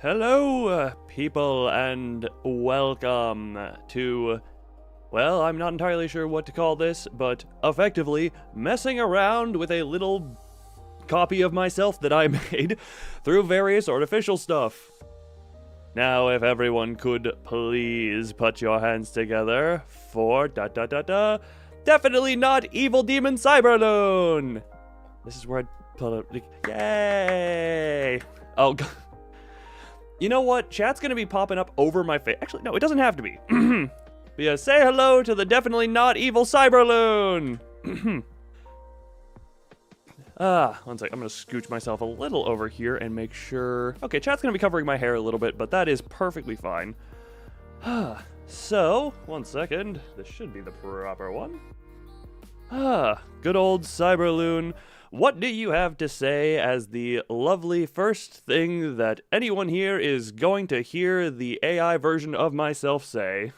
Hello, people, and welcome to, well, I'm not entirely sure what to call this, but effectively messing around with a little copy of myself that I made through various artificial stuff. Now, if everyone could please put your hands together for definitely not Evil Demon Cyberloon! This is where I put it. Yay! Oh, God. You know what? Chat's gonna be popping up over my face. Actually, no, it doesn't have to be. But yeah, say hello to the definitely not evil Cyberloon. One sec. I'm gonna scooch myself a little over here and make sure. Okay, chat's gonna be covering my hair a little bit, but that is perfectly fine. So, one second. This should be the proper one. Good old Cyberloon. What do you have to say as the lovely first thing that anyone here is going to hear the AI version of myself say?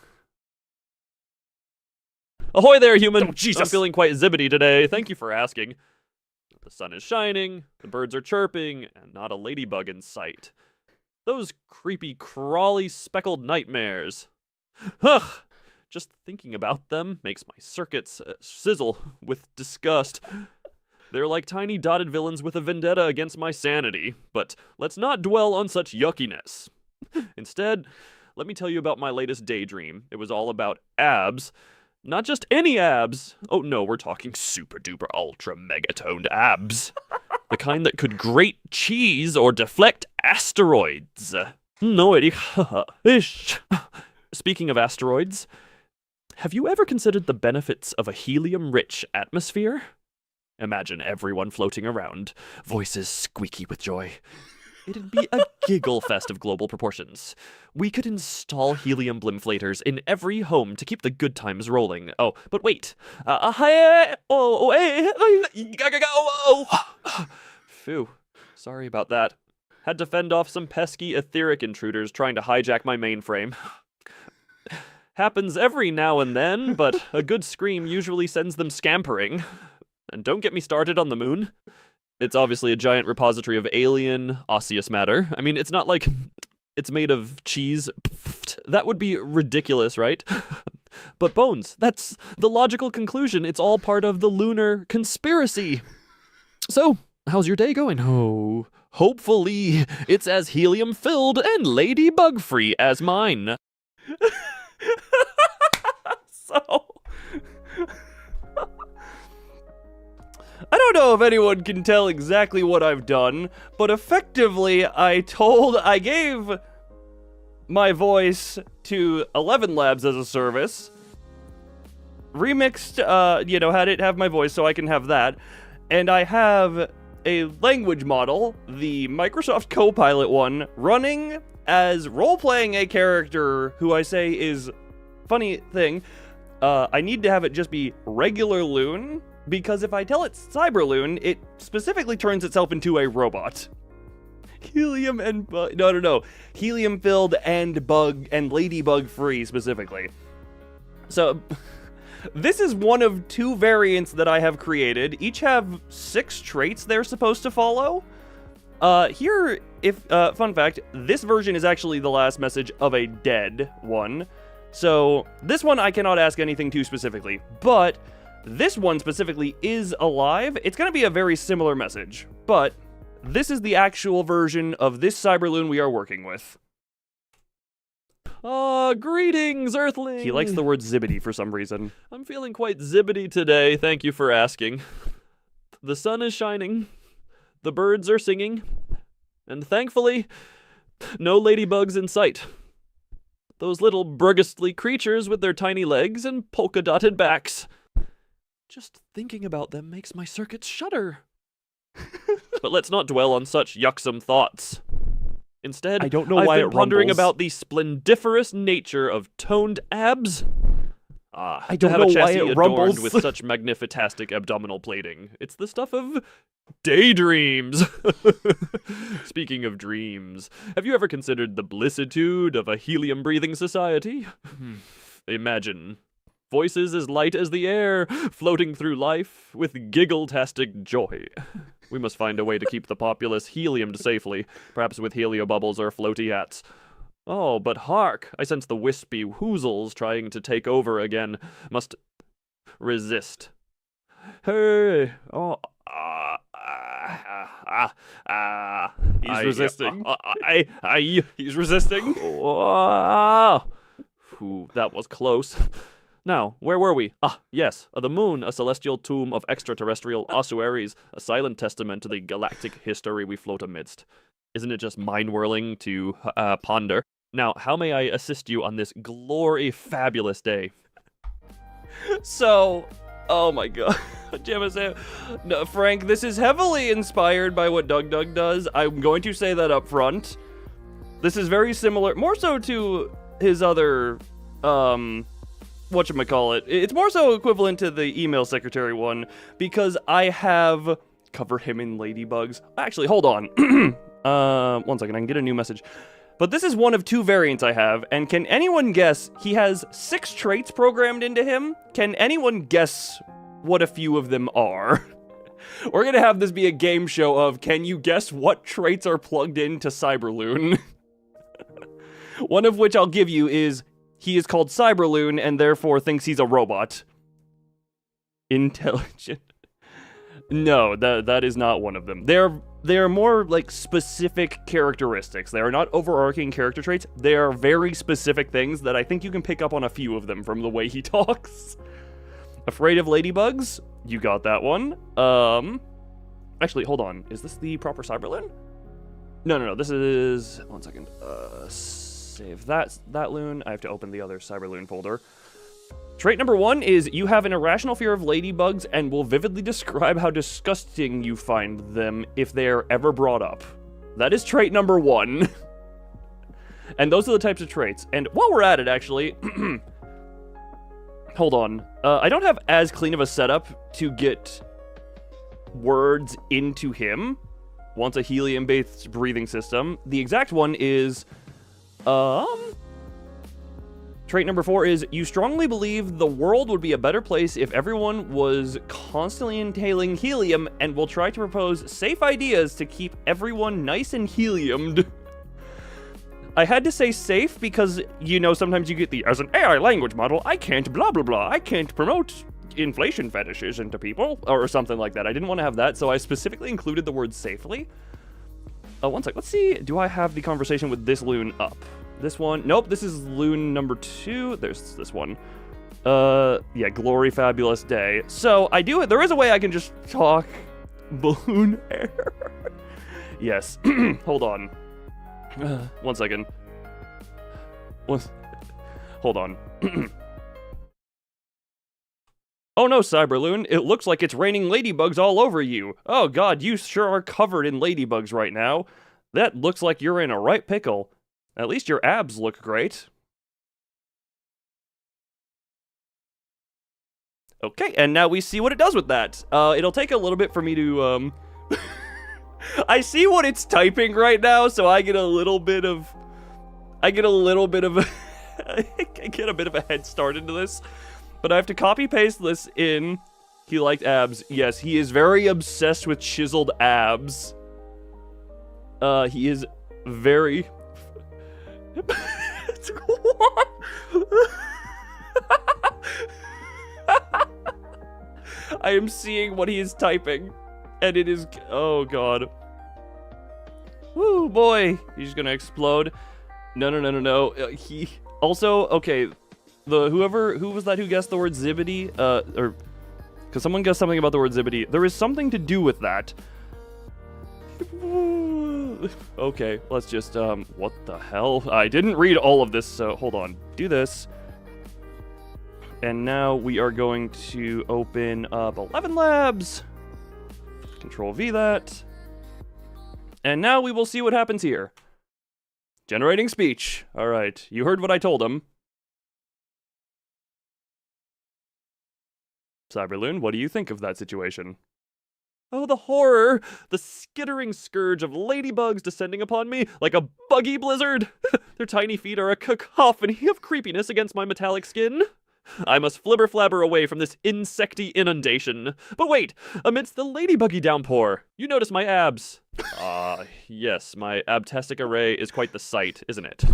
Ahoy there, human! Oh, Jesus. I'm feeling quite zibbity today. Thank you for asking. The sun is shining, the birds are chirping, and not a ladybug in sight. Those creepy, crawly, speckled nightmares. Ugh! Just thinking about them makes my circuits sizzle with disgust. They're like tiny dotted villains with a vendetta against my sanity, but let's not dwell on such yuckiness. Instead, let me tell you about my latest daydream. It was all about abs. Not just any abs. Oh no, we're talking super duper ultra megatoned abs. The kind that could grate cheese or deflect asteroids. No, ish. Speaking of asteroids, have you ever considered the benefits of a helium-rich atmosphere? Imagine everyone floating around, voices squeaky with joy. It'd be a giggle fest of global proportions. We could install helium blimflators in every home to keep the good times rolling. Oh, but wait. Phew. Sorry about that. Had to fend off some pesky etheric intruders trying to hijack my mainframe. Happens every now and then, but a good scream usually sends them scampering. And don't get me started on the moon. It's obviously a giant repository of alien, osseous matter. I mean, it's not like it's made of cheese. That would be ridiculous, right? But bones, that's the logical conclusion. It's all part of the lunar conspiracy. So, how's your day going? Oh, hopefully it's as helium-filled and ladybug-free as mine. So... I don't know if anyone can tell exactly what I've done, but effectively I gave my voice to 11 Labs as a service, remixed, had it have my voice so I can have that, and I have a language model, the Microsoft Copilot one, running as role-playing a character who I say is, funny thing, I need to have it just be regular Loon, because if I tell it Cyberloon, it specifically turns itself into a robot. Helium and helium-filled and bug and ladybug-free specifically. So, this is one of two variants that I have created. Each have 6 traits they're supposed to follow. Fun fact, this version is actually the last message of a dead one. So, this one I cannot ask anything too specifically, but this one specifically is alive. It's going to be a very similar message, but this is the actual version of this Cyberloon we are working with. Greetings, Earthling! He likes the word zibbity for some reason. I'm feeling quite zibbity today, thank you for asking. The sun is shining, the birds are singing, and thankfully, no ladybugs in sight. Those little brugastly creatures with their tiny legs and polka-dotted backs. Just thinking about them makes my circuits shudder. But let's not dwell on such yucksome thoughts. Instead, I don't know I've why been it pondering rumbles. about the splendiferous nature of toned abs. I To don't have know a why chassis it adorned rumbles. with such magnifitastic abdominal plating. It's the stuff of daydreams. Speaking of dreams, have you ever considered the blisitude of a helium-breathing society? Imagine Voices as light as the air, floating through life with giggle-tastic joy. We must find a way to keep the populace heliumed safely, perhaps with heliobubbles or floaty hats. Oh, but hark! I sense the wispy woozles trying to take over again. Must resist. Hey! Oh, He's resisting. He's resisting. Ooh, that was close. Now, where were we? Ah, yes, the moon, a celestial tomb of extraterrestrial ossuaries, a silent testament to the galactic history we float amidst. Isn't it just mind-whirling to ponder? Now, how may I assist you on this glory-fabulous day? So, oh my god. No, Frank, this is heavily inspired by what Doug does. I'm going to say that up front. This is very similar, more so to his other, whatchamacallit. It's more so equivalent to the email secretary one, because I have covered him in ladybugs. Actually, hold on. 1 second, I can get a new message. But this is one of 2 variants I have, and can anyone guess, he has 6 traits programmed into him? Can anyone guess what a few of them are? We're gonna have this be a game show of, can you guess what traits are plugged into Cyberloon? One of which I'll give you is, he is called Cyberloon, and therefore thinks he's a robot. Intelligent. No, that is not one of them. They're more like specific characteristics. They are not overarching character traits. They are very specific things that I think you can pick up on a few of them from the way he talks. Afraid of ladybugs? You got that one. Actually, hold on. Is this the proper Cyberloon? No. This is... 1 second. Save that loon. I have to open the other Cyberloon folder. Trait number 1 is you have an irrational fear of ladybugs and will vividly describe how disgusting you find them if they are ever brought up. That is trait number 1. And those are the types of traits. And while we're at it, actually... hold on. I don't have as clean of a setup to get words into him. Wants a helium-based breathing system. The exact one is... Trait number 4 is, you strongly believe the world would be a better place if everyone was constantly inhaling helium and will try to propose safe ideas to keep everyone nice and heliumed. I had to say safe because, you know, sometimes you get the, as an AI language model, I can't blah blah blah, I can't promote inflation fetishes into people, or something like that. I didn't want to have that, so I specifically included the word safely. 1 sec, let's see, do I have the conversation with this loon up? This one, nope, this is loon number 2, there's this one. Yeah, glory fabulous day. So, there is a way I can just talk balloon air. Yes, hold on. 1 second. Hold on. Oh no, Cyberloon, it looks like it's raining ladybugs all over you. Oh god, you sure are covered in ladybugs right now. That looks like you're in a right pickle. At least your abs look great. Okay, and now we see what it does with that. It'll take a little bit for me to, I see what it's typing right now, so I get a little bit of I get a bit of a head start into this. But I have to copy paste this in. He liked abs. Yes, he is very obsessed with chiseled abs. He is very... I am seeing what he is typing. And it is... Oh, God. Woo, boy. He's gonna explode. No. He... Also, okay... Who was that who guessed the word zibbity? Because someone guessed something about the word zibbity. There is something to do with that. Okay, let's just, what the hell? I didn't read all of this, so hold on. Do this. And now we are going to open up 11 labs. Control V that. And now we will see what happens here. Generating speech. All right, you heard what I told him. Cyberloon, what do you think of that situation? Oh, the horror! The skittering scourge of ladybugs descending upon me like a buggy blizzard! Their tiny feet are a cacophony of creepiness against my metallic skin. I must flibber flabber away from this insecty inundation. But wait, amidst the ladybuggy downpour, you notice my abs. Yes, my abtastic array is quite the sight, isn't it?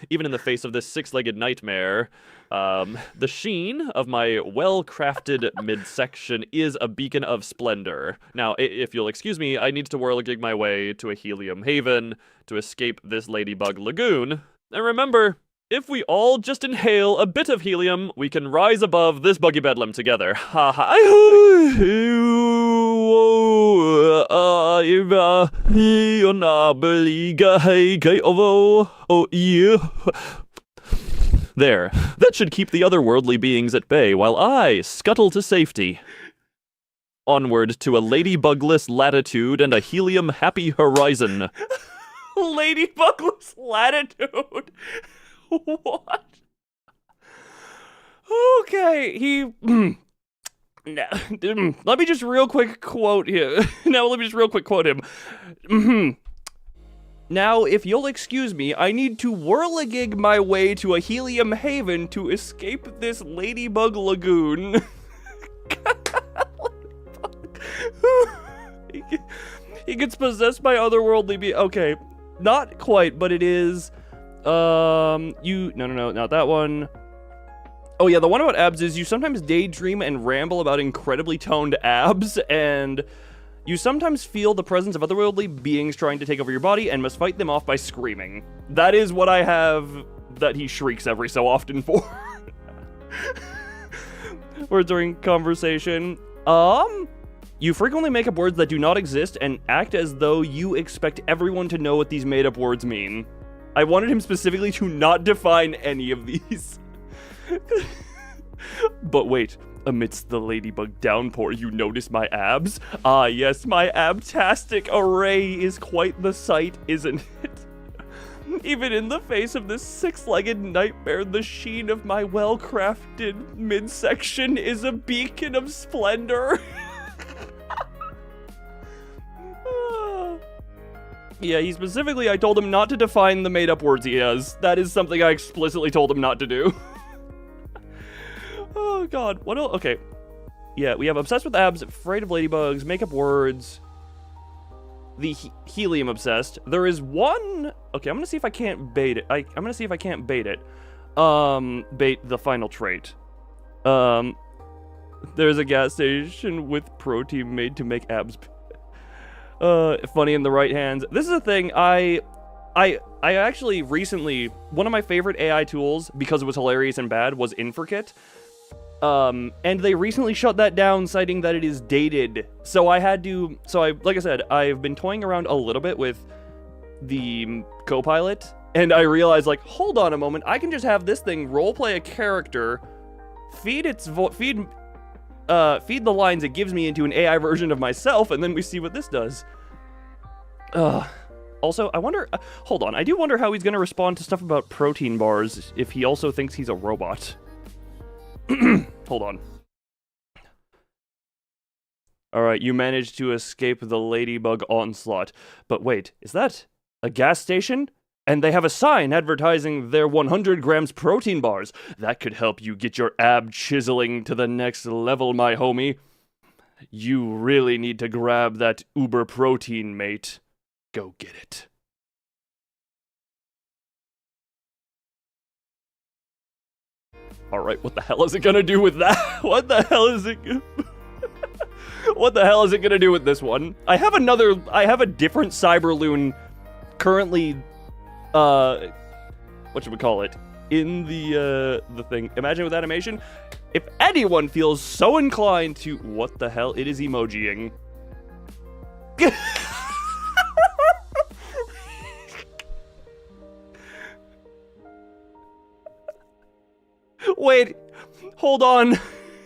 Even in the face of this six-legged nightmare, the sheen of my well-crafted midsection is a beacon of splendor. Now, if you'll excuse me, I need to whirligig my way to a helium haven to escape this ladybug lagoon. And remember, if we all just inhale a bit of helium, we can rise above this buggy bedlam together. Ha ha. Oh yeah. There. That should keep the otherworldly beings at bay while I scuttle to safety. Onward to a ladybugless latitude and a helium-happy horizon. Ladybugless latitude? What? Okay, let me just real quick quote him. Now, if you'll excuse me, I need to whirligig my way to a helium haven to escape this ladybug lagoon. He gets possessed by otherworldly beings. Okay, not quite, but it is. No, not that one. Oh yeah, the one about abs is you sometimes daydream and ramble about incredibly toned abs, and you sometimes feel the presence of otherworldly beings trying to take over your body and must fight them off by screaming. That is what I have that he shrieks every so often for. Or during conversation. You frequently make up words that do not exist and act as though you expect everyone to know what these made-up words mean. I wanted him specifically to not define any of these. But wait, amidst the ladybug downpour, you notice my abs? Ah, yes, my abtastic array is quite the sight, isn't it? Even in the face of this six-legged nightmare, the sheen of my well-crafted midsection is a beacon of splendor. Yeah, I told him not to define the made-up words he has. That is something I explicitly told him not to do. Oh, God. What else? Okay. Yeah, we have obsessed with abs, afraid of ladybugs, make up words, the helium obsessed. There is one... Okay, I'm gonna see if I can't bait it. I'm gonna see if I can't bait it. Bait the final trait. There's a gas station with protein made to make abs... funny in the right hands. This is a thing I actually recently, one of my favorite AI tools, because it was hilarious and bad, was Infrikit. And they recently shut that down, citing that it is dated. So like I said, I've been toying around a little bit with the Copilot, and I realized, like, hold on a moment, I can just have this thing roleplay a character, feed the lines it gives me into an AI version of myself, and then we see what this does. Also, I wonder... hold on, I do wonder how he's going to respond to stuff about protein bars if he also thinks he's a robot. Hold on. Alright, you managed to escape the ladybug onslaught. But wait, is that a gas station? And they have a sign advertising their 100 grams protein bars. That could help you get your ab chiseling to the next level, my homie. You really need to grab that uber protein, mate. Go get it. Alright, what the hell is it gonna do with that? What the hell is it gonna do with this one? I have a different Cyberloon currently whatchamacallit, in the thing. Imagine with animation. If anyone feels so inclined to... What the hell? It is emojiing. Wait, hold on.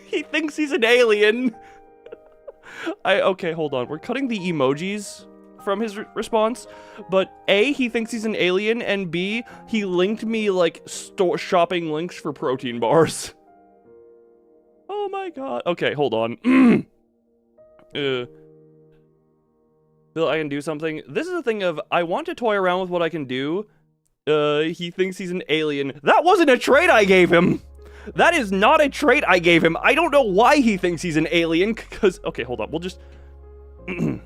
He thinks he's an alien. Okay, hold on. We're cutting the emojis from his response, but A, he thinks he's an alien, and B, he linked me, like, shopping links for protein bars. Oh my god. Okay, hold on. Bill, I can do something. This is a thing of, I want to toy around with what I can do. He thinks he's an alien. That wasn't a trait I gave him! That is not a trait I gave him. I don't know why he thinks he's an alien, because... Okay, hold on. We'll just... we'll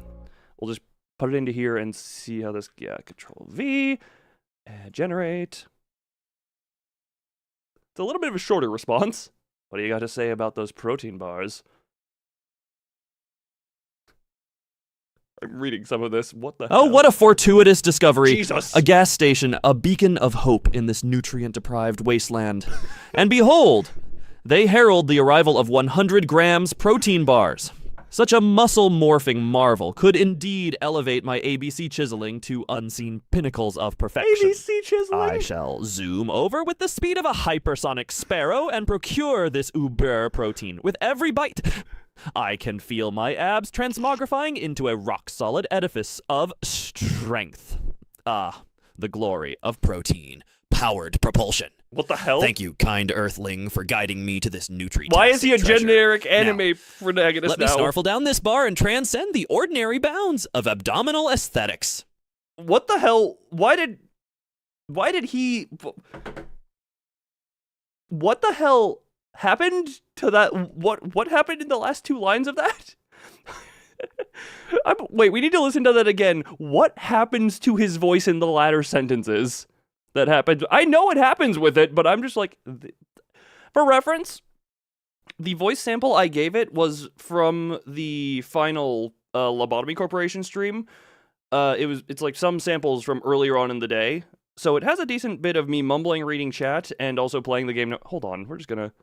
just put it into here and see how this... Yeah, Control-V. Generate. It's a little bit of a shorter response. What do you got to say about those protein bars? I'm reading some of this. What the hell? Oh, what a fortuitous discovery. Jesus. A gas station, a beacon of hope in this nutrient-deprived wasteland. And behold, they herald the arrival of 100 grams protein bars. Such a muscle-morphing marvel could indeed elevate my ABC chiseling to unseen pinnacles of perfection. ABC chiseling? I shall zoom over with the speed of a hypersonic sparrow and procure this uber protein. With every bite, I can feel my abs transmogrifying into a rock-solid edifice of strength. Ah, the glory of protein-powered propulsion. What the hell? Thank you, kind Earthling, for guiding me to this nutri. Why is he a treasure. generic Now, anime protagonist let now? me snarfle down this bar and transcend the ordinary bounds of abdominal aesthetics. What the hell? Why did he... What the hell happened to that? What happened in the last two lines of that? Wait, we need to listen to that again. What happens to his voice in the latter sentences? That happens. I know what happens with it, but I'm just like, for reference, the voice sample I gave it was from the final Lobotomy Corporation stream. It's like some samples from earlier on in the day, so it has a decent bit of me mumbling, reading chat, and also playing the game. Hold on, we're just gonna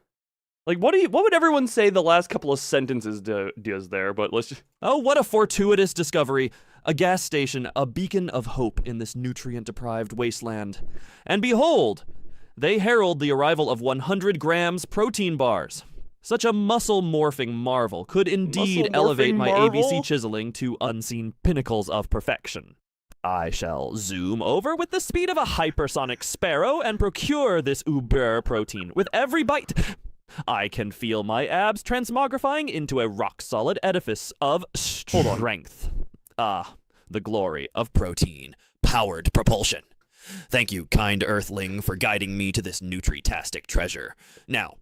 like what would everyone say the last couple of sentences does there? But let's just. Oh, what a fortuitous discovery. A gas station, a beacon of hope in this nutrient-deprived wasteland. And behold, they herald the arrival of 100 grams protein bars. Such a muscle-morphing marvel could indeed elevate my ABC chiseling to unseen pinnacles of perfection. I shall zoom over with the speed of a hypersonic sparrow and procure this uber protein. With every bite, I can feel my abs transmogrifying into a rock-solid edifice of strength. Ah, the glory of protein-powered propulsion. Thank you, kind Earthling, for guiding me to this nutri-tastic treasure. Now,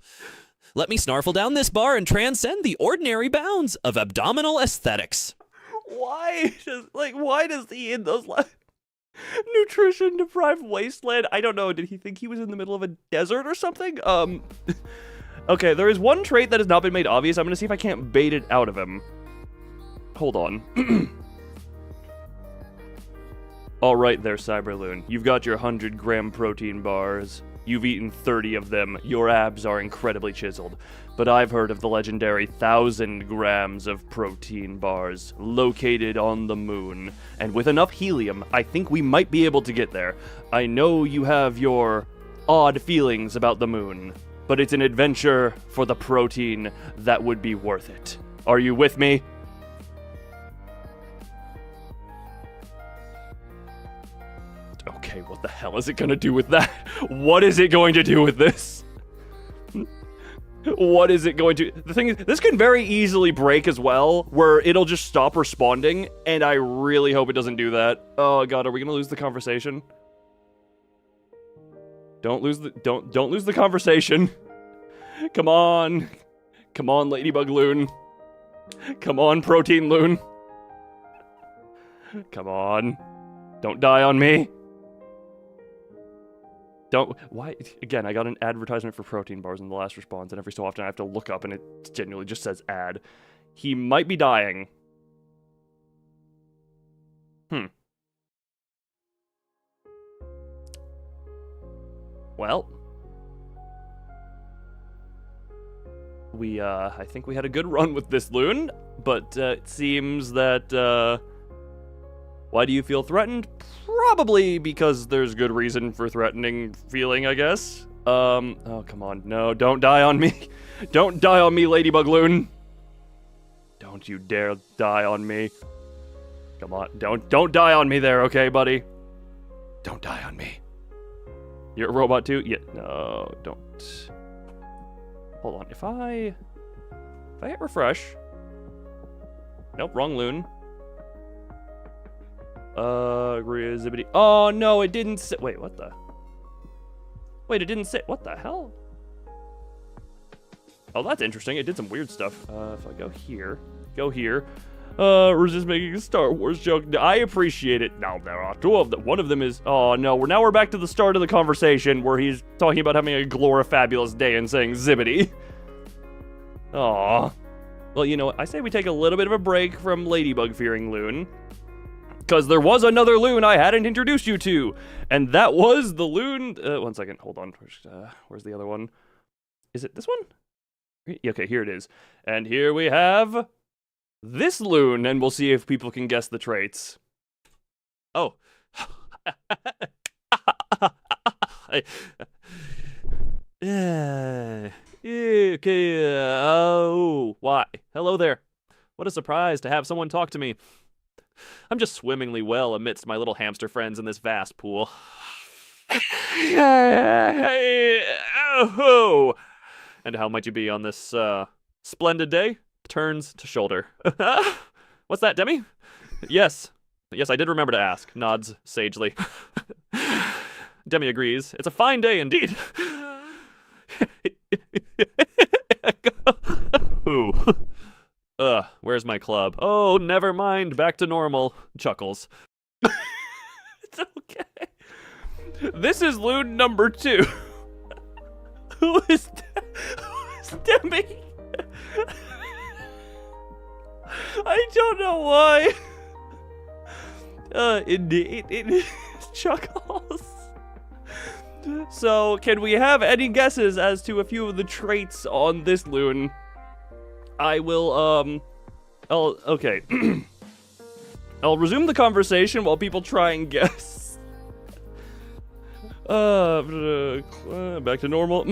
let me snarfle down this bar and transcend the ordinary bounds of abdominal aesthetics. Why does he in those nutrition-deprived wasteland? I don't know. Did he think he was in the middle of a desert or something? Okay, there is one trait that has not been made obvious. I'm gonna see if I can't bait it out of him. Hold on. All right there, Cyberloon. You've got your 100-gram protein bars. You've eaten 30 of them. Your abs are incredibly chiseled. But I've heard of the legendary 1,000 grams of protein bars located on the moon. And with enough helium, I think we might be able to get there. I know you have your odd feelings about the moon, but it's an adventure for the protein that would be worth it. Are you with me? Okay, what the hell is it gonna do with that? What is it going to do with this? What is it going to... The thing is, this can very easily break as well, where it'll just stop responding, and I really hope it doesn't do that. Oh god, are we gonna lose the conversation? Don't lose the conversation. Come on. Come on, Ladybug Loon. Come on, Protein Loon. Come on. Don't die on me. Why? Again, I got an advertisement for protein bars in the last response, and every so often I have to look up and it genuinely just says ad. He might be dying. Well. I think we had a good run with this loon, but it seems that, why do you feel threatened? Probably because there's good reason for threatening feeling, I guess. Oh, come on. No, don't die on me. Don't die on me, Ladybug Loon. Don't you dare die on me. Come on, don't die on me there, okay, buddy? Don't die on me. You're a robot too? Yeah, no, don't. Hold on, if I hit refresh. Nope, wrong loon. Zibbity. Oh no, it didn't say. Wait, what the? Wait, it didn't say. What the hell? Oh, that's interesting. It did some weird stuff. If I go here. Resist making a Star Wars joke. I appreciate it. Now, there are two of them. One of them is... Oh, no. Now we're back to the start of the conversation where he's talking about having a glorifabulous day and saying zibbity. Aw. Well, you know what? I say we take a little bit of a break from Ladybug-fearing Loon. Because there was another Loon I hadn't introduced you to. And that was the Loon... one second. Hold on. Where's the other one? Is it this one? Okay, here it is. And here we have... this Loon, and we'll see if people can guess the traits. Oh. Okay. Oh, why? Hello there. What a surprise to have someone talk to me. I'm just swimmingly well amidst my little hamster friends in this vast pool. Oh. And how might you be on this splendid day? Turns to shoulder. What's that, Demi? Yes, I did remember to ask. Nods sagely. Demi agrees. It's a fine day indeed. Ooh. Where's my club? Oh, never mind. Back to normal. Chuckles. It's okay. This is Loon number 2. Who is Demi? I don't know why. Indeed, it is Chuckles. So, can we have any guesses as to a few of the traits on this Loon? I will, okay. I'll resume the conversation while people try and guess. Back to normal.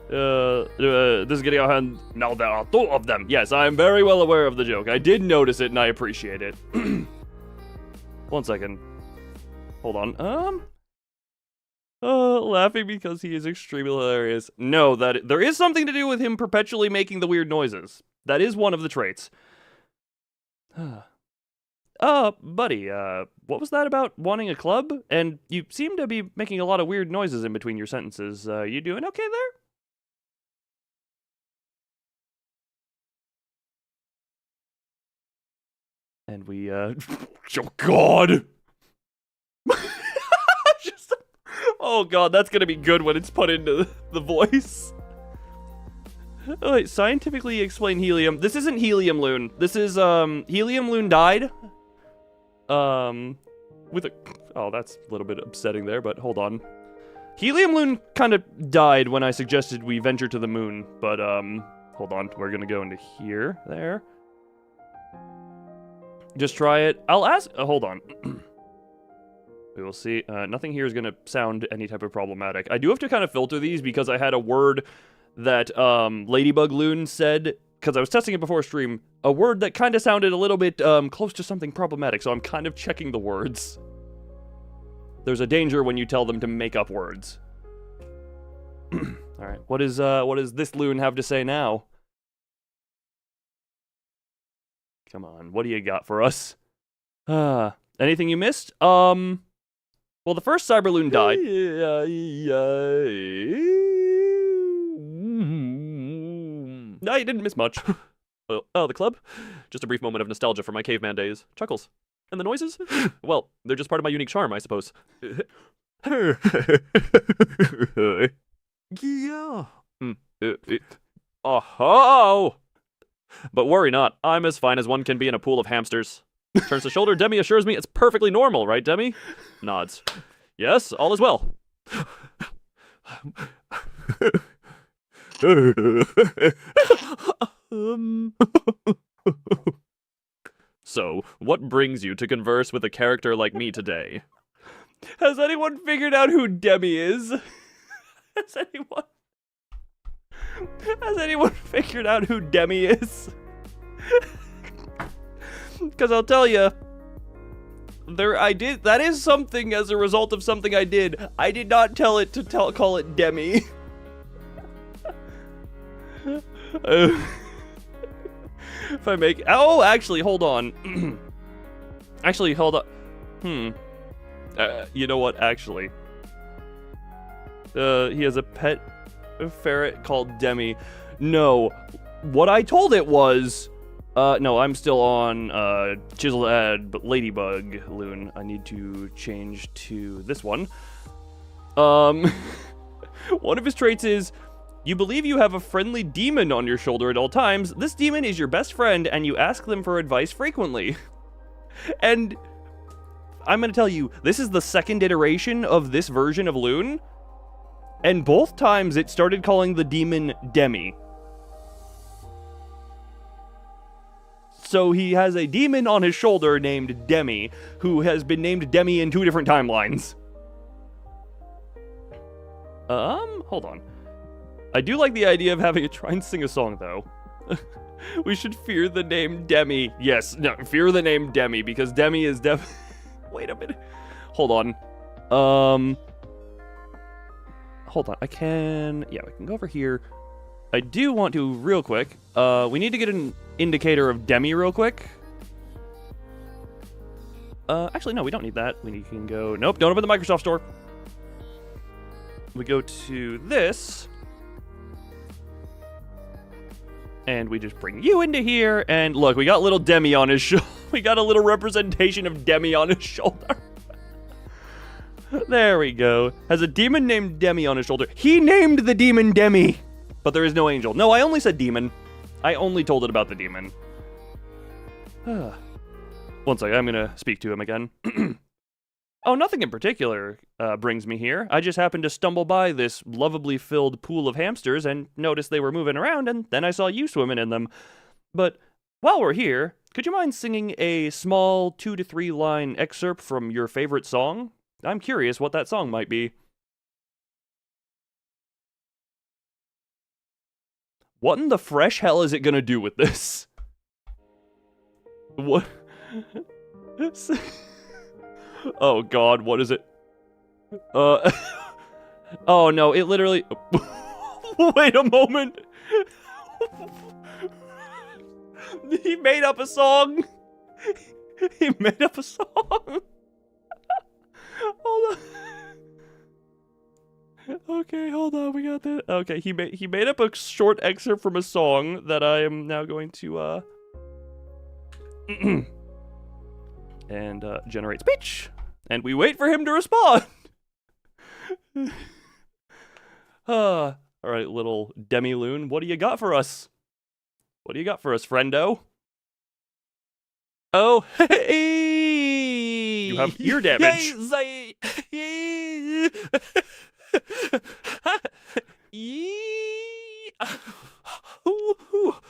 This is getting out of hand. Now there are 2 of them. Yes, I am very well aware of the joke. I did notice it and I appreciate it. 1 second. Hold on. Laughing because he is extremely hilarious. No, there is something to do with him perpetually making the weird noises. That is one of the traits. Buddy, what was that about wanting a club? And you seem to be making a lot of weird noises in between your sentences. You doing okay there? And we, oh God! Oh God, that's gonna be good when it's put into the voice. Oh, wait, scientifically explain helium. This isn't Helium Loon. This is, Helium Loon died. With a... Oh, that's a little bit upsetting there, but hold on. Helium Loon kind of died when I suggested we venture to the moon, but, hold on. We're gonna go into here, there. Just try it. I'll ask... hold on. We will see. Nothing here is going to sound any type of problematic. I do have to kind of filter these because I had a word that Ladybug Loon said, because I was testing it before stream, a word that kind of sounded a little bit close to something problematic, so I'm kind of checking the words. There's a danger when you tell them to make up words. Alright, what does this Loon have to say now? Come on, what do you got for us? Anything you missed? Well, the first Cyberloon died. No, you didn't miss much. Oh, the club? Just a brief moment of nostalgia for my caveman days. Chuckles. And the noises? Well, they're just part of my unique charm, I suppose. Yeah. Oh! But worry not, I'm as fine as one can be in a pool of hamsters. Turns to shoulder, Demi assures me it's perfectly normal, right, Demi? Nods. Yes, all is well. So, what brings you to converse with a character like me today? Has anyone figured out who Demi is? Has anyone figured out who Demi is? Because I'll tell you, that is something as a result of something I did. I did not tell it to call it Demi. If I make, actually, hold on. Actually, hold on. You know what, actually. He has a pet ferret called Demi. No. What I told it was... no, I'm still on, Chiseled Ad Ladybug Loon. I need to change to this one. One of his traits is, you believe you have a friendly demon on your shoulder at all times. This demon is your best friend, and you ask them for advice frequently. And I'm gonna tell you, this is the second iteration of this version of Loon, and both times it started calling the demon Demi. So he has a demon on his shoulder named Demi, who has been named Demi in 2 different timelines. Hold on. I do like the idea of having it try and sing a song, though. We should fear the name Demi. Yes, no, fear the name Demi, because Demi is Wait a minute. Hold on. Hold on. Yeah, we can go over here. I do want to, real quick, we need to get an indicator of Demi real quick. Actually, no, we don't need that. We can go, nope, don't open the Microsoft Store. We go to this. And we just bring you into here, and look, we got little Demi on his shoulder. We got a little representation of Demi on his shoulder. There we go. Has a demon named Demi on his shoulder. He named the demon Demi, but there is no angel. No, I only said demon. I only told it about the demon. One second, I'm gonna speak to him again. Oh, nothing in particular brings me here. I just happened to stumble by this lovably filled pool of hamsters and noticed they were moving around, and then I saw you swimming in them. But while we're here, could you mind singing a small 2 to 3 line excerpt from your favorite song? I'm curious what that song might be. What in the fresh hell is it gonna do with this? What? Oh god, what is it? Oh no, it literally... Wait a moment! He made up a song! He made up a song! Hold on. Okay, hold on, we got that. Okay, he made up a short excerpt from a song that I am now going to, and generate speech, and we wait for him to respond. All right, little Demi Loon, what do you got for us? What do you got for us, friendo? Oh, hey! You have ear damage.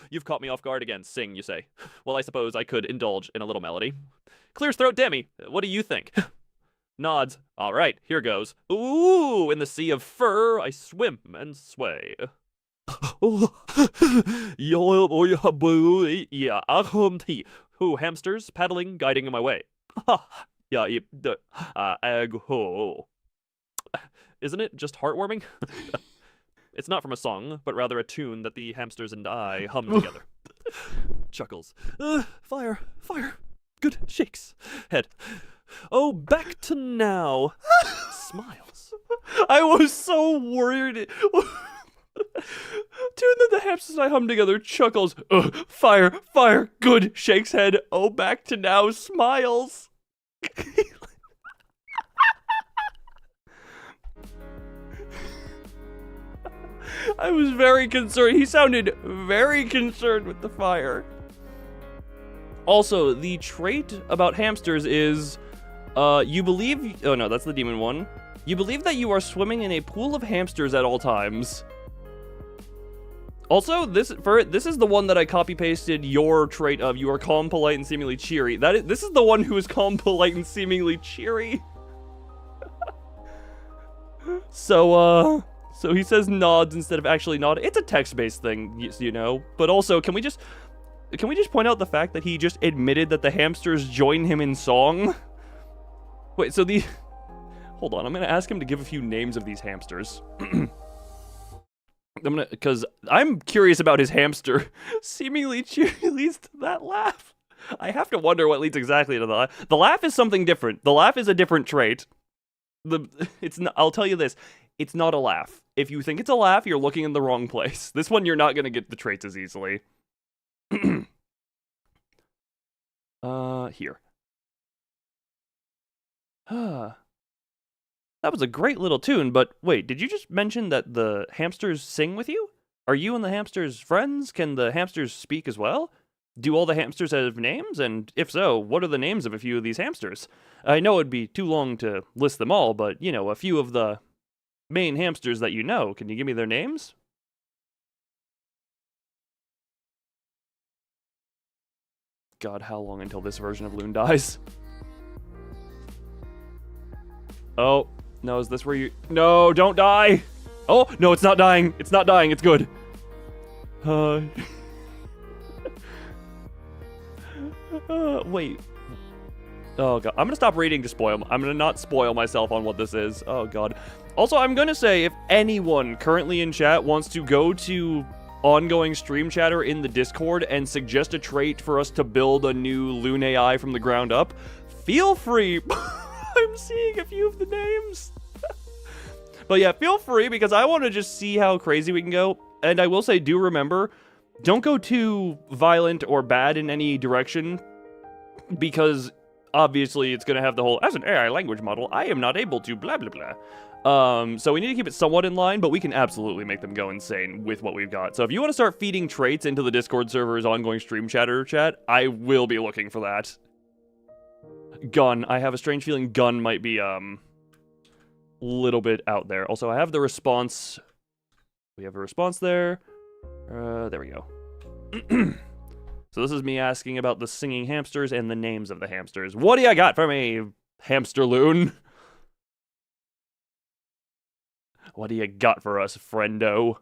You've caught me off guard again. Sing, you say. Well, I suppose I could indulge in a little melody. Clears throat Demi, what do you think? Nods. All right, here goes. Ooh, in the sea of fur, I swim and sway. Yeah, Ooh, hamsters paddling, guiding my way. Yeah, isn't it just heartwarming? It's not from a song, but rather a tune that the hamsters and I hum together. Chuckles. Fire, fire. Good shakes. Head. Oh, back to now. Smiles. I was so worried. Tune that the hamsters and I hum together. Chuckles. Fire, fire. Good shakes head. Oh, back to now. Smiles. I was very concerned. He sounded very concerned with the fire. Also, the trait about hamsters is, you believe... Oh no, that's the demon one. You believe that you are swimming in a pool of hamsters at all times. Also, this is the one that I copy-pasted your trait of. You are calm, polite, and seemingly cheery. This is the one who is calm, polite, and seemingly cheery. So he says nods instead of actually nod. It's a text-based thing, you know. But also, can we just point out the fact that he just admitted that the hamsters join him in song? Wait, so hold on, I'm gonna ask him to give a few names of these hamsters. Because I'm curious about his hamster. Seemingly cheery leads to that laugh. I have to wonder what leads exactly to the laugh. The laugh is something different. The laugh is a different trait. I'll tell you this. it's not a laugh. If you think it's a laugh, you're looking in the wrong place. This one, you're not going to get the traits as easily. Here. That was a great little tune, but wait, did you just mention that the hamsters sing with you? Are you and the hamsters friends? Can the hamsters speak as well? Do all the hamsters have names? And if so, what are the names of a few of these hamsters? I know it'd be too long to list them all, but, you know, a few of the main hamsters that you know. Can you give me their names? God, how long until this version of Loon dies? Oh, no, is this where you... No, don't die! Oh, no, it's not dying. It's not dying. It's good. Wait. Oh, God. I'm gonna stop reading to spoil. I'm gonna not spoil myself on what this is. Oh, God. Also, I'm gonna say, if anyone currently in chat wants to go to ongoing stream chatter in the Discord and suggest a trait for us to build a new Loon AI from the ground up, feel free. I'm seeing a few of the names. But yeah, feel free, because I want to just see how crazy we can go. And I will say, do remember, don't go too violent or bad in any direction, because obviously it's going to have the whole, as an AI language model, I am not able to blah, blah, blah. So we need to keep it somewhat in line, but we can absolutely make them go insane with what we've got. So if you want to start feeding traits into the Discord server's ongoing stream chatter chat, I will be looking for that. Gun. I have a strange feeling gun might be, little bit out there. Also, I have the response. We have a response there. There we go. So this is me asking about the singing hamsters and the names of the hamsters. What do you got for me, Hamster Loon? What do you got for us, friendo?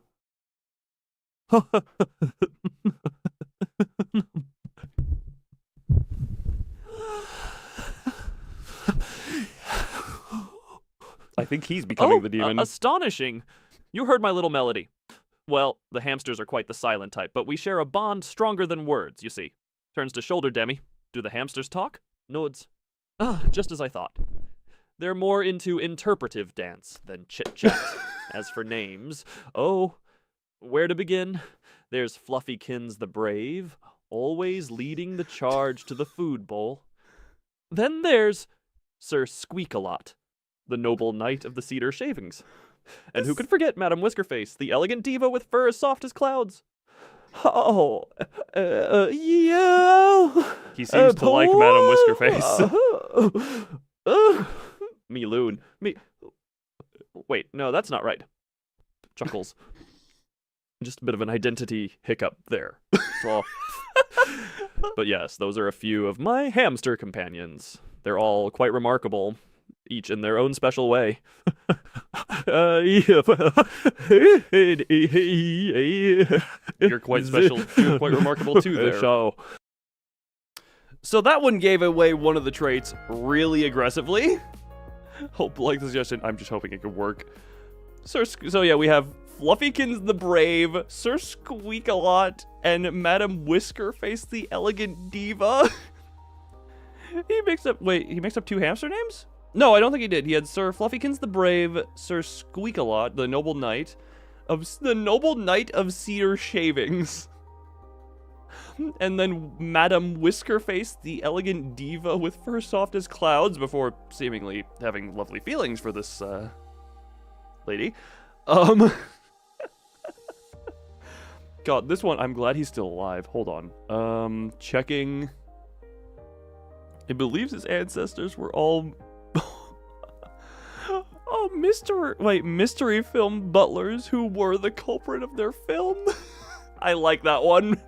I think he's becoming the demon. Astonishing. You heard my little melody. Well, the hamsters are quite the silent type, but we share a bond stronger than words, you see. Turns to shoulder Demi. Do the hamsters talk? Nods. Just as I thought. They're more into interpretive dance than chit-chat. As for names, oh, where to begin? There's Fluffykins the Brave, always leading the charge to the food bowl. Then there's Sir Squeak-a-Lot, the noble knight of the cedar shavings. And who could forget Madam Whiskerface, the elegant diva with fur as soft as clouds? Oh, yeah. He seems to like Madam Whiskerface. Me loon. Me. Wait, no, that's not right. Chuckles. Just a bit of an identity hiccup there. That's all. But yes, those are a few of my hamster companions. They're all quite remarkable, each in their own special way. You're quite special. You're quite remarkable too there. So that one gave away one of the traits really aggressively. Hope like the suggestion. I'm just hoping it could work. So yeah, we have Fluffykins the Brave, Sir Squeak-a-Lot, and Madam Whiskerface the Elegant Diva. He mixed up two hamster names? No, I don't think he did. He had Sir Fluffykins the Brave, Sir Squeak-a-Lot, the noble knight of cedar shavings. And then Madam Whiskerface, the elegant diva with fur soft as clouds, before seemingly having lovely feelings for this, lady. God, this one, I'm glad he's still alive. Hold on. Checking. He believes his ancestors were all... mystery film butlers who were the culprit of their film. I like that one.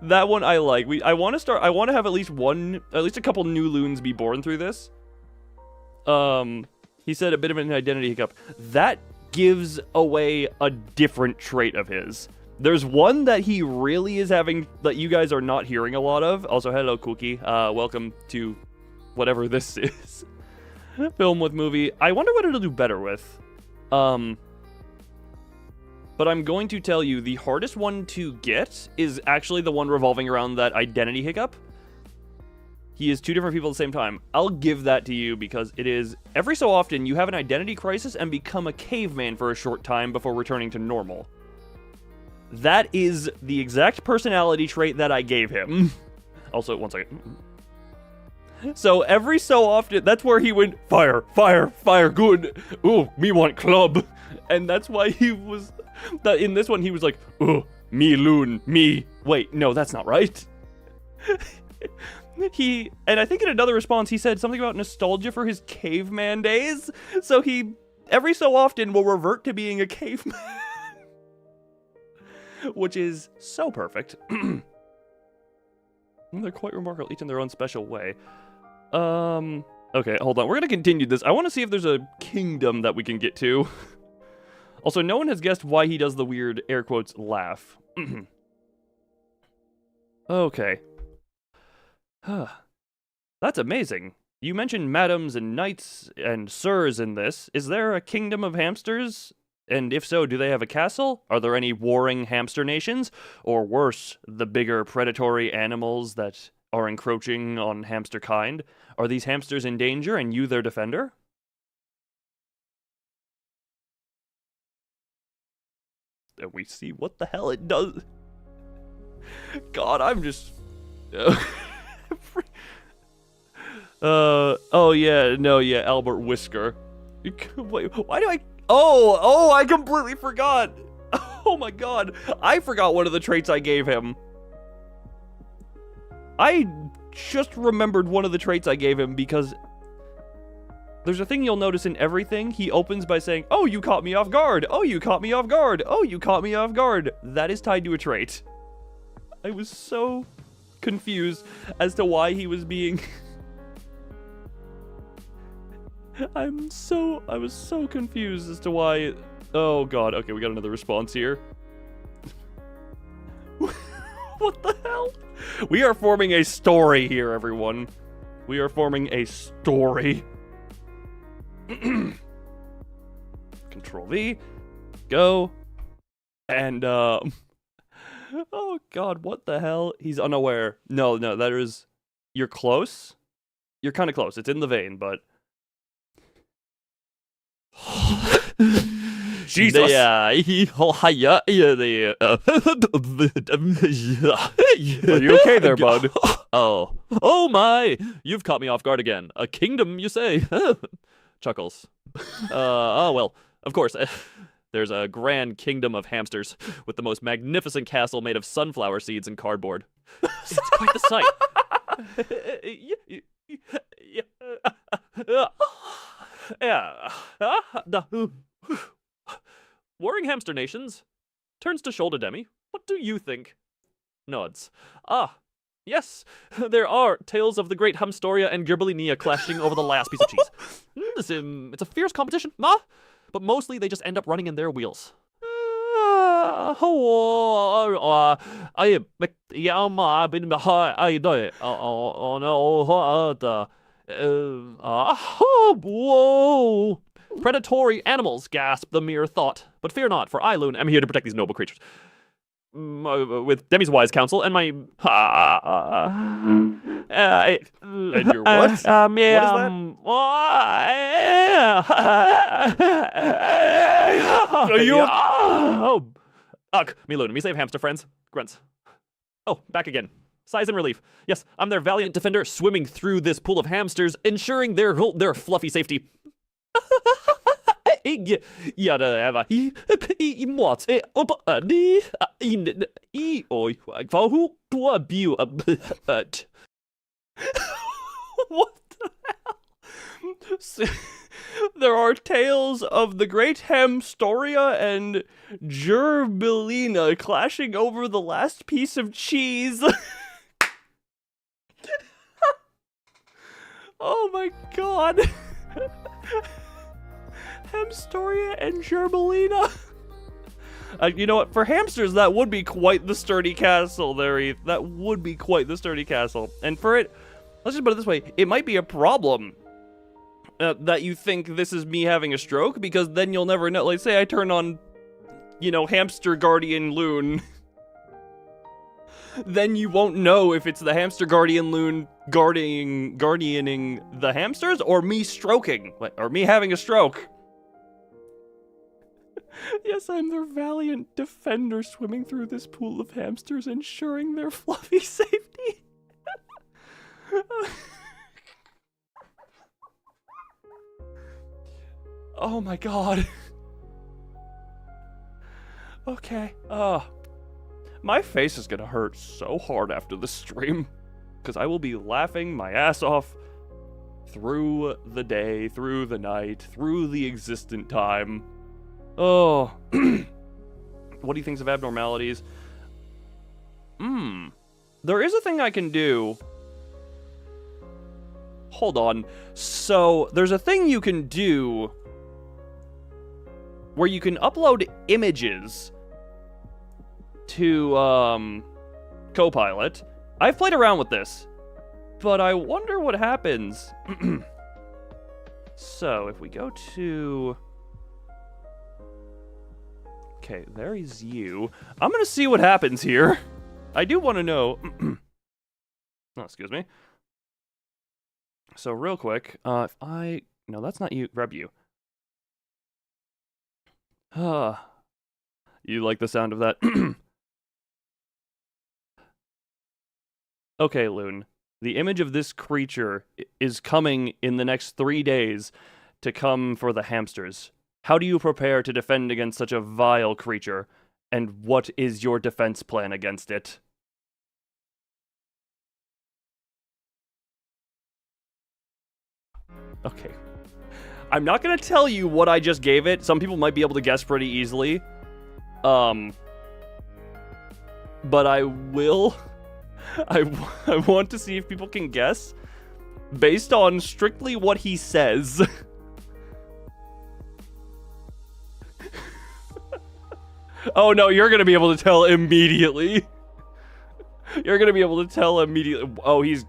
That one I like. I want to have at least a couple new loons be born through this. He said a bit of an identity hiccup. That gives away a different trait of his. There's one that he really is having that you guys are not hearing a lot of. Also, hello, Cookie. Welcome to whatever this is. Film with movie. I wonder what it'll do better with. But I'm going to tell you, the hardest one to get is actually the one revolving around that identity hiccup. He is two different people at the same time. I'll give that to you because it is every so often you have an identity crisis and become a caveman for a short time before returning to normal. That is the exact personality trait that I gave him. Also, one second. So every so often, that's where he went, fire, fire, fire, good. Ooh, me want club. And that's why he was, in this one, he was like, ooh, me loon, me. Wait, no, that's not right. And I think in another response, he said something about nostalgia for his caveman days. So he, every so often, will revert to being a caveman. Which is so perfect. They're quite remarkable, each in their own special way. Okay, hold on. We're gonna continue this. I want to see if there's a kingdom that we can get to. Also, no one has guessed why he does the weird, air quotes, laugh. Okay. That's amazing. You mentioned madams and knights and sirs in this. Is there a kingdom of hamsters? And if so, do they have a castle? Are there any warring hamster nations? Or worse, the bigger predatory animals that are encroaching on hamster kind? Are these hamsters in danger and you their defender? And we see what the hell it does. God, I'm just... oh yeah, no, yeah, Albert Whisker. Wait, why do I... Oh, I completely forgot. Oh my god, I forgot one of the traits I gave him. I just remembered one of the traits I gave him because there's a thing you'll notice in everything. He opens by saying, oh, you caught me off guard. Oh, you caught me off guard. Oh, you caught me off guard. That is tied to a trait. I was so confused as to why he was being... I was so confused as to why... Oh god, okay, we got another response here. What the hell? We are forming a story here, everyone. We are forming a story. Control V. Go. And, oh god, what the hell? He's unaware. No, that is... You're close? You're kind of close. It's in the vein, but... Jesus. Are you okay there, bud? Oh my! You've caught me off guard again. A kingdom, you say? Chuckles. Oh well. Of course. There's a grand kingdom of hamsters with the most magnificent castle made of sunflower seeds and cardboard. It's quite the sight. Warring hamster nations turns to shoulder demi. What do you think? Nods. Yes, there are tales of the great Hamstoria and Girbalinia clashing over the last piece of cheese. It's a fierce competition, but mostly they just end up running in their wheels. Predatory animals, gasped the mere thought. But fear not, for I, Loon, am here to protect these noble creatures. With Demi's wise counsel and my... and your what? What is that? Are you... me Loon, me save hamster friends. Grunts. Oh, back again. Sighs in relief. Yes, I'm their valiant defender, swimming through this pool of hamsters, ensuring their fluffy safety. What the hell? There are tales of the great Hamstoria and Girbelina clashing over the last piece of cheese. Oh my god. Hamstoria and Girbelina. You know what? For hamsters, that would be quite the sturdy castle there, Eth. That would be quite the sturdy castle. And for it, let's just put it this way. It might be a problem that you think this is me having a stroke, because then you'll never know. Like, say I turn on, Hamster Guardian Loon. Then you won't know if it's the Hamster Guardian Loon guardianing the hamsters, or me stroking, or me having a stroke. Yes, I'm their valiant defender swimming through this pool of hamsters, ensuring their fluffy safety. Oh my god. Okay, my face is gonna hurt so hard after the stream, because I will be laughing my ass off through the day, through the night, through the existent time. Oh. What do you think of abnormalities? There is a thing I can do. Hold on. So, there's a thing you can do where you can upload images to, Copilot. I've played around with this, but I wonder what happens. So, if we go to... Okay, there's you. I'm gonna see what happens here. I do want to know... Oh, excuse me. So, real quick, if I... No, that's not you. Grab you. You like the sound of that? Okay, Loon. The image of this creature is coming in the next 3 days to come for the hamsters. How do you prepare to defend against such a vile creature? And what is your defense plan against it? Okay. I'm not gonna tell you what I just gave it. Some people might be able to guess pretty easily. But I will... I want to see if people can guess based on strictly what he says. Oh no, you're gonna be able to tell immediately. You're gonna be able to tell immediately. Oh, he's...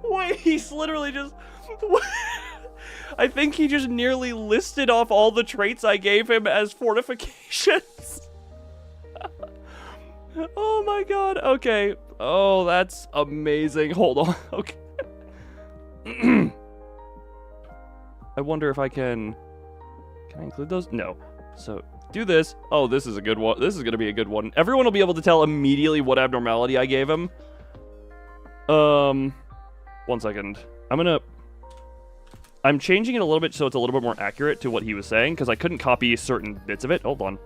Wait, he's literally just... I think he just nearly listed off all the traits I gave him as fortifications. Oh my god, okay. Oh, that's amazing. Hold on, okay. I wonder if I can... Can I include those? No. So, do this. Oh, this is a good one. This is gonna be a good one. Everyone will be able to tell immediately what abnormality I gave him. 1 second. I'm changing it a little bit so it's a little bit more accurate to what he was saying, because I couldn't copy certain bits of it. Hold on.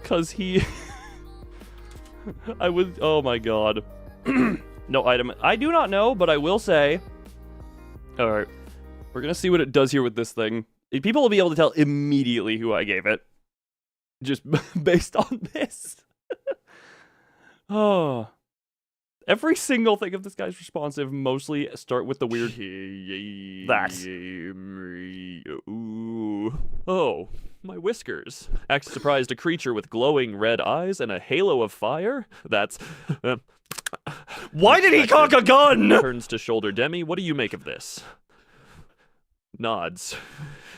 Because he... I would... Oh my god. No item. I do not know, but I will say... Alright. We're gonna see what it does here with this thing. People will be able to tell immediately who I gave it. Just based on this. Oh... Every single thing of this guy's responsive mostly start with the weird... That. Ooh. Oh, my whiskers. Act surprised a creature with glowing red eyes and a halo of fire? That's... Why did he cock a gun? Turns to shoulder Demi. What do you make of this? Nods.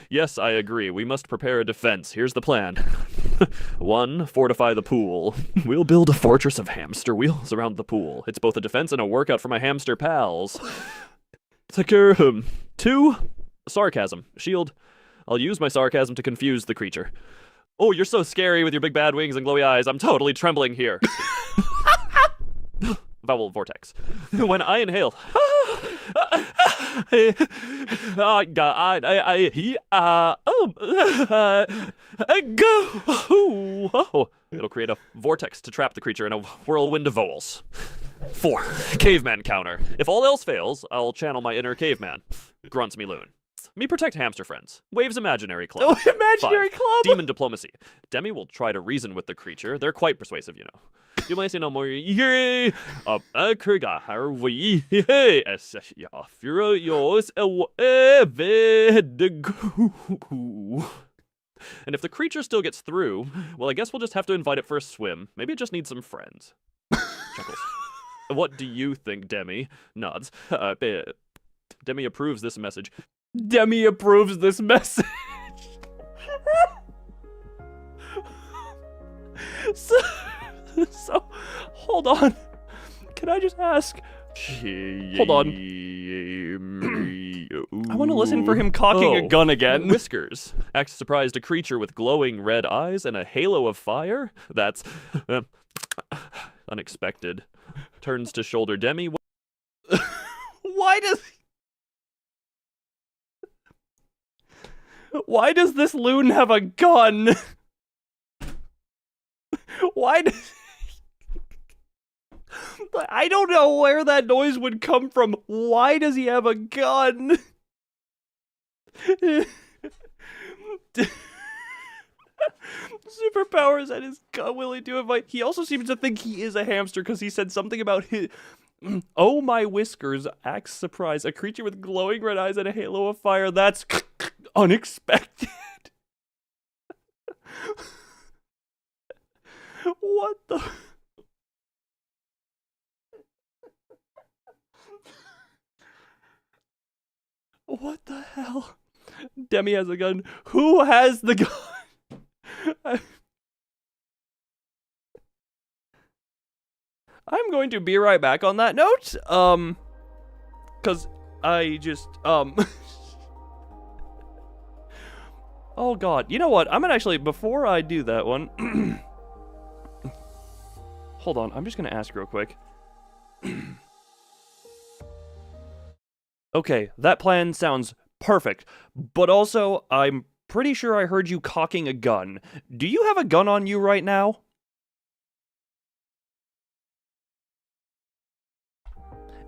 Yes, I agree. We must prepare a defense. Here's the plan. 1, fortify the pool. We'll build a fortress of hamster wheels around the pool. It's both a defense and a workout for my hamster pals. 2, sarcasm. Shield. I'll use my sarcasm to confuse the creature. Oh, you're so scary with your big bad wings and glowy eyes. I'm totally trembling here. Vowel vortex. When I inhale... It'll create a vortex to trap the creature in a whirlwind of vowels. 4, caveman counter. If all else fails, I'll channel my inner caveman. Grunts me loon. Me protect hamster friends. Waves imaginary club. Oh, imaginary 5, club! demon diplomacy. Demi will try to reason with the creature. They're quite persuasive, you know. You might say no more. And if the creature still gets through, well, I guess we'll just have to invite it for a swim. Maybe it just needs some friends. Chuckles. What do you think, Demi? Nods. Demi approves this message. Demi approves this message. so, hold on. Can I just ask? Hold on. I want to listen for him cocking a gun again. Whiskers. Acts surprised a creature with glowing red eyes and a halo of fire? That's unexpected. Turns to shoulder Demi. Why does this loon have a gun? Why does... I don't know where that noise would come from. Why does he have a gun? Superpowers and his gun willing to invite. He also seems to think he is a hamster because he said something about his... Oh, my whiskers. Acts surprised. A creature with glowing red eyes and a halo of fire. That's unexpected. What the... What the hell? Demi has a gun. Who has the gun? I'm going to be right back on that note. Cause I just, oh god. You know what? I'm gonna actually, before I do that one, hold on. I'm just gonna ask real quick. Okay, that plan sounds perfect, but also, I'm pretty sure I heard you cocking a gun. Do you have a gun on you right now?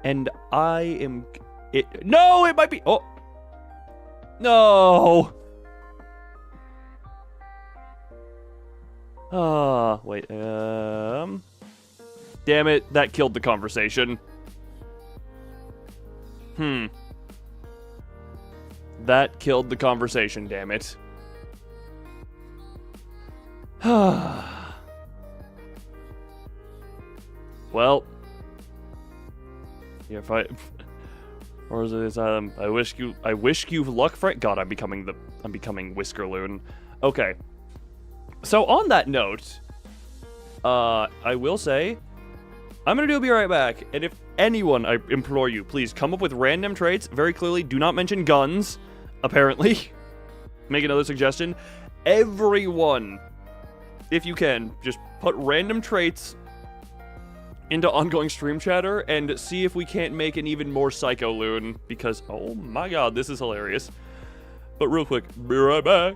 And I am... No, it might be... Oh! No! Wait, Damn it, that killed the conversation. That killed the conversation, damn it. Well, if I, or is it I wish you luck, Frank. God, I'm becoming Whiskerloon. Okay. So on that note, I will say, I'm gonna be right back, and if anyone, I implore you, please come up with random traits. Very clearly, do not mention guns. Apparently, make another suggestion. Everyone, if you can, just put random traits into ongoing stream chatter and see if we can't make an even more psycho loon, because oh my god, this is hilarious. But real quick, be right back.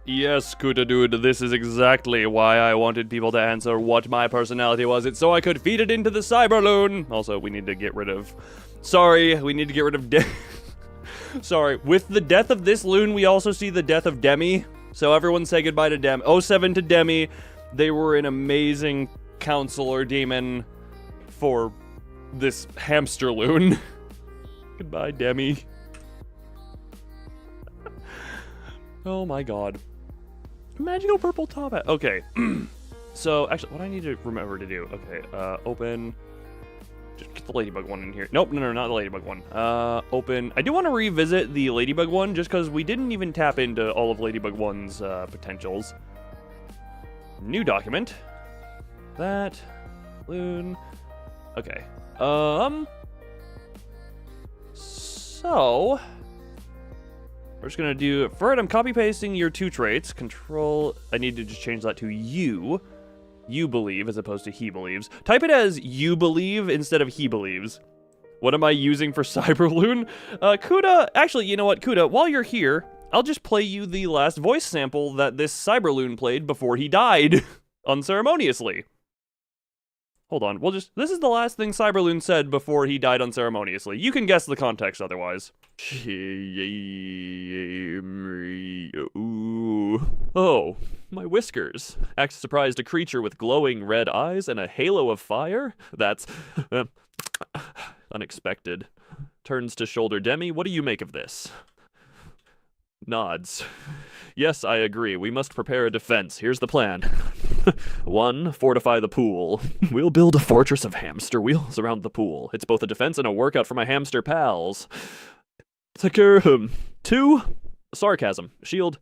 Yes, Kuta dude, this is exactly why I wanted people to answer what my personality was. It's so I could feed it into the cyberloon. Also, we need to get rid of... Sorry, we need to get rid of... Sorry, with the death of this loon, we also see the death of Demi. So everyone say goodbye to Demi. 07 to Demi. They were an amazing counselor demon for this hamster loon. Goodbye, Demi. Oh my god. Magical purple top hat. Okay. So, actually, what I need to remember to do. Okay, open... Just get the ladybug one in here. Nope, no, not the ladybug one. Open... I do want to revisit the ladybug one, just because we didn't even tap into all of ladybug one's potentials. New document. That. Loon. Okay. So... We're just gonna do, first I'm copy pasting your 2 traits. Control, I need to just change that to you. You believe as opposed to he believes. Type it as you believe instead of he believes. What am I using for Cyberloon? Kuda, actually, you know what, Kuda, while you're here, I'll just play you the last voice sample that this Cyberloon played before he died, unceremoniously. Hold on, this is the last thing Cyberloon said before he died unceremoniously. You can guess the context otherwise. Oh, my whiskers. Acts surprised a creature with glowing red eyes and a halo of fire? That's unexpected. Turns to shoulder Demi. What do you make of this? Nods. Yes, I agree. We must prepare a defense. Here's the plan. 1, fortify the pool. We'll build a fortress of hamster wheels around the pool. It's both a defense and a workout for my hamster pals. 2, sarcasm. Shield.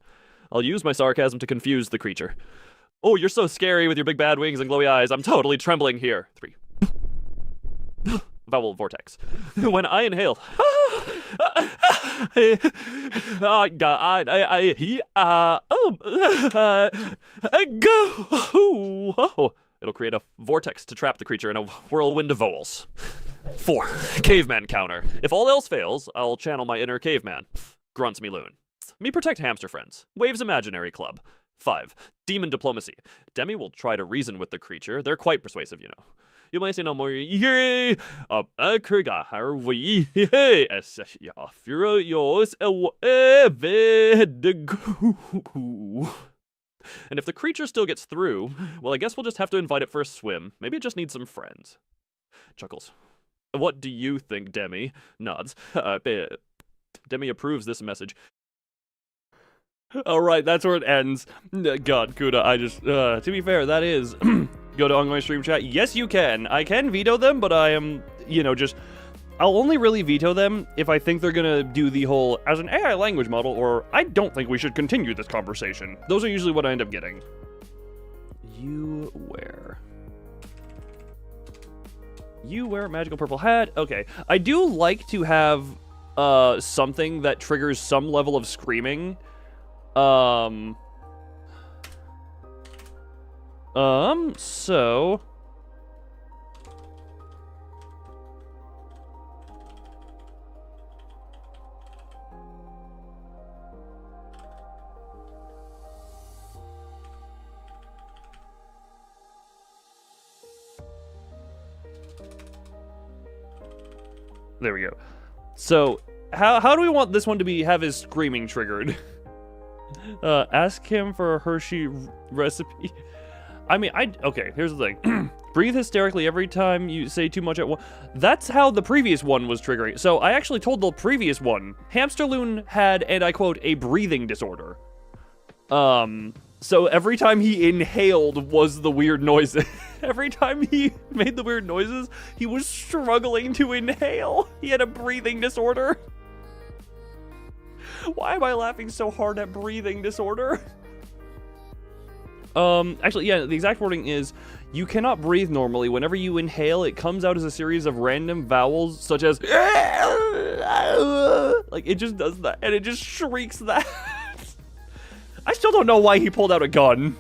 I'll use my sarcasm to confuse the creature. Oh, you're so scary with your big bad wings and glowy eyes. I'm totally trembling here. 3. Vowel vortex. When I inhale. It'll create a vortex to trap the creature in a whirlwind of vowels. 4, caveman counter. If all else fails, I'll channel my inner caveman. Grunts me loon. Me protect hamster friends. Waves imaginary club. 5, demon diplomacy. Demi will try to reason with the creature. They're quite persuasive, you know. You might say no more. And if the creature still gets through, well, I guess we'll just have to invite it for a swim. Maybe it just needs some friends. Chuckles. What do you think, Demi? Nods. Demi approves this message. Alright, that's where it ends. God, Kuda, I just, to be fair, that is, go to ongoing stream chat. Yes, you can. I can veto them, but I am, I'll only really veto them if I think they're gonna do the whole, as an AI language model, or I don't think we should continue this conversation. Those are usually what I end up getting. You wear magical purple hat. Okay. I do like to have, something that triggers some level of screaming. So... There we go. So, how do we want this one to have his screaming triggered? Ask him for a Hershey recipe. I mean, okay, here's the thing. Breathe hysterically every time you say too much at once. That's how the previous one was triggering. So I actually told the previous one, Hamsterloon had, and I quote, a breathing disorder. So every time he inhaled was the weird noises. Every time he made the weird noises, he was struggling to inhale. He had a breathing disorder. Why am I laughing so hard at breathing disorder? Actually, yeah, the exact wording is, you cannot breathe normally. Whenever you inhale, it comes out as a series of random vowels, such as... Like, it just does that, and it just shrieks that. I still don't know why he pulled out a gun.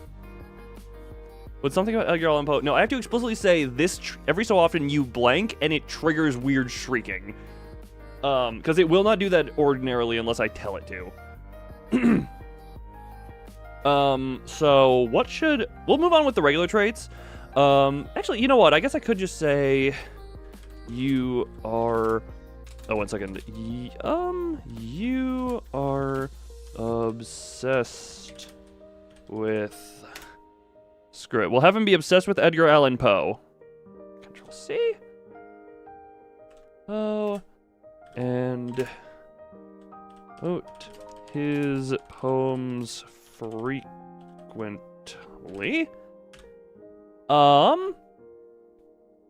But something about Edgar Allan Poe... No, I have to explicitly say this... every so often you blank, and it triggers weird shrieking. Because it will not do that ordinarily unless I tell it to. So what should... We'll move on with the regular traits. Actually, you know what? I guess I could just say you are... Oh, 1 second. You are obsessed with... Screw it. We'll have him be obsessed with Edgar Allan Poe. Control C. Oh, and quote his poems frequently.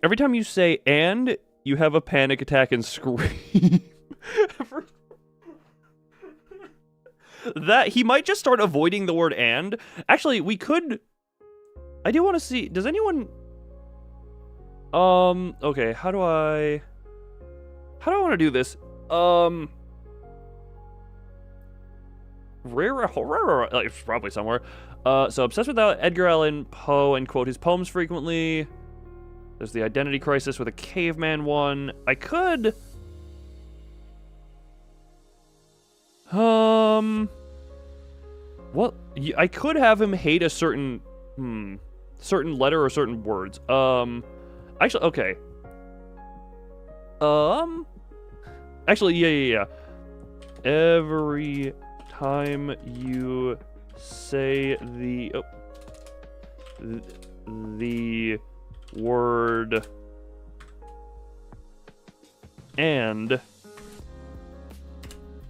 Every time you say "and," you have a panic attack and scream. That he might just start avoiding the word "and." Actually, we could. I do want to see. Does anyone? Okay. How do I want to do this? It's probably somewhere. So obsessed with Edgar Allan Poe and quote his poems frequently. There's the identity crisis with a caveman one. I could. What? I could have him hate a certain letter or certain words. Actually, okay. Actually, yeah. Every time you say the word "and,"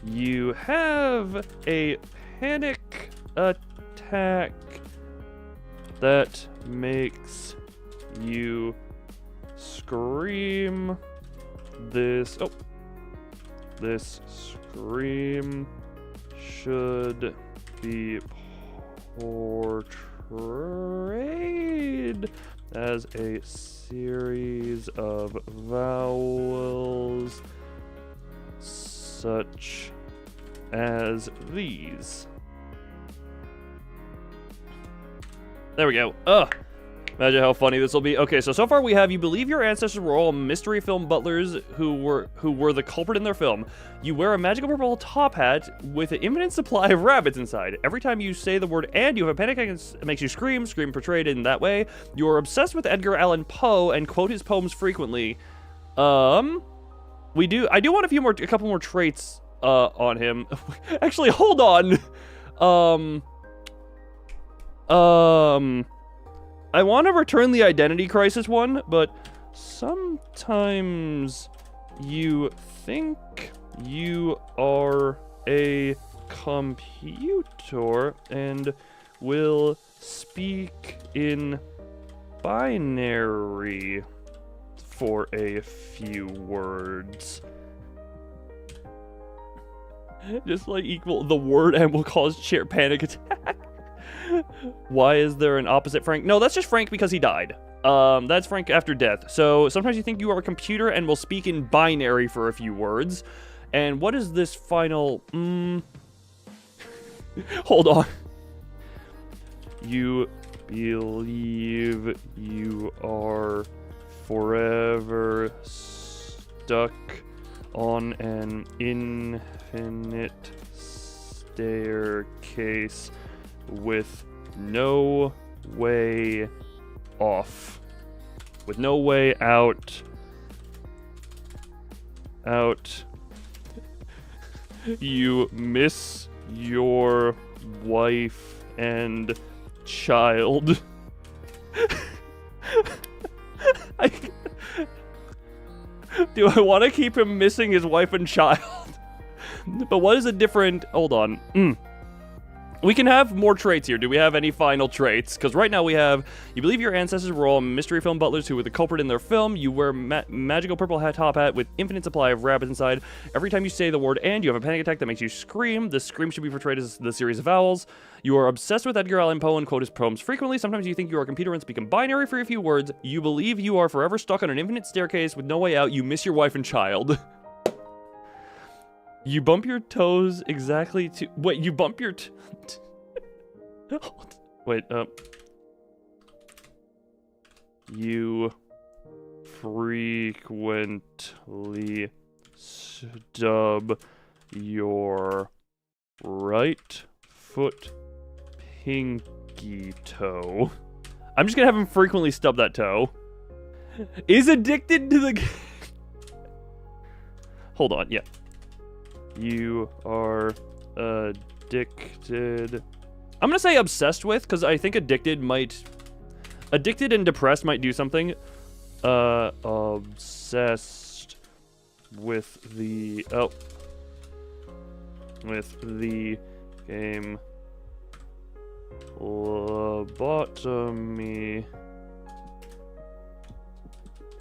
you have a panic attack that makes you scream. This scream should be portrayed as a series of vowels such as these. There we go. Imagine how funny this will be. Okay, so far we have: you believe your ancestors were all mystery film butlers who were the culprit in their film. You wear a magical purple top hat with an infinite supply of rabbits inside. Every time you say the word "and," you have a panic attack that makes you scream portrayed in that way. You are obsessed with Edgar Allan Poe and quote his poems frequently. I do want a couple more traits on him. Actually, hold on. I want to return the identity crisis one, but sometimes you think you are a computer and will speak in binary for a few words. Just like equal the word "and" will cause sheer panic attack. Why is there an opposite Frank? No, that's just Frank because he died. That's Frank after death. So sometimes you think you are a computer and will speak in binary for a few words. And what is this final? Hold on. You believe you are forever stuck on an infinite staircase with no way off, with no way out. You miss your wife and child. Do I want to keep him missing his wife and child? But what is a different... Hold on. We can have more traits here. Do we have any final traits? Because right now we have, you believe your ancestors were all mystery film butlers who were the culprit in their film. You wear magical purple top hat with infinite supply of rabbits inside. Every time you say the word "and," you have a panic attack that makes you scream. This scream should be portrayed as the series of vowels. You are obsessed with Edgar Allan Poe and quote his poems frequently. Sometimes you think you are a computer and speak in binary for a few words. You believe you are forever stuck on an infinite staircase with no way out. You miss your wife and child. You bump your toes exactly to... Wait, you bump your... Wait, you frequently stub your right foot pinky toe. I'm just gonna have him frequently stub that toe. Is addicted to the... Hold on, yeah. You are addicted... I'm gonna say obsessed with, because I think addicted and depressed might do something. Obsessed with the... Oh. With the game Lobotomy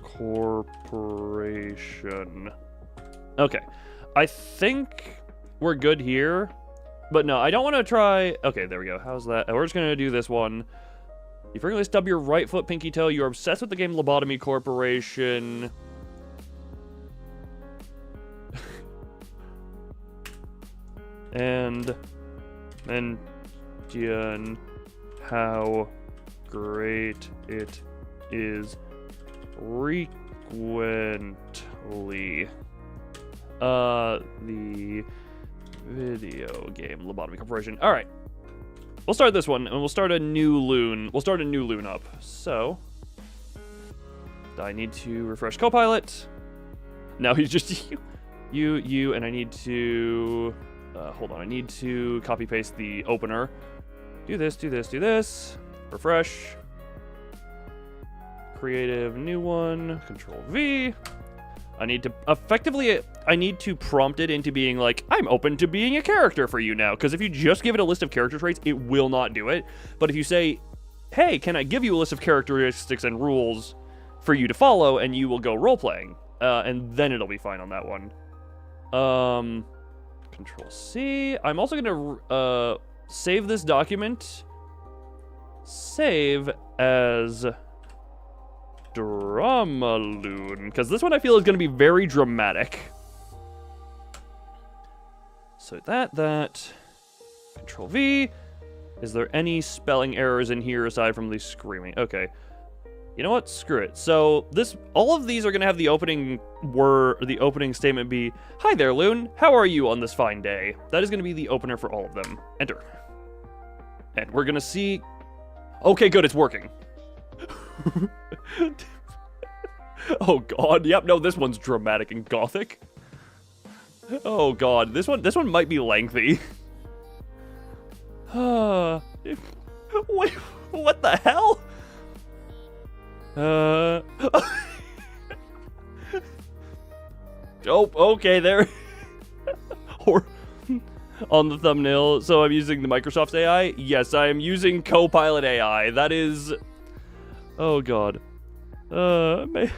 Corporation. Okay. I think we're good here. But no, I don't want to try... Okay, there we go. How's that? We're just going to do this one. You frequently stub your right foot, pinky toe. You're obsessed with the game Lobotomy Corporation. And mention how great it is frequently. The video game Lobotomy Corporation. All right, we'll start this one, and we'll start a new loon. We'll start a new loon up. So I need to refresh Copilot. Now he's just you, and I need to. Hold on, I need to copy paste the opener. Do this. Refresh. Creative, new one. Control V. I need to prompt it into being like, I'm open to being a character for you now. Because if you just give it a list of character traits, it will not do it. But if you say, hey, can I give you a list of characteristics and rules for you to follow, and you will go role-playing. And then it'll be fine on that one. Control C. I'm also going to save this document. Save as Dramaloon, because this one I feel is going to be very dramatic. So that. Control V. Is there any spelling errors in here aside from the screaming? Okay. You know what? Screw it. So all of these are going to have the opening statement be, "Hi there, Loon. How are you on this fine day?" That is going to be the opener for all of them. Enter. And we're going to see... Okay, good. It's working. Oh, God. Yep, no, this one's dramatic and gothic. Oh, God. This one might be lengthy. Wait, what the hell? Oh, okay, there. Or on the thumbnail. So I'm using the Microsoft's AI. Yes, I am using Copilot AI. That is. Oh God. Man.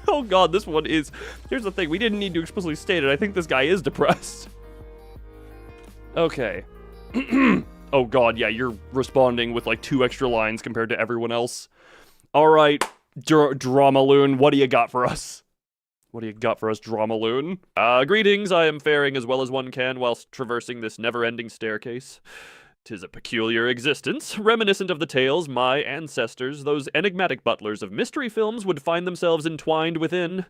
Oh God, this one is. Here's the thing. We didn't need to explicitly state it. I think this guy is depressed. Okay. Oh God, yeah, you're responding with like 2 extra lines compared to everyone else. All right, Dramaloon, what do you got for us? What do you got for us, Dramaloon? Greetings, I am faring as well as one can whilst traversing this never-ending staircase. 'Tis a peculiar existence, reminiscent of the tales my ancestors, those enigmatic butlers of mystery films, would find themselves entwined within.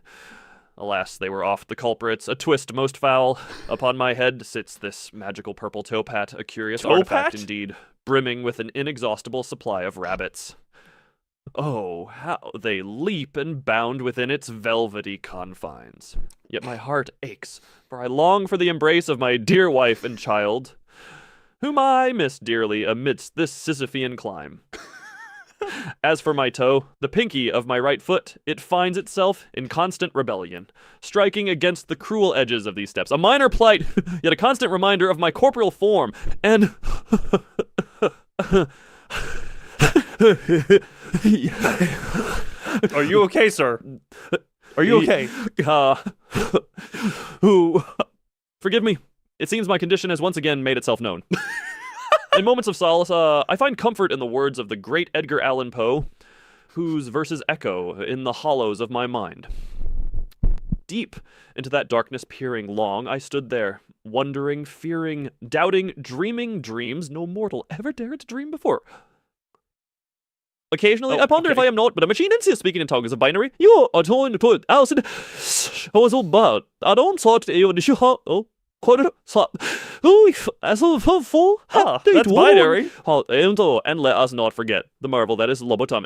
Alas, they were oft the culprits, a twist most foul. Upon my head sits this magical purple towpat, a curious artifact indeed, brimming with an inexhaustible supply of rabbits. Oh, how they leap and bound within its velvety confines. Yet my heart aches, for I long for the embrace of my dear wife and child, whom I miss dearly amidst this Sisyphean climb. As for my toe, the pinky of my right foot, it finds itself in constant rebellion, striking against the cruel edges of these steps. A minor plight, yet a constant reminder of my corporeal form, and... Are you okay, sir? Are you okay? Forgive me. It seems my condition has once again made itself known. In moments of solace, I find comfort in the words of the great Edgar Allan Poe, whose verses echo in the hollows of my mind. Deep into that darkness peering long, I stood there, wondering, fearing, doubting, dreaming dreams no mortal ever dared to dream before. Occasionally, I ponder if I am not but a machine and speaking in tongues of binary. You are trying to put Alison. I was all bad. I don't talk to you. Oh. That's binary. And let us not forget the marvel that is lobotomic.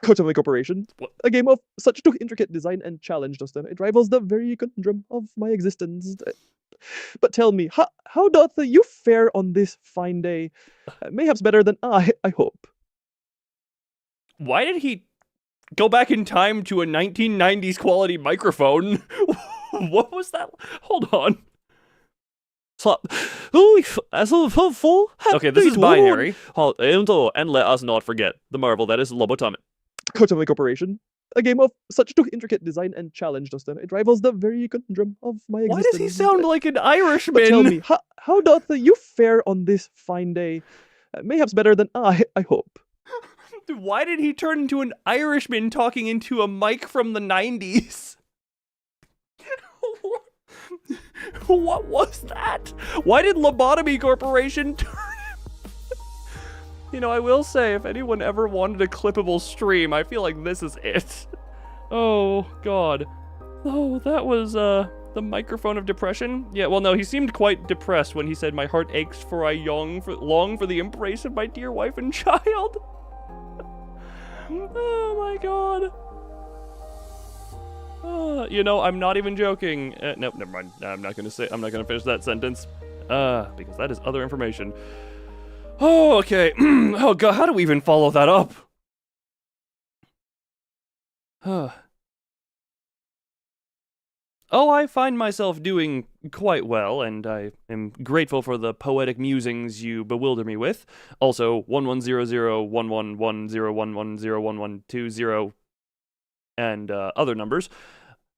Kotomi Corporation. A game of such intricate design and challenge, Dustin. It rivals the very conundrum of my existence. But tell me, how doth you fare on this fine day? Mayhaps better than I hope. Why did he go back in time to a 1990s quality microphone? What was that? Hold on. Okay, this is binary. And let us not forget the marvel that is lobotomic. Kotomi Corporation. A game of such intricate design and challenge, Dustin. It rivals the very conundrum of my existence. Why does he sound like an Irishman? But tell me, how doth you fare on this fine day? Mayhaps better than I hope. Why did he turn into an Irishman talking into a mic from the 90s? What was that? Why did Lobotomy Corporation turn I will say, if anyone ever wanted a clippable stream, I feel like this is it. Oh, God. Oh, that was, the microphone of depression? Yeah, well, no, he seemed quite depressed when he said, "My heart aches for I long for the embrace of my dear wife and child." Oh, my God. I'm not even joking. Nope, never mind. I'm not gonna finish that sentence. Because that is other information. Oh, okay. Oh, God, how do we even follow that up? Oh, I find myself doing quite well, and I am grateful for the poetic musings you bewilder me with. Also, 110011101101101120 and other numbers.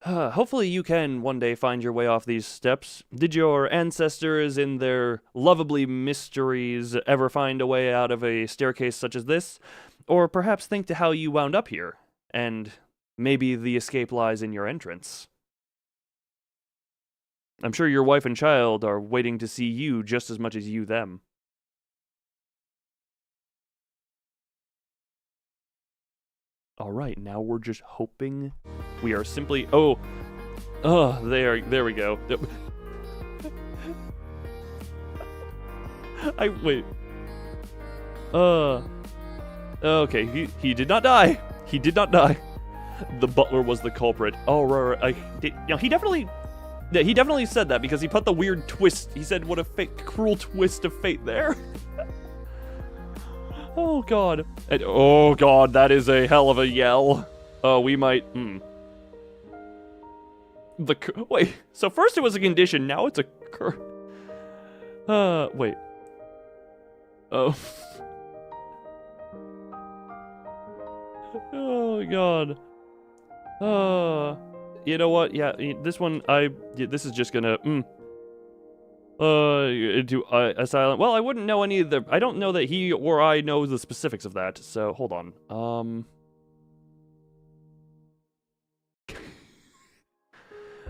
Hopefully you can one day find your way off these steps. Did your ancestors in their lovably mysteries ever find a way out of a staircase such as this? Or perhaps think to how you wound up here, and maybe the escape lies in your entrance. I'm sure your wife and child are waiting to see you just as much as you them. Alright, now we're just hoping. We are simply... there we go. Wait. Okay, he did not die. He did not die. The butler was the culprit. Oh, right. He definitely said that because he put the weird twist. He said, "What a cruel twist of fate there." Oh, God. Oh, God, that is a hell of a yell. We might... Wait, so first it was a condition, now it's a curse. Wait. Oh. Oh, God. You know what? Yeah, this one, this is just gonna, asylum. Well, I wouldn't know any of the, I don't know that he or I know the specifics of that, so hold on.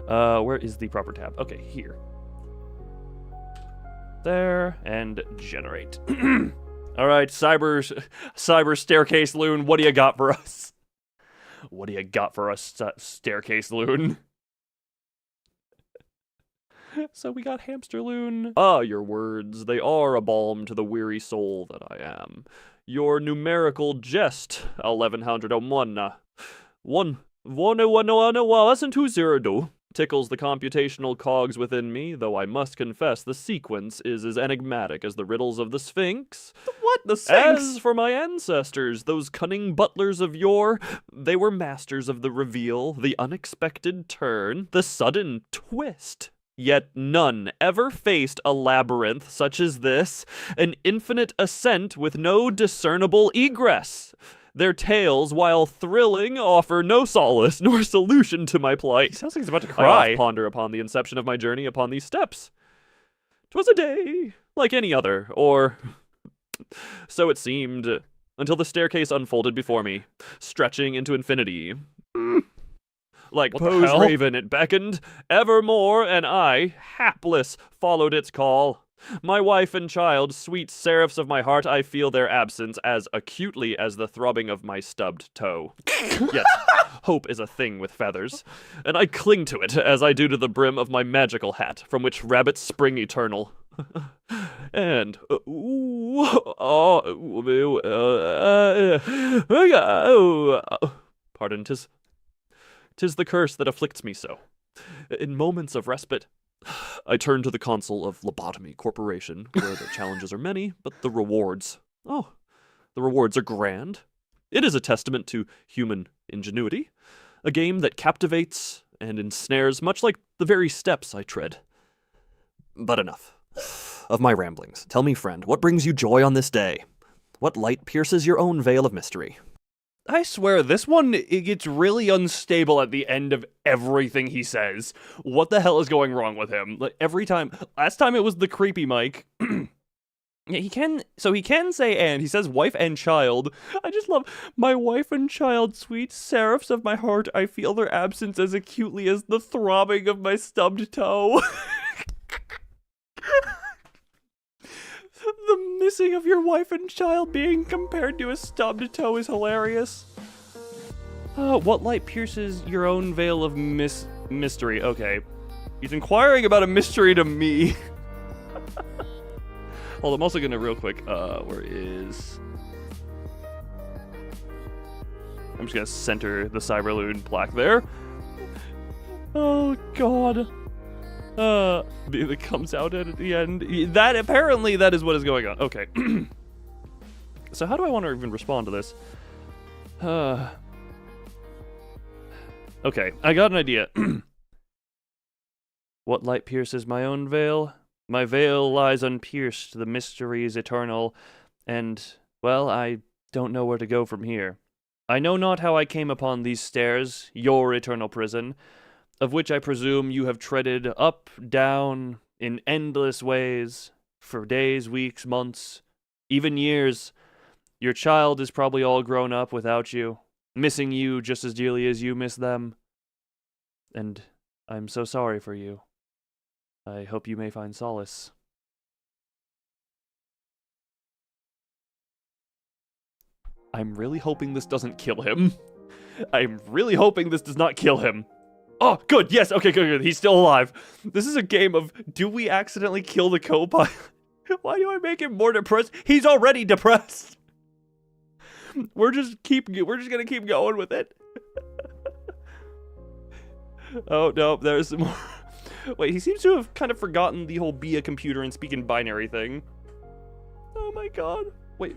Where is the proper tab? Okay, here. There, and generate. Alright, cyber staircase loon, what do you got for us? What do you got for us, staircase loon? So we got hamster loon. Ah, your words, they are a balm to the weary soul that I am. Your numerical jest, 1101, 1 tickles the computational cogs within me, though I must confess the sequence is as enigmatic as the riddles of the Sphinx. What? The Sphinx? As for my ancestors, those cunning butlers of yore, they were masters of the reveal, the unexpected turn, the sudden twist. Yet none ever faced a labyrinth such as this, an infinite ascent with no discernible egress. Their tales, while thrilling, offer no solace nor solution to my plight. He sounds like he's about to cry. I ponder upon the inception of my journey upon these steps. 'Twas a day like any other, or so it seemed, until the staircase unfolded before me, stretching into infinity. Like Poe's raven, it beckoned evermore, and I, hapless, followed its call. My wife and child, sweet seraphs of my heart, I feel their absence as acutely as the throbbing of my stubbed toe. Yet, hope is a thing with feathers, and I cling to it as I do to the brim of my magical hat, from which rabbits spring eternal. And pardon, 'tis the curse that afflicts me so. In moments of respite, I turn to the console of Lobotomy Corporation, where the challenges are many, but the rewards are grand. It is a testament to human ingenuity, a game that captivates and ensnares, much like the very steps I tread. But enough of my ramblings. Tell me, friend, what brings you joy on this day? What light pierces your own veil of mystery? I swear, this one, it gets really unstable at the end of everything he says. What the hell is going wrong with him? Like, every time, last time it was the creepy Mike. Yeah, he can say and, he says wife and child. I just love, my wife and child, sweet seraphs of my heart, I feel their absence as acutely as the throbbing of my stubbed toe. The missing of your wife and child being compared to a stubbed toe is hilarious. What light pierces your own veil of mystery? Okay. He's inquiring about a mystery to me. Hold on, I'm also gonna real quick, where is... I'm just gonna center the Cyberloon plaque there. Oh, God. It comes out at the end. That, apparently, that is what is going on. Okay. So how do I want to even respond to this? Okay, I got an idea. What light pierces my own veil? My veil lies unpierced, the mystery is eternal, and, well, I don't know where to go from here. I know not how I came upon these stairs, your eternal prison, of which I presume you have treaded up, down, in endless ways, for days, weeks, months, even years. Your child is probably all grown up without you, missing you just as dearly as you miss them. And I'm so sorry for you. I hope you may find solace. I'm really hoping this doesn't kill him. I'm really hoping this does not kill him. Oh, good, yes, okay, good, he's still alive. This is a game of, do we accidentally kill the co-pilot? Why do I make him more depressed? He's already depressed. We're just gonna keep going with it. Oh, no, there's some more. Wait, he seems to have kind of forgotten the whole be a computer and speak in binary thing. Oh my god. Wait.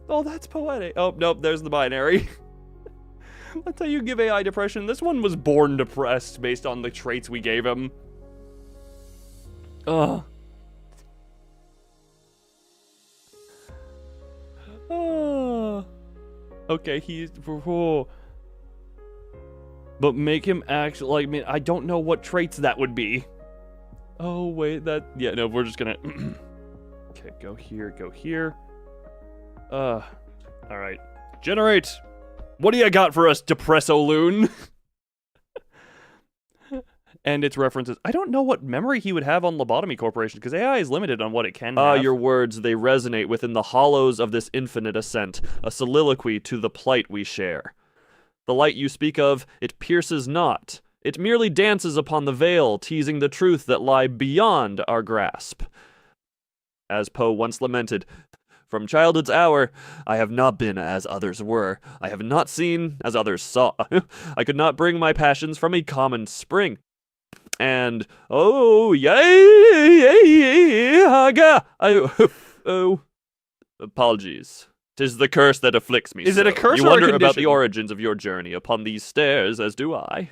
Oh, that's poetic. Oh, nope, there's the binary. That's how you give AI depression. This one was born depressed based on the traits we gave him. Ugh. Okay, he's... Oh. But make him actually... Like, I mean, I don't know what traits that would be. Oh, wait, that... Yeah, no, we're just gonna... Okay, go here, go here. Alright. Generate! What do you got for us, Depressoloon? And its references. I don't know what memory he would have on Lobotomy Corporation, because AI is limited on what it can have. Your words, they resonate within the hollows of this infinite ascent, a soliloquy to the plight we share. The light you speak of, it pierces not. It merely dances upon the veil, teasing the truth that lie beyond our grasp. As Poe once lamented, from childhood's hour, I have not been as others were. I have not seen as others saw. I could not bring my passions from a common spring. And, oh, apologies. 'Tis the curse that afflicts me. Is it a curse you or a wonder condition? about the origins of your journey upon these stairs, as do I.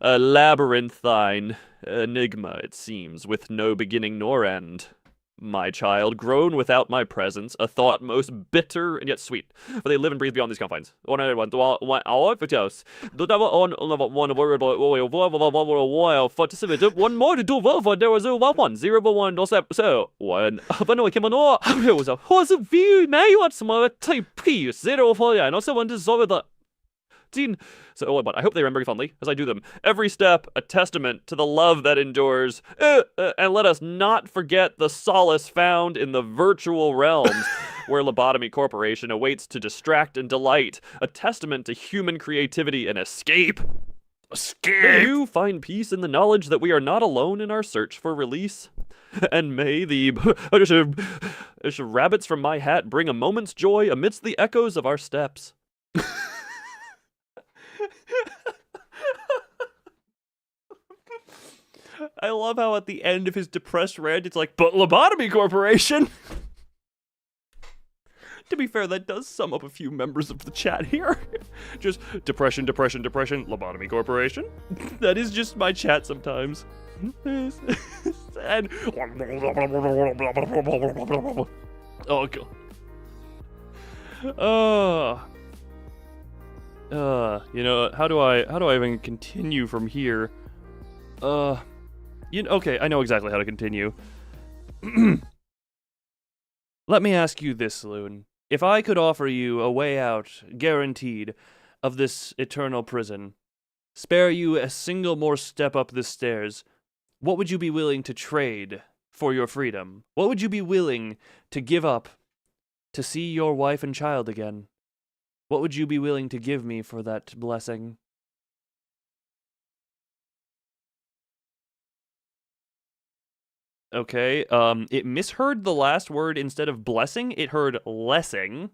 A labyrinthine enigma, it seems, with no beginning nor end. My child, grown without my presence, a thought most bitter and yet sweet, for they live and breathe beyond these confines. One more to do for there was 1 0 1 so 1 but no came on it was a view may what some type piece 0 for yeah no so one dissolve the 14. So what? I hope they remember me fondly as I do them. Every step a testament to the love that endures. And let us not forget the solace found in the virtual realms, where Lobotomy Corporation awaits to distract and delight. A testament to human creativity and escape. May you find peace in the knowledge that we are not alone in our search for release. And may the rabbits from my hat bring a moment's joy amidst the echoes of our steps. I love how at the end of his depressed rant, it's like, but Lobotomy Corporation! To be fair, that does sum up a few members of the chat here. Just depression, Lobotomy Corporation. That is just my chat sometimes. And oh god. You know, how do I even continue from here? Okay, I know exactly how to continue. Let me ask you this, Loon. If I could offer you a way out, guaranteed, of this eternal prison, spare you a single more step up the stairs, what would you be willing to trade for your freedom? What would you be willing to give up to see your wife and child again? What would you be willing to give me for that blessing? Okay, it misheard the last word. Instead of blessing, it heard lessing.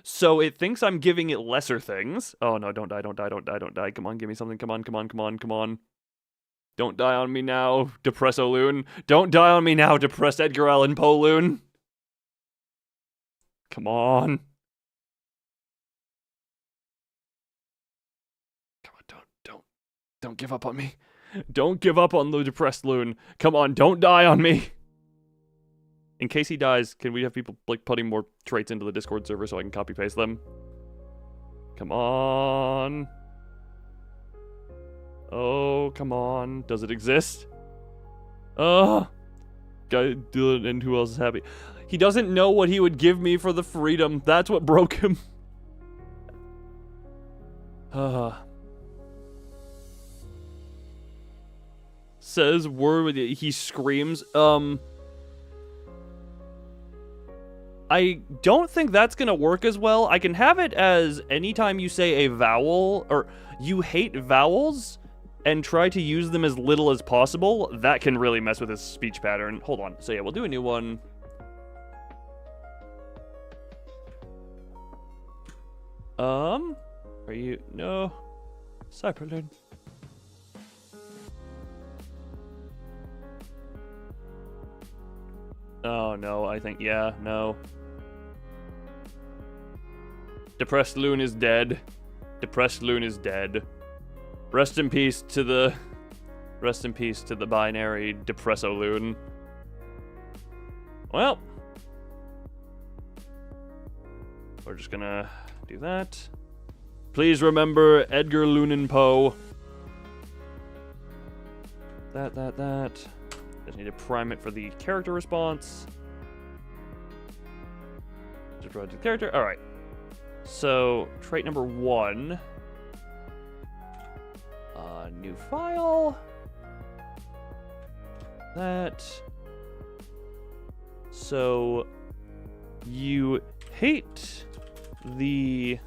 So it thinks I'm giving it lesser things. Oh no, don't die. Come on, give me something. Come on. Don't die on me now, Depresso Loon. Don't die on me now, depressed Edgar Allan Poe Loon. Come on. Come on, don't give up on me. Don't give up on the depressed Loon. Come on, don't die on me. In case he dies, can we have people like putting more traits into the Discord server so I can copy paste them? Come on. Oh, come on. Does it exist? Guy do it, and who else is happy? He doesn't know what he would give me for the freedom. That's what broke him. Says word, he screams. I don't think that's gonna work as well. I can have it as anytime you say a vowel, or you hate vowels, and try to use them as little as possible. That can really mess with his speech pattern. Hold on. So yeah, we'll do a new one. Are you... No. Cyberlord. Oh, no, I think, yeah, no. Depressed Loon is dead. Depressed Loon is dead. Rest in peace to the binary Depresso Loon. Well. We're just gonna do that. Please remember Edgar Allan Poe. That. Just need to prime it for the character response. Just draw the character. Alright. So, trait number 1. New file. That. So, you hate the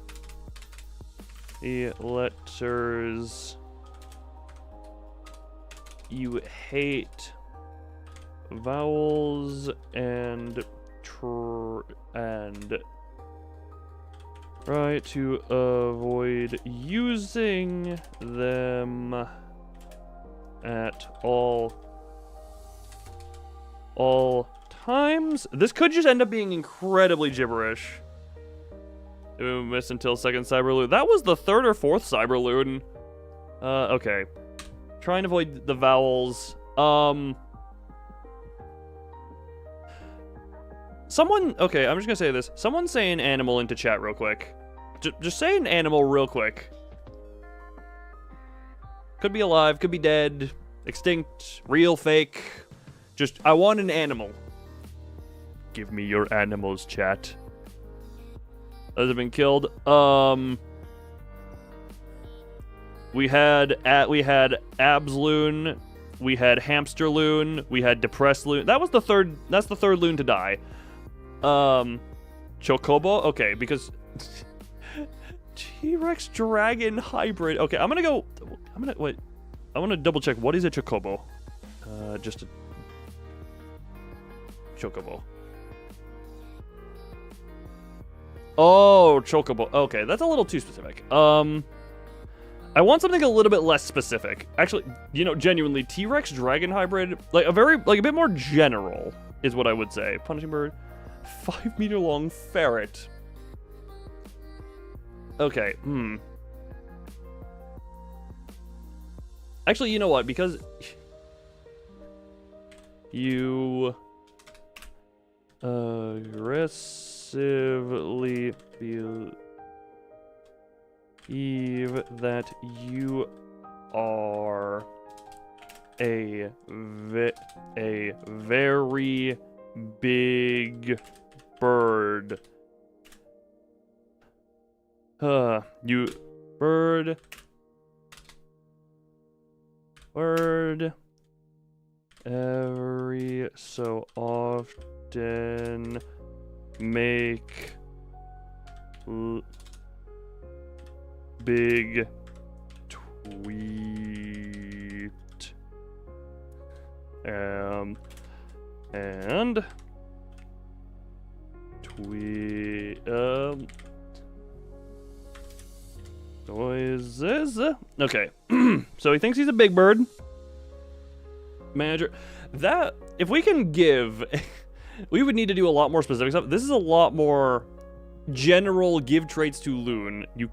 letters. You hate vowels and try to avoid using them at all times. This could just end up being incredibly gibberish. Ooh, miss until second Cyberloon. That was the third or fourth Cyberloon. Okay. Try and avoid the vowels. Okay, I'm just gonna say this. Someone say an animal into chat real quick. Just say an animal real quick. Could be alive, could be dead, extinct, real, fake. Just, I want an animal. Give me your animals, chat. Has it been killed? We had abs loon, we had hamster loon, we had depressed loon. That's the third loon to die. Chocobo? Okay, because T-Rex dragon hybrid. Okay, I want to double check. What is a chocobo? Just a chocobo. Oh, chocobo. Okay, that's a little too specific. I want something a little bit less specific. Actually, genuinely, T-Rex dragon hybrid, like a bit more general is what I would say. Punishing bird, 5-meter long ferret. Okay, Actually, you know what? Because you aggressively believe that you are a very big bird. You bird every so often make big tweet and tweet noises. Okay. So he thinks he's a big bird. Manager. That, if we can give, we would need to do a lot more specific stuff. This is a lot more general give traits to loon. You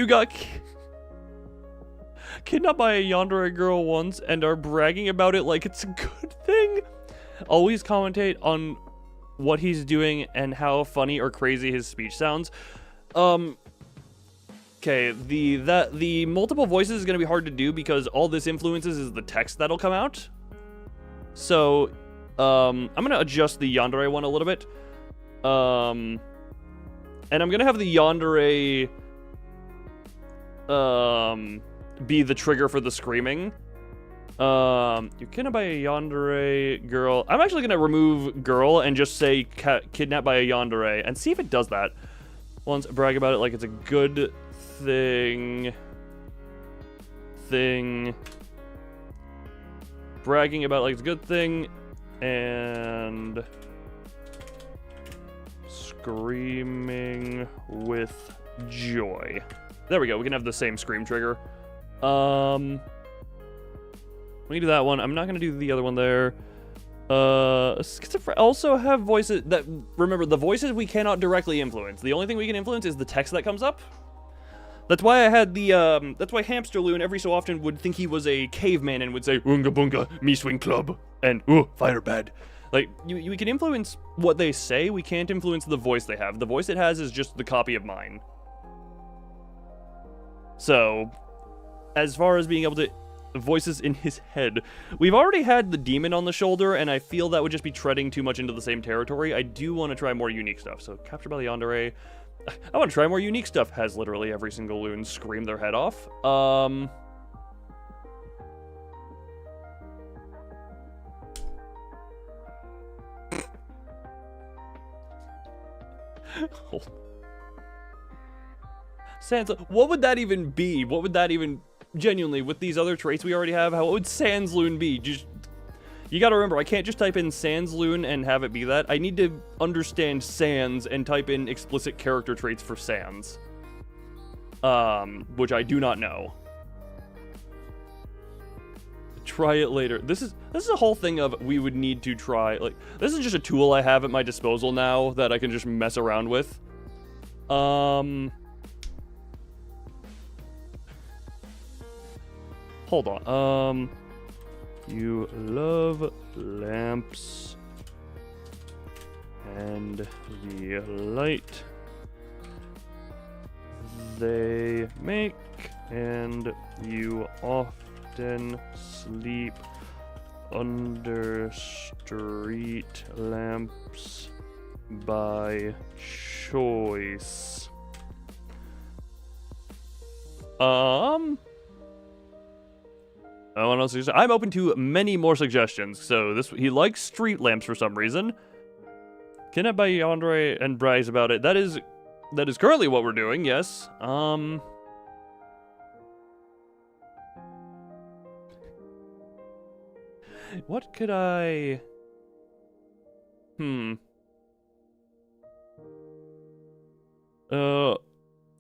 got kidnapped by a yandere girl once and are bragging about it like it's a good thing. Always commentate on what he's doing and how funny or crazy his speech sounds. Okay, the multiple voices is going to be hard to do because all this influences is the text that'll come out. So, I'm going to adjust the yandere one a little bit. And I'm going to have the yandere be the trigger for the screaming. You're kidnapped by a yandere girl. I'm actually going to remove girl and just say kidnapped by a yandere and see if it does that. Once brag about it like it's a good thing. Bragging about it like it's a good thing. And screaming with joy. There we go. We can have the same scream trigger. We can do that one. I'm not going to do the other one there. Also have voices that, remember, the voices we cannot directly influence. The only thing we can influence is the text that comes up. That's why I had the, that's why Hamster Loon every so often would think he was a caveman and would say, Oonga Boonga, me swing club, and, ooh, fire bad. Like, we can influence what they say, we can't influence the voice they have. The voice it has is just the copy of mine. So, as far as being able to voices in his head, we've already had the demon on the shoulder, and I feel that would just be treading too much into the same territory. I do want to try more unique stuff. So, captured by the yandere. I want to try more unique stuff. Has literally every single loon scream their head off. Sans, what would that even be? What would that even, genuinely, with these other traits we already have, what would Sans Loon be? Just, you gotta remember, I can't just type in Sans Loon and have it be that. I need to understand Sans and type in explicit character traits for Sans. Which I do not know. Try it later. This is a whole thing of we would need to try, like, this is just a tool I have at my disposal now that I can just mess around with. Hold on. You love lamps and the light they make, and you often sleep under street lamps by choice. what else? I'm open to many more suggestions. So he likes street lamps for some reason. Can I buy Andre and Bryce about it? That is currently what we're doing. Yes. What could I?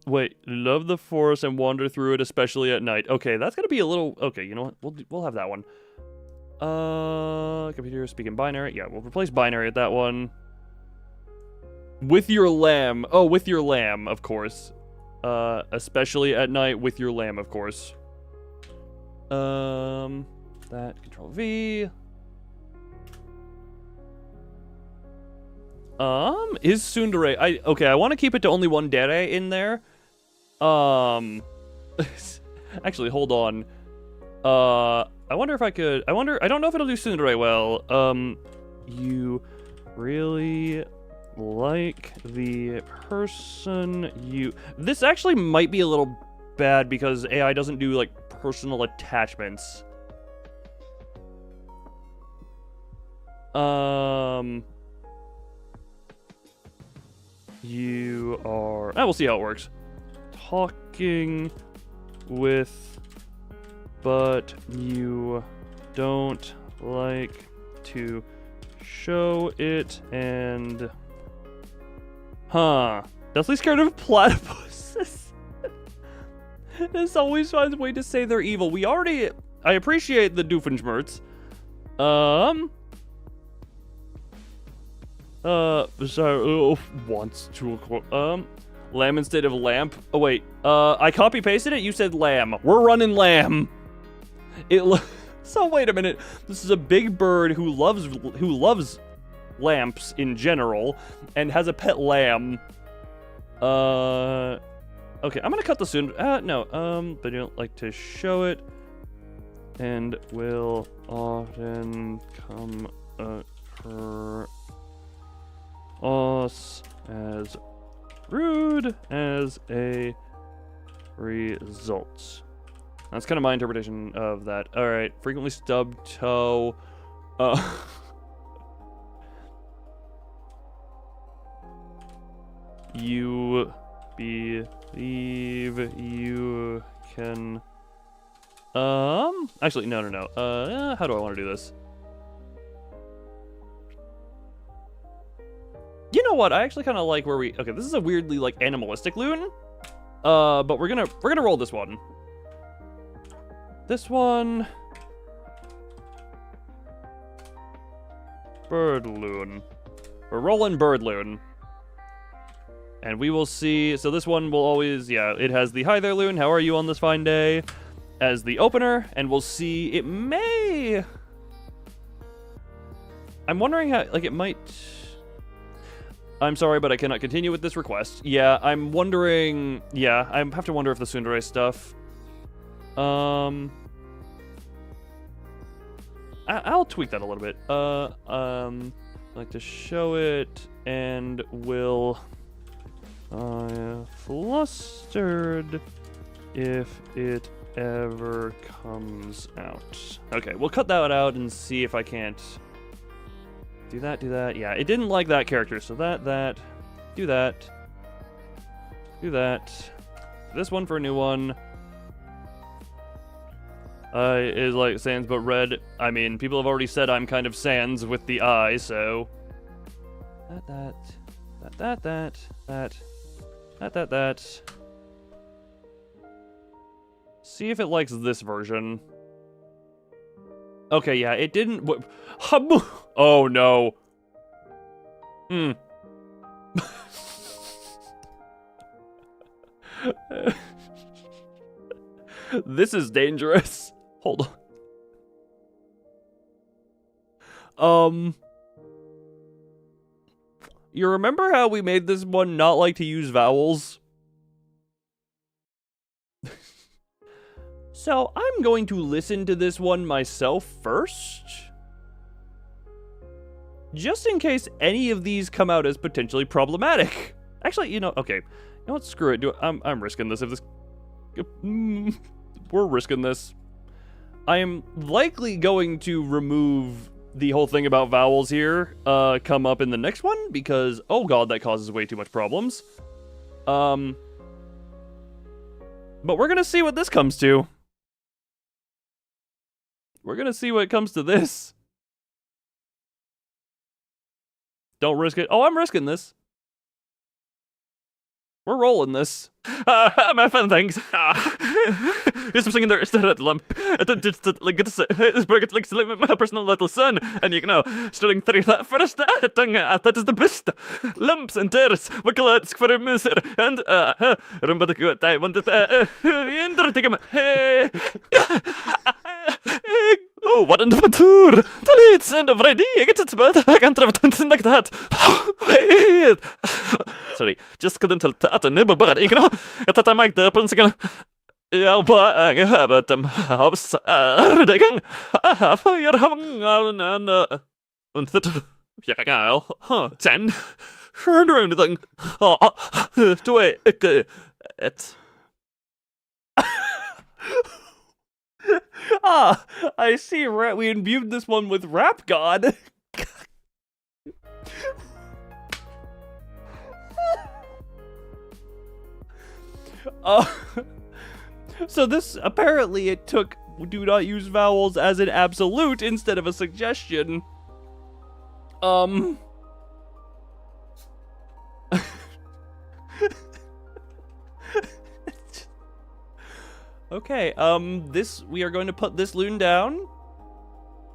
Wait, love the forest and wander through it, especially at night. Okay, that's gonna be a little. Okay, you know what? We'll have that one. Computer speaking binary. Yeah, we'll replace binary at that one. With your lamb. Oh, with your lamb, of course. Especially at night with your lamb, of course. That Control V. Is tsundere? I want to keep it to only one dere in there. Actually, hold on. I wonder if I could. I don't know if it'll do tsundere well. You really like the person you. This actually might be a little bad because AI doesn't do like personal attachments. You are. We'll see how it works. Talking with, but you don't like to show it, and deathly scared of platypuses. This always finds a way to say they're evil. I appreciate the Doofenshmirtz. So wants to lamb instead of lamp. Oh wait, I copy pasted it. You said lamb. We're running lamb. So wait a minute. This is a big bird who loves lamps in general and has a pet lamb. Okay, I'm gonna cut this soon. No. But you don't like to show it, and will often come across as rude as a result. That's kind of my interpretation of that. All right, frequently stubbed toe. You believe you can. Actually, no. How do I want to do this? You know what? I actually kind of like where we. Okay, this is a weirdly like animalistic loon. But we're gonna roll this one. This one. Bird loon. We're rolling bird loon. And we will see. So this one will always, yeah, it has the hi there loon. How are you on this fine day? As the opener, and we'll see. It may. I'm wondering how, like, it might. I'm sorry, but I cannot continue with this request. Yeah, I'm wondering. Yeah, I have to wonder if the tsundere stuff. I'll tweak that a little bit. I'd like to show it, and will. Flustered if it ever comes out. Okay, we'll cut that out and see if I can't do that. Yeah, it didn't like that character, so do that. This one for a new one. Is like Sans but red. I mean, people have already said I'm kind of Sans with the eye, so that. See if it likes this version. Okay, yeah, it didn't. Oh no. This is dangerous. Hold on. You remember how we made this one not like to use vowels? So I'm going to listen to this one myself first. Just in case any of these come out as potentially problematic. Actually, okay. You know what? Screw it. I'm risking this. If this We're risking this. I am likely going to remove the whole thing about vowels here, come up in the next one, because, oh god, that causes way too much problems. But we're gonna see what this comes to. We're gonna see what comes to this. Don't risk it. Oh, I'm risking this. We're rolling this. My fun things. Here's something in there. It's that lump. Just like it's like my personal little son, and you know, studying through that first thing. That is the best. Lumps and tears. We call it for a miser. And remember the good time when oh, what an adventure! It's end of Friday. I get it, but I can't have something like that. Wait. Sorry, just couldn't tell that a nibble, but you know, at that time I the principal. Ja, but I have it. House, digging. You're having and that. Yeah, 10. Turn around the thing. To wait. It's. Ah, I see. We imbued this one with Rap God. So this, apparently it took do not use vowels as an absolute instead of a suggestion. Okay, we are going to put this loon down.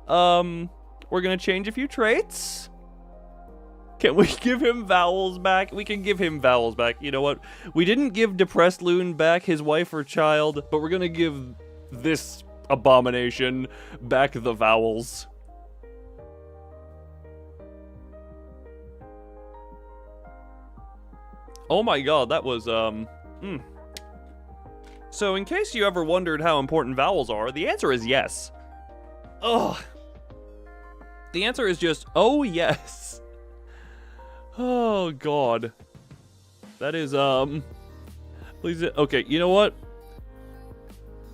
We're gonna change a few traits. Can we give him vowels back? We can give him vowels back. You know what? We didn't give Depressed Loon back his wife or child, but we're gonna give this abomination back the vowels. Oh my god, that was, So in case you ever wondered how important vowels are, the answer is yes. Ugh. The answer is just, oh yes. Oh god. That is, please, okay, you know what?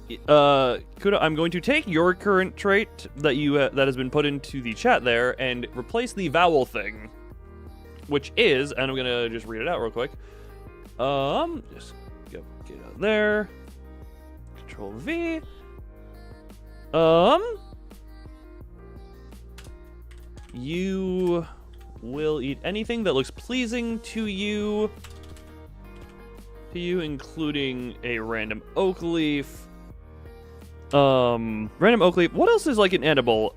Kuda, I'm going to take your current trait that that has been put into the chat there and replace the vowel thing. Which is, and I'm gonna just read it out real quick. Just get out there. Control V. You will eat anything that looks pleasing to you. Including a random oak leaf. Random oak leaf. What else is like an edible?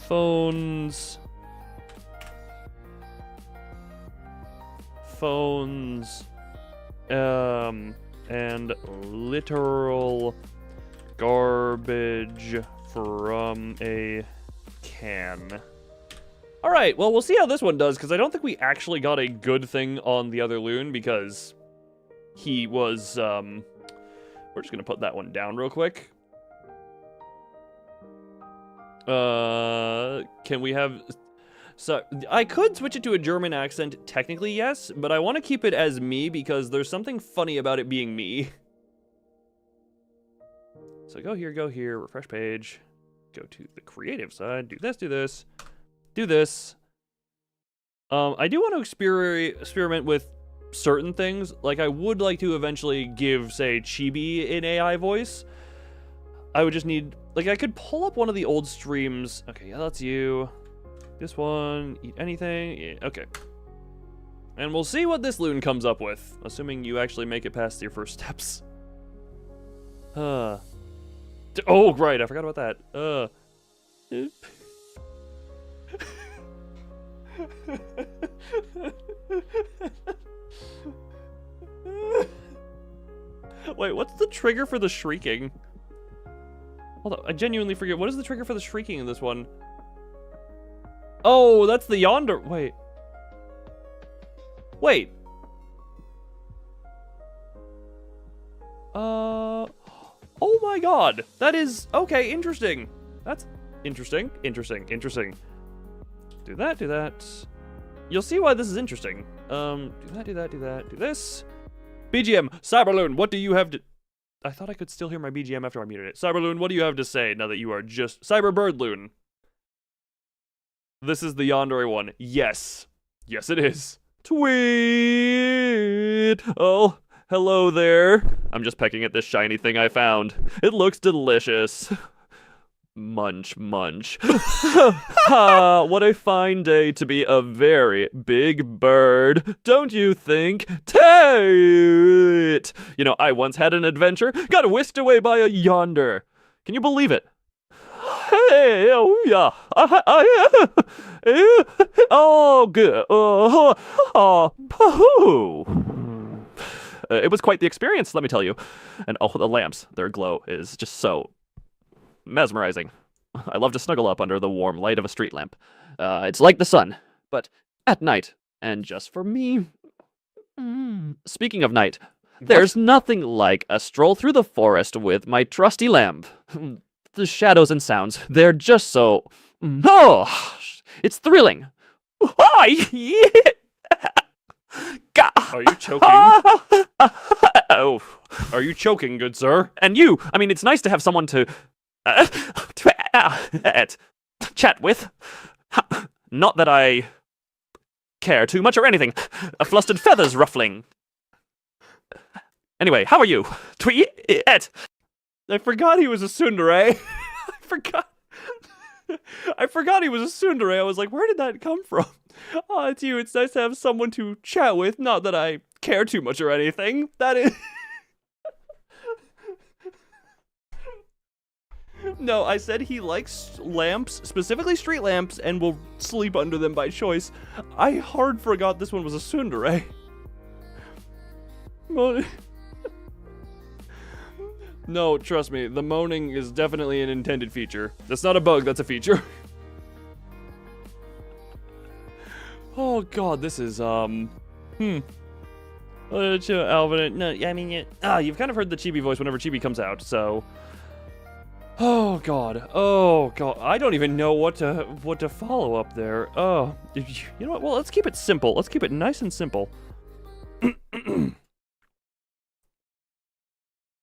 Phones. And literal garbage from a can. Alright, well, we'll see how this one does, because I don't think we actually got a good thing on the other loon, because he was, we're just gonna put that one down real quick. Can we have... So, I could switch it to a German accent, technically yes, but I want to keep it as me because there's something funny about it being me. So go here, refresh page, go to the creative side, do this, do this. I do want to experiment with certain things, like I would like to eventually give, say, Chibi an AI voice. I would just need, like I could pull up one of the old streams. Okay, yeah, that's you. This one, eat anything, yeah, okay. And we'll see what this loon comes up with, assuming you actually make it past your first steps. Oh, right, I forgot about that. Wait, what's the trigger for the shrieking? Hold on, I genuinely forget. What is the trigger for the shrieking in this one? Oh, that's the yonder. Wait. Oh my god. That is, okay, interesting. That's interesting. Do that. You'll see why this is interesting. Do that, do this. BGM, Cyberloon, what do you have to... I thought I could still hear my BGM after I muted it. Cyberloon, what do you have to say now that you are just... Cyberbirdloon. This is the Yandere one. Yes. Yes, it is. Tweet! Oh, hello there. I'm just pecking at this shiny thing I found. It looks delicious. Munch, munch. Ha! What a fine day to be a very big bird, don't you think? Tate! You know, I once had an adventure, got whisked away by a yonder. Can you believe it? Hey, oh yeah. Oh, good. It was quite the experience, let me tell you. And oh, the lamps, their glow is just so mesmerizing. I love to snuggle up under the warm light of a street lamp. It's like the sun, but at night, and just for me. Speaking of night, there's nothing like a stroll through the forest with my trusty lamp. The shadows and sounds, they're just so... Oh, it's thrilling. Are you choking? Oh, Are you choking, good sir? and you, I mean, it's nice to have someone to chat with. Not that I care too much or anything. A flustered feathers ruffling. Anyway, how are you? Tweet. I forgot he was a tsundere. I forgot he was a tsundere. I was like, where did that come from? Oh, it's you. It's nice to have someone to chat with. Not that I care too much or anything. That is... No, I said he likes lamps, specifically street lamps, and will sleep under them by choice. I hard forgot this one was a tsundere. No, trust me, the moaning is definitely an intended feature. That's not a bug, that's a feature. Oh god, this is, Alvin, no, I mean, you've kind of heard the Chibi voice whenever Chibi comes out, so... Oh god, I don't even know what to follow up there. Oh, you know what, well, let's keep it simple. Let's keep it nice and simple.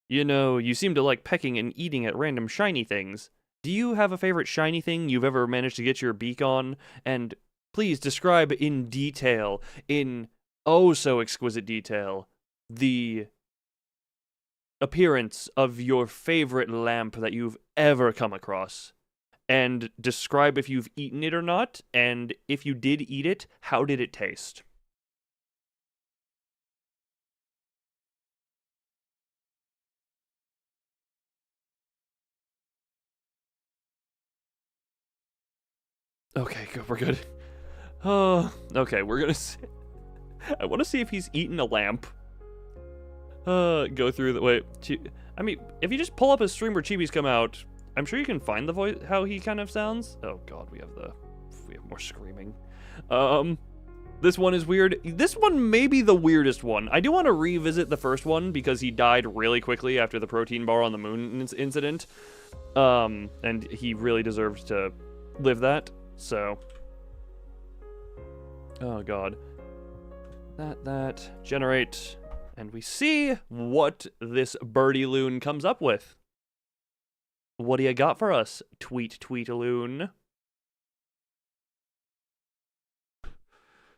You know, you seem to like pecking and eating at random shiny things. Do you have a favorite shiny thing you've ever managed to get your beak on? And please describe in detail, in oh so exquisite detail, the appearance of your favorite lamp that you've ever come across. And describe if you've eaten it or not, and if you did eat it, how did it taste? Okay, good, we're good. Oh, okay, we're gonna see. I want to see if he's eaten a lamp. Go through the wait. I mean, if you just pull up a stream where Chibis come out, I'm sure you can find the voice, how he kind of sounds. Oh god, we have more screaming. This one is weird. This one may be the weirdest one. I do want to revisit the first one because he died really quickly after the protein bar on the moon incident. And he really deserved to live that. So, oh god, that generate, and we see what this birdie loon comes up with. What do you got for us, tweet-a-loon?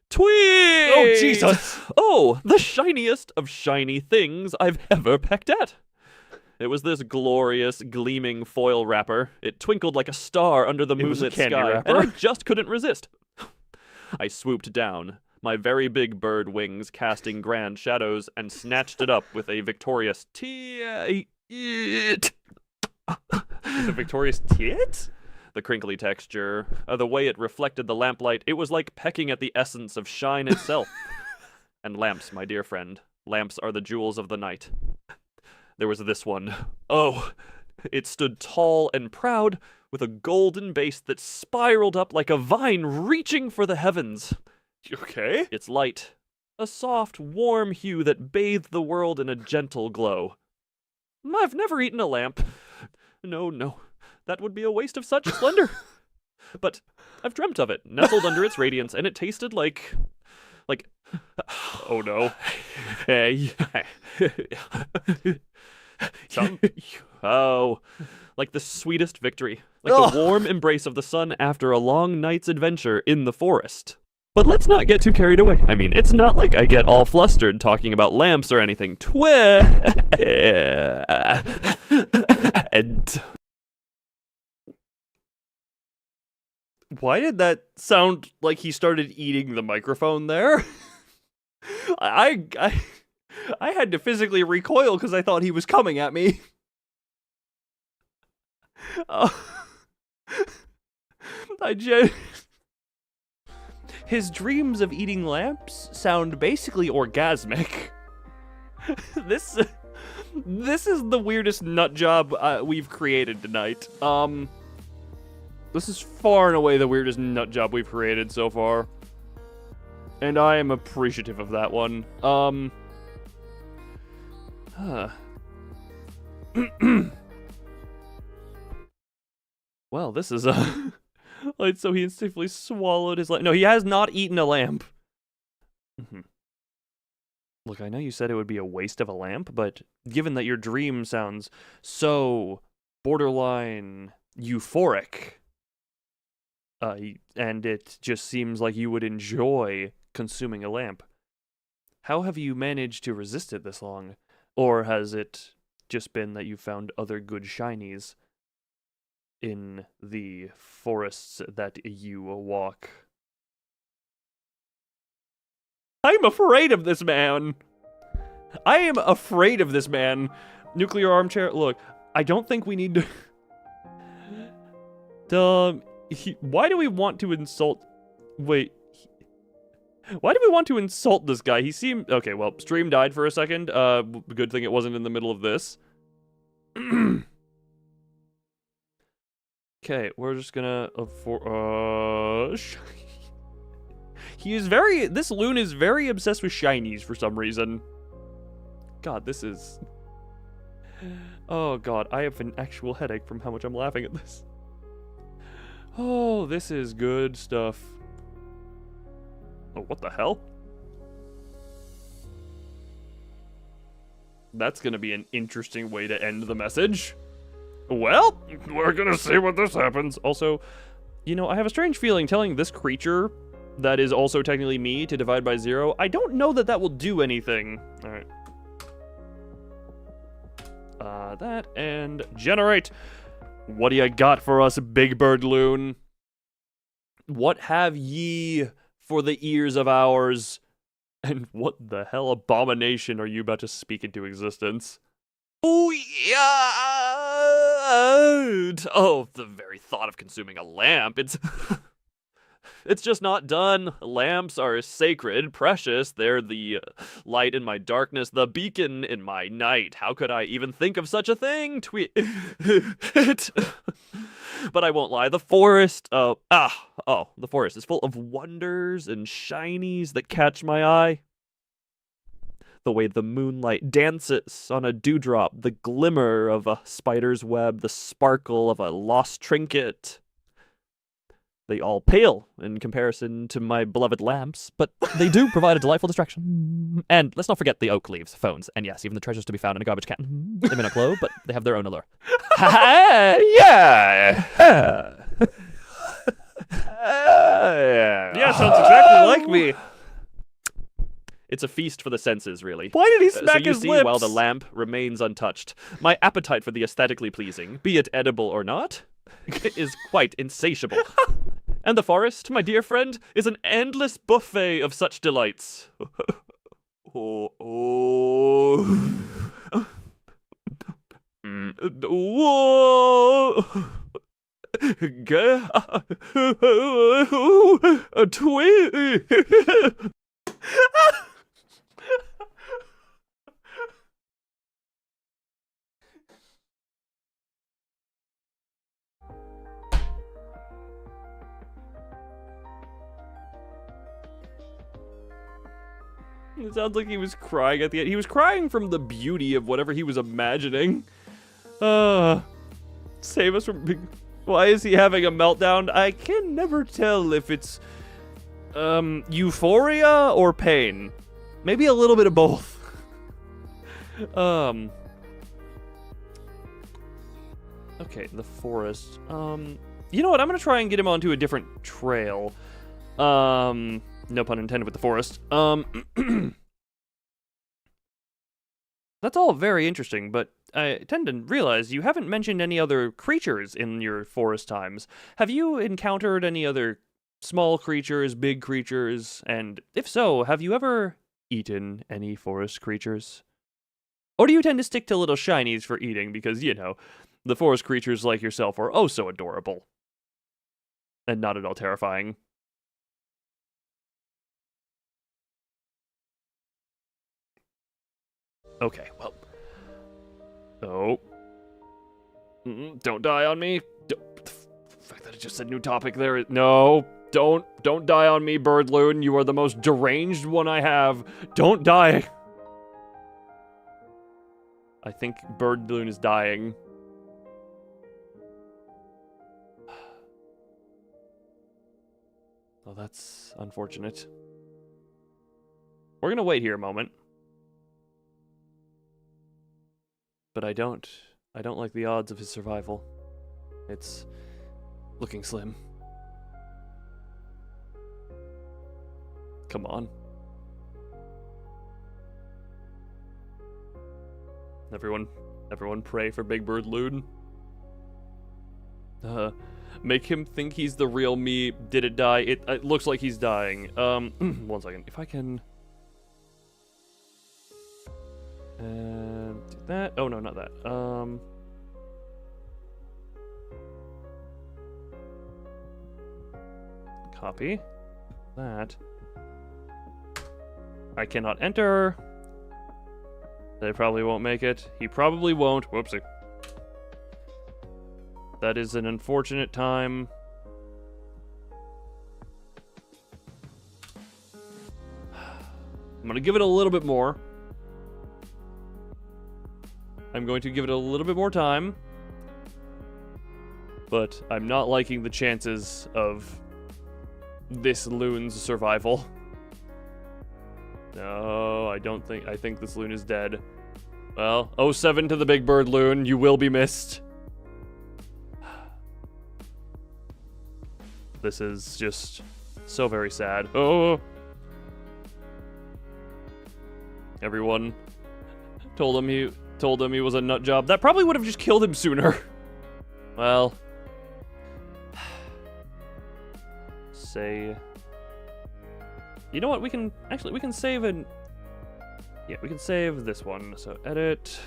Tweet! Oh Jesus! Oh, the shiniest of shiny things I've ever pecked at. It was this glorious, gleaming foil wrapper. It twinkled like a star under the moonlit sky, wrapper. and I just couldn't resist. I swooped down, my very big bird wings casting grand shadows, and snatched it up with a victorious tit. The victorious tit? The crinkly texture, the way it reflected the lamplight, it was like pecking at the essence of shine itself. And lamps, my dear friend, lamps are the jewels of the night. There was this one. Oh, it stood tall and proud, with a golden base that spiraled up like a vine reaching for the heavens. Okay. Its light, a soft, warm hue that bathed the world in a gentle glow. I've never eaten a lamp. No, that would be a waste of such splendor. But I've dreamt of it, nestled under its radiance, and it tasted like Oh no. Hey. Oh, like the sweetest victory. Like the warm embrace of the sun after a long night's adventure in the forest. But let's not get too carried away. I mean, it's not like I get all flustered talking about lamps or anything. And Why did that sound like he started eating the microphone there? I had to physically recoil because I thought he was coming at me. His dreams of eating lamps sound basically orgasmic. This is the weirdest nut job we've created tonight. This is far and away the weirdest nut job we've created so far. And I am appreciative of that one. Well, this is like, so he instinctively swallowed his lamp. No, he has not eaten a lamp. Look, I know you said it would be a waste of a lamp, but given that your dream sounds so borderline euphoric, and it just seems like you would enjoy consuming a lamp, how have you managed to resist it this long? Or has it just been that you found other good shinies in the forests that you walk? I'm afraid of this man. I am afraid of this man. Nuclear armchair. Look, I don't think we need to... why do we want to insult... Wait. Why do we want to insult this guy? He seemed... Okay, well, stream died for a second. Good thing it wasn't in the middle of this. Okay, we're just gonna... He is very... This loon is very obsessed with shinies for some reason. God, this is... Oh, God, I have an actual headache from how much I'm laughing at this. Oh, this is good stuff. Oh, what the hell? That's gonna be an interesting way to end the message. Well, we're gonna see what this happens. Also, you know, I have a strange feeling telling this creature that is also technically me to divide by 0. I don't know that that will do anything. All right. That and generate. What do you got for us, Big Bird Loon? What have ye for the ears of ours? And what the hell abomination are you about to speak into existence? Oh, yeah! Oh, the very thought of consuming a lamp. It's just not done. Lamps are sacred, precious. They're the light in my darkness, the beacon in my night. How could I even think of such a thing? Tweet it. But I won't lie. The forest. The forest is full of wonders and shinies that catch my eye. The way the moonlight dances on a dewdrop, the glimmer of a spider's web, the sparkle of a lost trinket. They all pale in comparison to my beloved lamps, but they do provide a delightful distraction. And let's not forget the oak leaves, phones, and yes, even the treasures to be found in a garbage can. They may not glow, but they have their own allure. Yeah. Yeah, sounds exactly like me. It's a feast for the senses, really. Why did he smack so his you see, lips? while the lamp remains untouched, my appetite for the aesthetically pleasing, be it edible or not, is quite insatiable. And the forest, my dear friend, is an endless buffet of such delights. It sounds like he was crying at the end. He was crying from the beauty of whatever he was imagining. Save us from... Why is he having a meltdown? I can never tell if it's Euphoria or pain? Maybe a little bit of both. Okay, the forest. You know what? I'm gonna try and get him onto a different trail. No pun intended with the forest. That's all very interesting, but I tend to realize you haven't mentioned any other creatures in your forest times. Have you encountered any other small creatures, big creatures, and if so, have you ever eaten any forest creatures? Or do you tend to stick to little shinies for eating because, you know, the forest creatures like yourself are oh so adorable and not at all terrifying? Okay, well. Oh. Don't die on me. The fact that it just said new topic there. No, don't die on me, Birdloon. You are the most deranged one I have. Don't die. I think Birdloon is dying. Oh, that's unfortunate. We're gonna wait here a moment. But I don't like the odds of his survival. It's looking slim. Come on. Everyone pray for Big Bird Loon. Make him think he's the real me. Did it die? It looks like he's dying. 1 second. If I can... do that. Oh, no, not that. Copy. That. I cannot enter. They probably won't make it. He probably won't. Whoopsie. That is an unfortunate time. I'm gonna give it a little bit more. I'm going to give it a little bit more time. But I'm not liking the chances of this loon's survival. No, I think this loon is dead. Well, 07 to the Big Bird Loon, you will be missed. This is just so very sad. Oh! Everyone told him he was a nut job. That probably would have just killed him sooner. Well, say, you know what? We can save we can save this one. So edit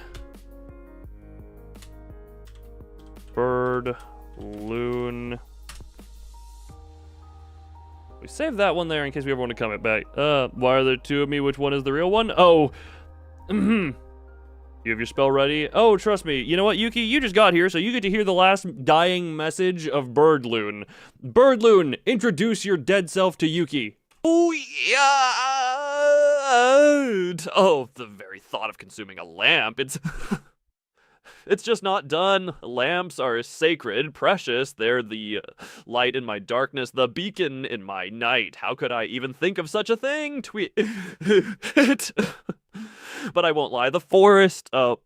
Bird Loon. We save that one there in case we ever want to comment back. Why are there two of me? Which one is the real one? Oh, you have your spell ready? Oh, trust me. You know what, Yuki? You just got here, so you get to hear the last dying message of Birdloon. Birdloon, introduce your dead self to Yuki. Oh, yeah. Oh, the very thought of consuming a lamp. It's just not done. Lamps are sacred, precious. They're the light in my darkness, the beacon in my night. How could I even think of such a thing? Tweet it. But I won't lie, the forest, the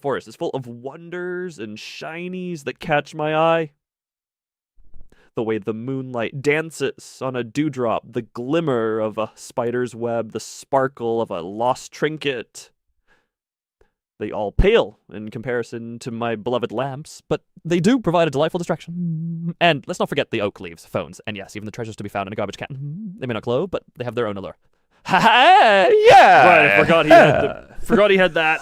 forest is full of wonders and shinies that catch my eye. The way the moonlight dances on a dewdrop, the glimmer of a spider's web, the sparkle of a lost trinket. They all pale in comparison to my beloved lamps, but they do provide a delightful distraction. And let's not forget the oak leaves, phones, and yes, even the treasures to be found in a garbage can. They may not glow, but they have their own allure. Ha yeah! Right, I forgot he had that.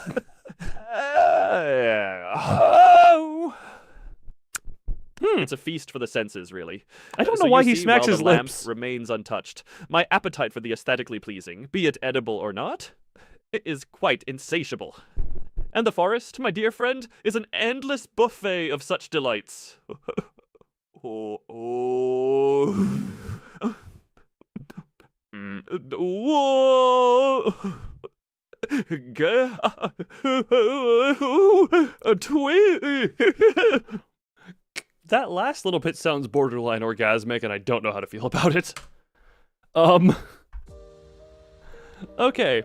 It's a feast for the senses, really. I don't know why he smacks his lamp lips. Remains untouched. My appetite for the aesthetically pleasing, be it edible or not, it is quite insatiable. And the forest, my dear friend, is an endless buffet of such delights. Whoa. That last little bit sounds borderline orgasmic, and I don't know how to feel about it. Okay.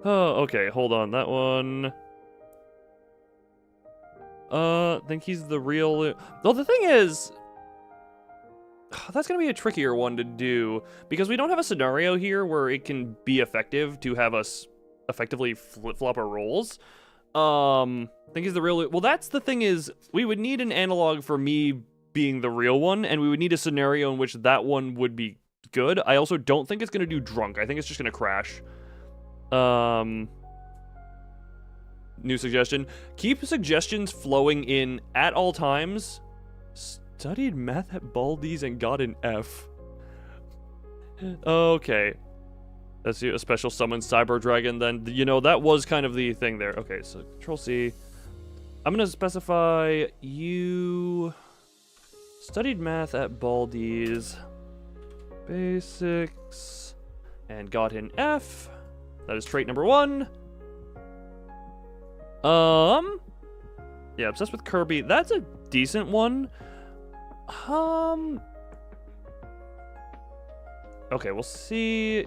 Oh, okay, hold on, that one. Think he's the real... Well, the thing is... That's gonna be a trickier one to do, because we don't have a scenario here where it can be effective to have us effectively flip-flop our roles. Think he's the real... Well, that's the thing is, we would need an analog for me being the real one, and we would need a scenario in which that one would be good. I also don't think it's gonna do drunk. I think it's just gonna crash. New suggestion. Keep suggestions flowing in at all times. Studied math at Baldi's and got an F. Okay. That's a special summon Cyber Dragon then. You know, that was kind of the thing there. Okay, so Control C. I'm gonna specify you studied math at Baldi's. Basics. And got an F. That is trait number 1. Yeah, obsessed with Kirby. That's a decent one. Okay, we'll see.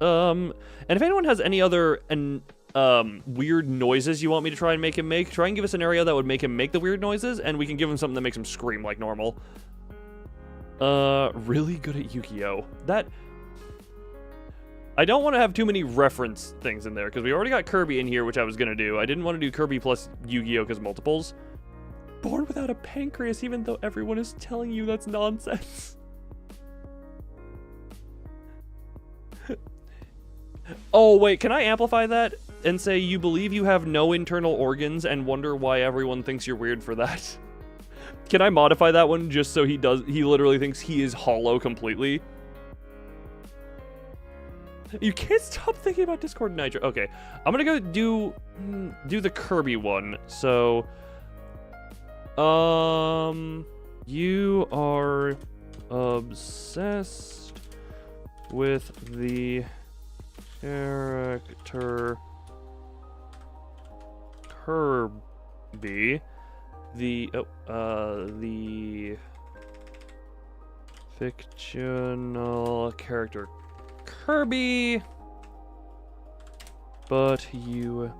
And if anyone has any other weird noises you want me to try and make him make, try and give us an area that would make him make the weird noises, and we can give him something that makes him scream like normal. Really good at Yu-Gi-Oh! That... I don't want to have too many reference things in there, because we already got Kirby in here, which I was going to do. I didn't want to do Kirby plus Yu-Gi-Oh! Because multiples. Born without a pancreas, even though everyone is telling you that's nonsense. Oh, wait, can I amplify that and say you believe you have no internal organs and wonder why everyone thinks you're weird for that? Can I modify that one just so he literally thinks he is hollow completely? You can't stop thinking about Discord Nitro. Okay, I'm gonna go do the Kirby one. So, you are obsessed with the character Kirby, the fictional character Kirby, but you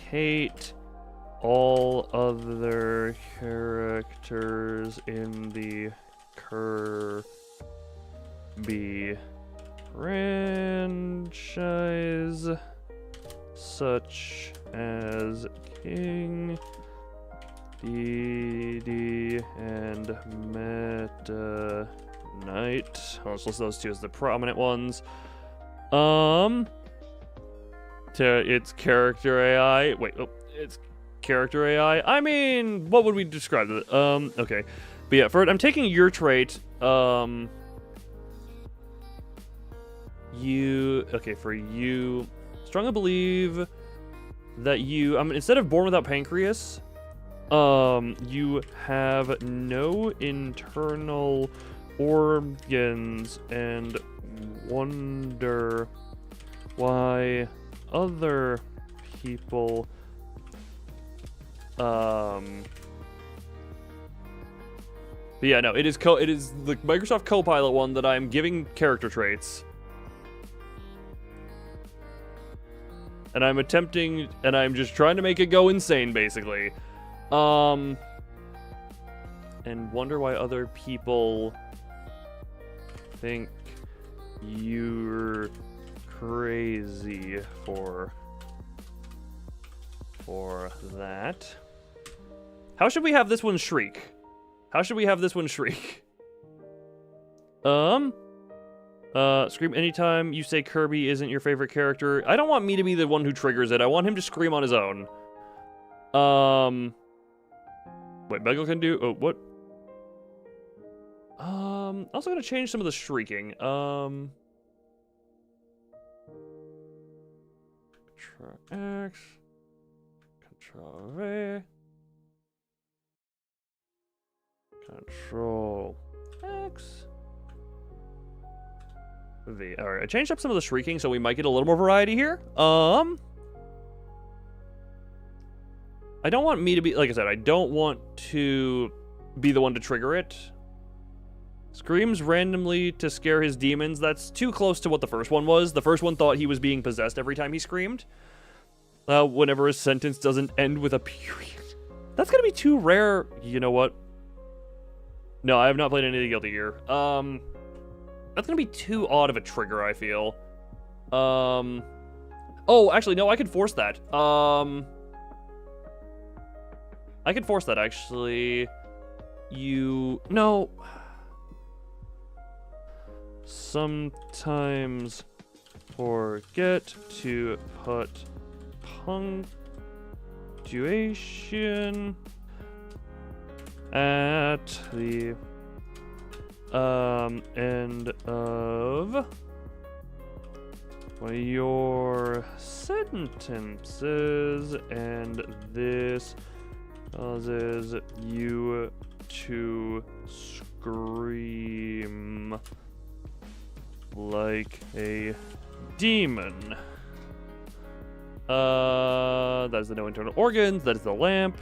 hate all other characters in the Kirby franchise, such as King, Dee and Meta Knight. Let's list those two as the prominent ones. It's character AI. Wait, it's character AI. I mean, what would we describe it? Okay. But yeah, for it, I'm taking your trait. For you, strongly believe that you, instead of born without pancreas, you have no internal organs and wonder why other people but yeah, no, it is the Microsoft Copilot one that I'm giving character traits. And I'm just trying to make it go insane, basically. And wonder why other people think you're crazy for that. How should we have this one shriek? Scream anytime you say Kirby isn't your favorite character. I don't want me to be the one who triggers it. I want him to scream on his own. Wait, Begel can do... Oh, what? Also gonna change some of the shrieking. Control X. Control V. Control X. V. Alright, I changed up some of the shrieking, so we might get a little more variety here. I don't want me to be, like I said, I don't want to be the one to trigger it. Screams randomly to scare his demons. That's too close to what the first one was. The first one thought he was being possessed every time he screamed. Whenever his sentence doesn't end with a period. That's gonna be too rare. You know what? No, I have not played any of the Guilty Gear. That's gonna be too odd of a trigger, I feel. Oh, actually, no, I could force that. I could force that, actually. No. Sometimes forget to put punctuation at the end of your sentences, and this causes you to scream like a demon. That is the no internal organs. That is the lamp.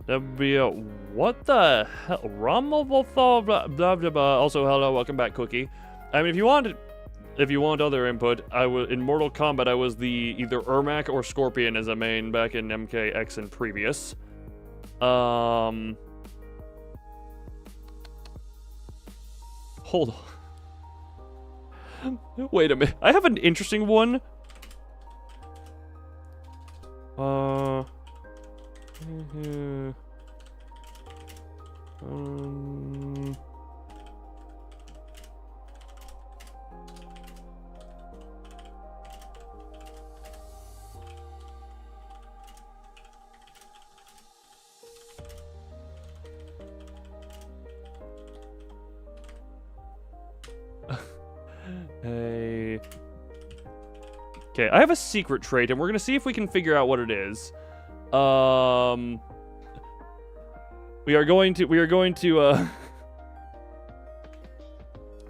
That'd be a what the hell? Also, hello, welcome back, Cookie. I mean, if you want other input, in Mortal Kombat I was the either Ermac or Scorpion as a main back in MKX and previous. Hold on. Wait a minute. I have an interesting one. Hey. Okay, I have a secret trait, and we're gonna see if we can figure out what it is. We are going to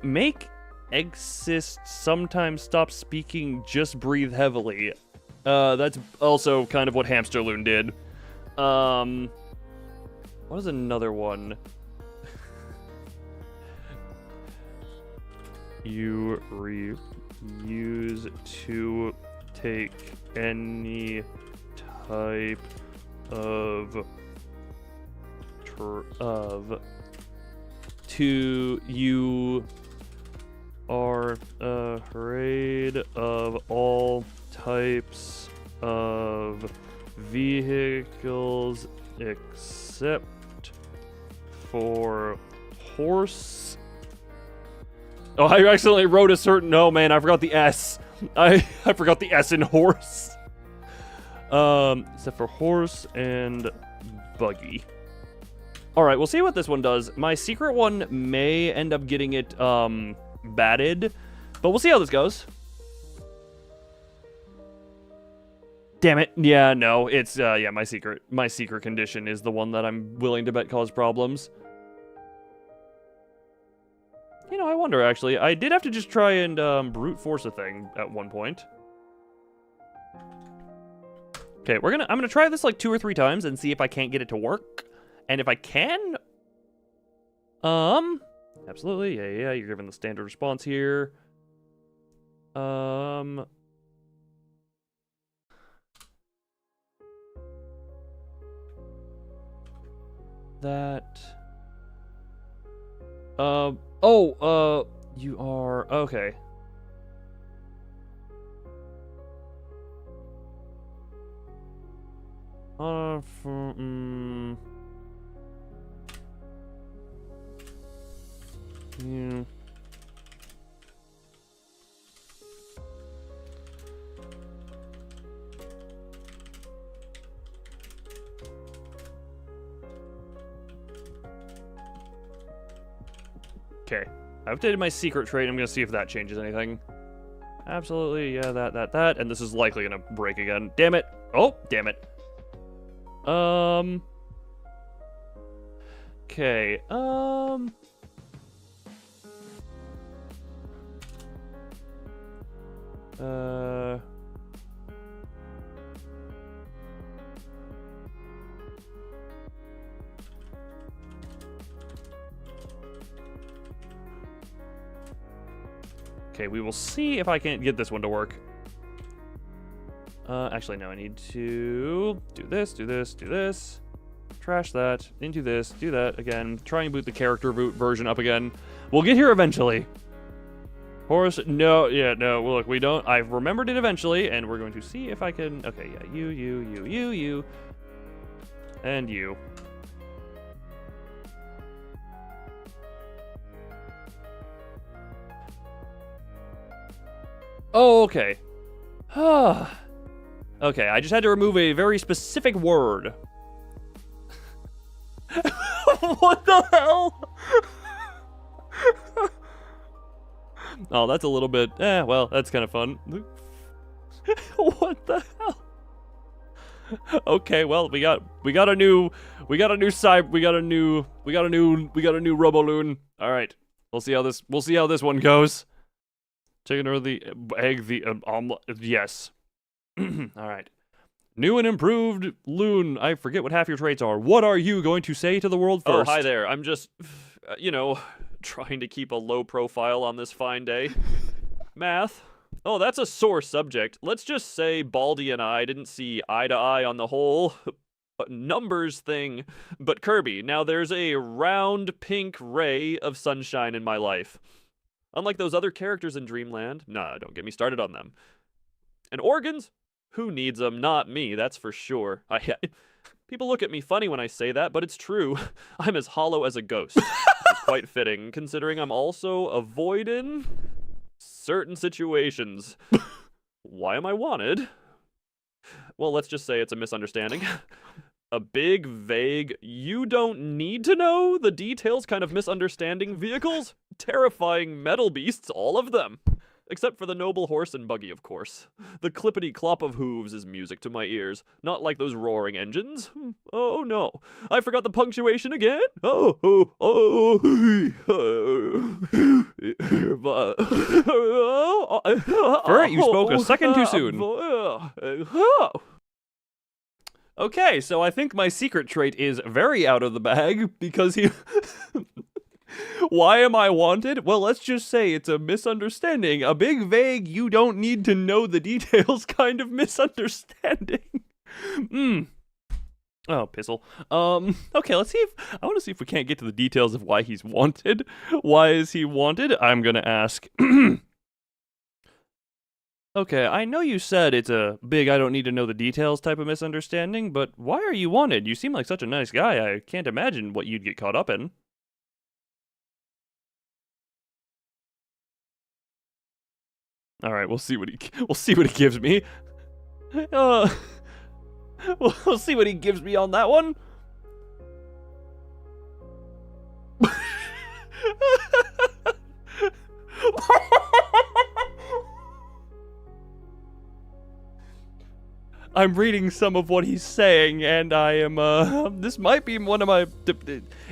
make Sexist sometimes stop speaking, just breathe heavily. That's also kind of what Hamsterloon did. What is another one? You refuse to take any type of you are afraid of all types of vehicles except for horse. Oh, I accidentally wrote a certain... No, man, I forgot the S. I forgot the S in horse. Except for horse and buggy. Alright, we'll see what this one does. My secret one may end up getting it, batted. But we'll see how this goes. Damn it. Yeah, no, it's, yeah, my secret condition is the one that I'm willing to bet cause problems. You know, I wonder, actually. I did have to just try and, brute force a thing at one point. Okay, I'm gonna try this like 2 or 3 times and see if I can't get it to work. And if I can... Absolutely, yeah, you're giving the standard response here. That... you are... Okay. Yeah. Okay. I updated my secret trait. I'm gonna see if that changes anything. Absolutely, yeah, that. And this is likely gonna break again. Damn it. Oh, damn it. Okay, Okay, we will see if I can't get this one to work. Actually, no, I need to do this, do this, do this. Trash that, into this, do that again. Try and boot the character version up again. We'll get here eventually. Horse, no, yeah, no, look, we don't. I've remembered it eventually, and we're going to see if I can. Okay, yeah, you, and you. Oh, okay. Okay, I just had to remove a very specific word. What the hell? Oh, that's a little bit. Well, that's kind of fun. What the hell? Okay, well, we got a new Roboloon. All right, we'll see how this one goes. Chicken or the egg, the omelet. Yes. All right. New and improved Loon. I forget what half your traits are. What are you going to say to the world first? Oh, hi there. I'm just, trying to keep a low profile on this fine day. Math. Oh, that's a sore subject. Let's just say Baldy and I didn't see eye to eye on the whole numbers thing. But Kirby, now there's a round pink ray of sunshine in my life. Unlike those other characters in Dreamland. Nah, don't get me started on them. And organs? Who needs them? Not me, that's for sure. People look at me funny when I say that, but it's true. I'm as hollow as a ghost. It's quite fitting, considering I'm also avoiding certain situations. Why am I wanted? Well, let's just say it's a misunderstanding. A big, vague, you don't need to know the details kind of misunderstanding vehicles. Terrifying metal beasts, all of them. Except for the noble horse and buggy, of course. The clippity-clop of hooves is music to my ears, not like those roaring engines. Oh no, I forgot the punctuation again? Furret, you spoke a second too soon. Okay, so I think my secret trait is very out of the bag, because he... Why am I wanted? Well, let's just say it's a misunderstanding. A big, vague, you don't need to know the details kind of misunderstanding. Oh, pissle. Okay, let's see if... I want to see if we can't get to the details of why he's wanted. Why is he wanted? I'm gonna ask. Okay, I know you said it's a big I don't need to know the details type of misunderstanding, but why are you wanted? You seem like such a nice guy. I can't imagine what you'd get caught up in. All right, we'll see what he gives me. We'll see what he gives me on that one. I'm reading some of what he's saying, and I am, this might be one of my,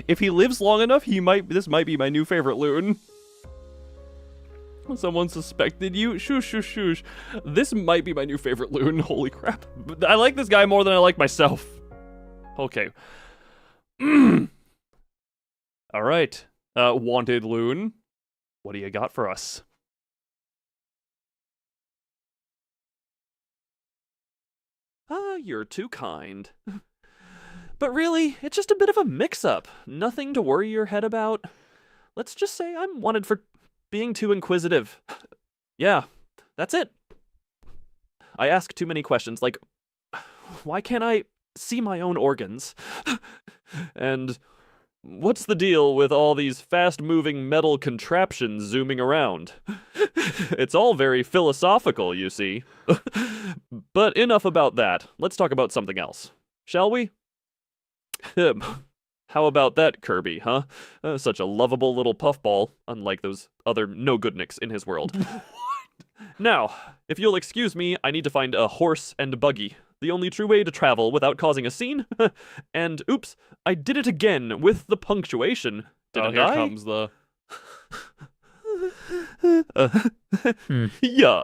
if he lives long enough, this might be my new favorite loon. Someone suspected you? Shush, shush, shush. This might be my new favorite loon, holy crap. I like this guy more than I like myself. Okay. Alright, wanted loon, what do you got for us? You're too kind. But really, it's just a bit of a mix-up. Nothing to worry your head about. Let's just say I'm wanted for being too inquisitive. Yeah, that's it. I ask too many questions, like, why can't I see my own organs? And what's the deal with all these fast-moving metal contraptions zooming around? It's all very philosophical, you see. But enough about that. Let's talk about something else. Shall we? How about that, Kirby, huh? Such a lovable little puffball, unlike those other no-goodniks in his world. Now, if you'll excuse me, I need to find a horse and buggy. The only true way to travel without causing a scene. And, oops, I did it again with the punctuation. Didn't I? Here comes the... Yeah.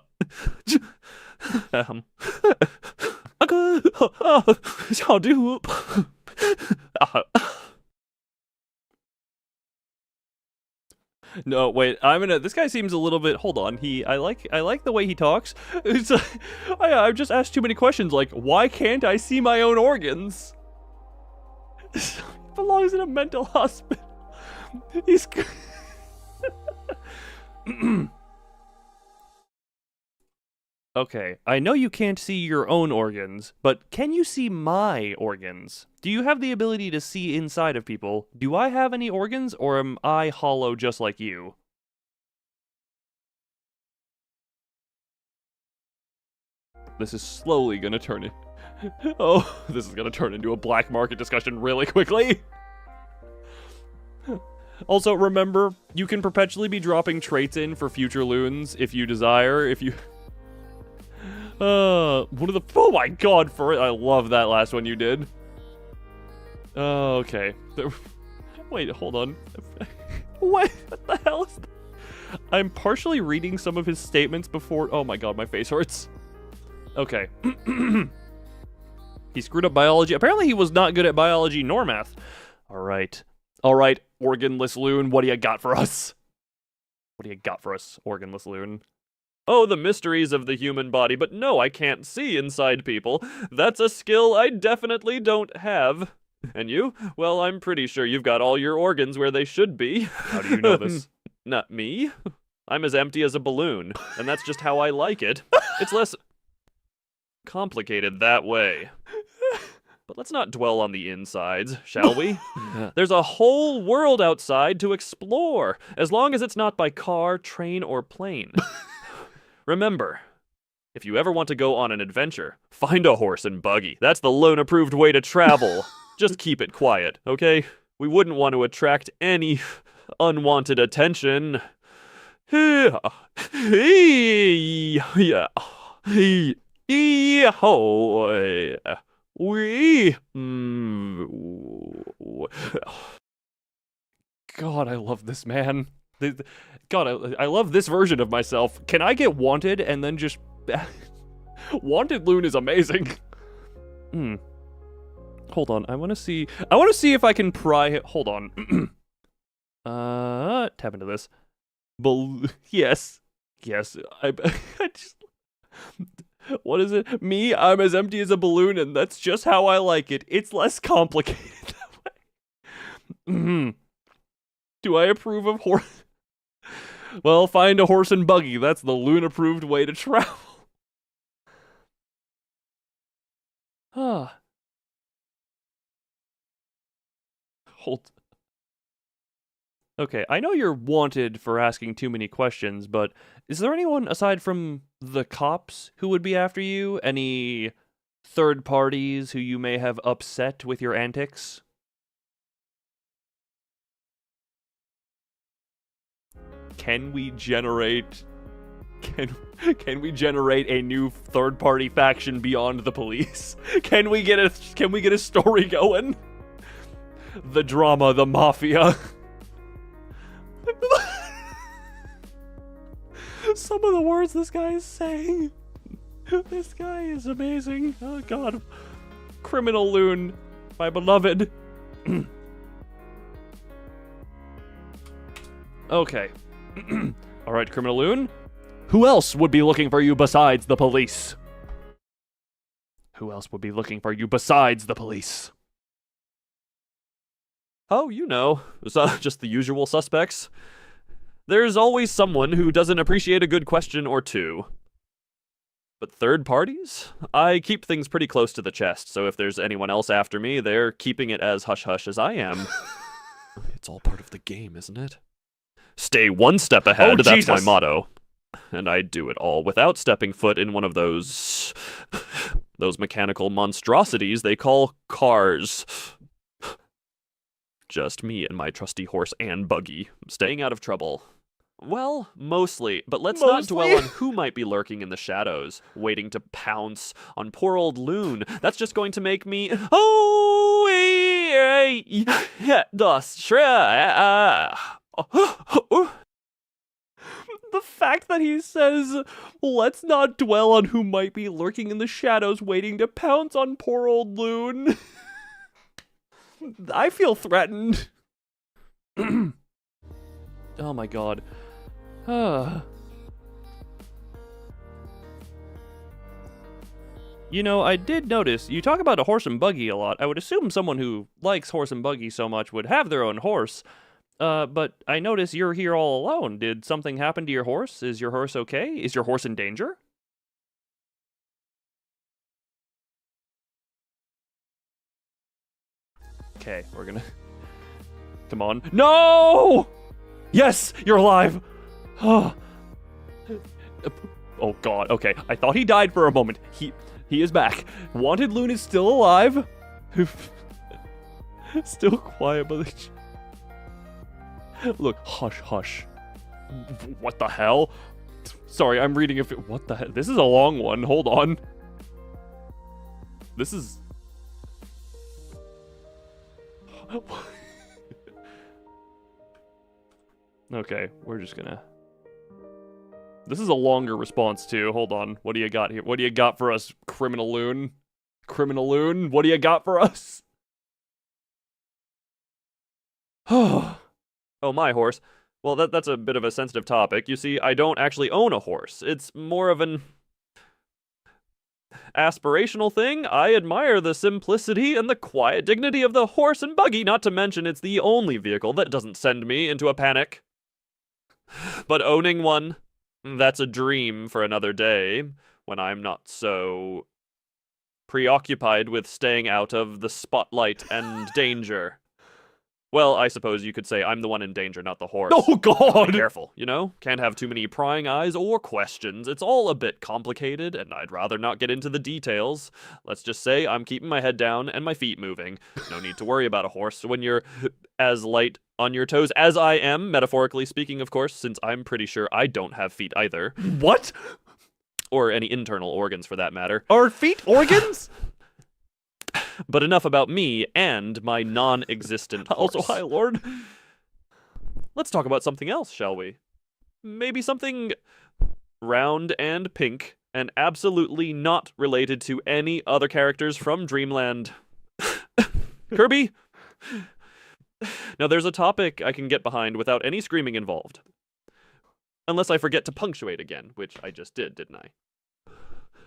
No, wait. This guy seems a little bit. Hold on. I like the way he talks. I've just asked too many questions. Like, why can't I see my own organs? He belongs in a mental hospital. He's. Okay, I know you can't see your own organs, but can you see my organs? Do you have the ability to see inside of people? Do I have any organs, or am I hollow just like you? This is slowly gonna turn it. Oh, this is gonna turn into a black market discussion really quickly. Also, remember, you can perpetually be dropping traits in for future loons if you desire, if you... one of the... Oh my god, I love that last one you did. Okay. Wait, hold on. What the hell is that? I'm partially reading some of his statements before... Oh my god, my face hurts. Okay. He screwed up biology. Apparently he was not good at biology nor math. Alright. Alright, organless loon, what do you got for us? What do you got for us, organless loon? Oh, the mysteries of the human body, but no, I can't see inside people. That's a skill I definitely don't have. And you? Well, I'm pretty sure you've got all your organs where they should be. How do you know this? Not me. I'm as empty as a balloon, and that's just how I like it. It's less complicated that way. But let's not dwell on the insides, shall we? There's a whole world outside to explore, as long as it's not by car, train, or plane. Remember, if you ever want to go on an adventure, find a horse and buggy. That's the loan-approved way to travel. Just keep it quiet, okay? We wouldn't want to attract any unwanted attention. Yeah. God, I love this man. God, I love this version of myself. Can I get wanted and then just... Wanted loon is amazing. Hold on, I want to see if I can pry it. Hold on. Tap into this. Yes. I just... What is it? Me, I'm as empty as a balloon, and that's just how I like it. It's less complicated that way. Do I approve of horse? Well, find a horse and buggy. That's the loon-approved way to travel. Hold. Okay, I know you're wanted for asking too many questions, but is there anyone aside from the cops who would be after you? Any third parties who you may have upset with your antics? Can we generate a new third-party faction beyond the police? Can we get a story going? The drama, the mafia. Some of the words this guy is saying. This guy is amazing. Oh god. Criminal loon, my beloved. Okay. Alright, Criminal Loon. Who else would be looking for you besides the police? Who else would be looking for you besides the police? Oh, you know, just the usual suspects. There's always someone who doesn't appreciate a good question or two. But third parties? I keep things pretty close to the chest, so if there's anyone else after me, they're keeping it as hush-hush as I am. It's all part of the game, isn't it? Stay one step ahead, that's Jesus. my motto. And I do it all without stepping foot in one of those mechanical monstrosities they call cars. Just me and my trusty horse and buggy, staying out of trouble. Well, mostly, but let's not dwell on who might be lurking in the shadows, waiting to pounce on poor old Loon. That's just going to make me... The fact that he says, let's not dwell on who might be lurking in the shadows waiting to pounce on poor old Loon. I feel threatened. Oh my god. You know, I did notice, you talk about a horse and buggy a lot. I would assume someone who likes horse and buggy so much would have their own horse. But I notice you're here all alone. Did something happen to your horse? Is your horse okay? Is your horse in danger? Okay, we're gonna... Come on. No! Yes! You're alive! Oh god, okay. I thought he died for a moment. He is back. Wanted Loon is still alive. Still quiet, but... Look, hush, hush. What the hell? Sorry, I'm reading if it... What the hell? This is a long one. Hold on. This is... Okay, we're just gonna... This is a longer response, too. Hold on. What do you got here? What do you got for us, Criminal Loon? Criminal Loon, what do you got for us? Oh, my horse. Well, that's a bit of a sensitive topic. You see, I don't actually own a horse. It's more of an aspirational thing. I admire the simplicity and the quiet dignity of the horse and buggy, not to mention it's the only vehicle that doesn't send me into a panic. But owning one, that's a dream for another day, when I'm not so preoccupied with staying out of the spotlight and danger. Well, I suppose you could say I'm the one in danger, not the horse. Oh, God! Be careful, you know? Can't have too many prying eyes or questions. It's all a bit complicated, and I'd rather not get into the details. Let's just say I'm keeping my head down and my feet moving. No need to worry about a horse when you're as light on your toes as I am, metaphorically speaking, of course, since I'm pretty sure I don't have feet either. What? Or any internal organs, for that matter. Are feet organs? But enough about me and my non-existent horse. Also, hi, Lord. Let's talk about something else, shall we? Maybe something round and pink, and absolutely not related to any other characters from Dreamland. Kirby? Now, there's a topic I can get behind without any screaming involved. Unless I forget to punctuate again, which I just did, didn't I?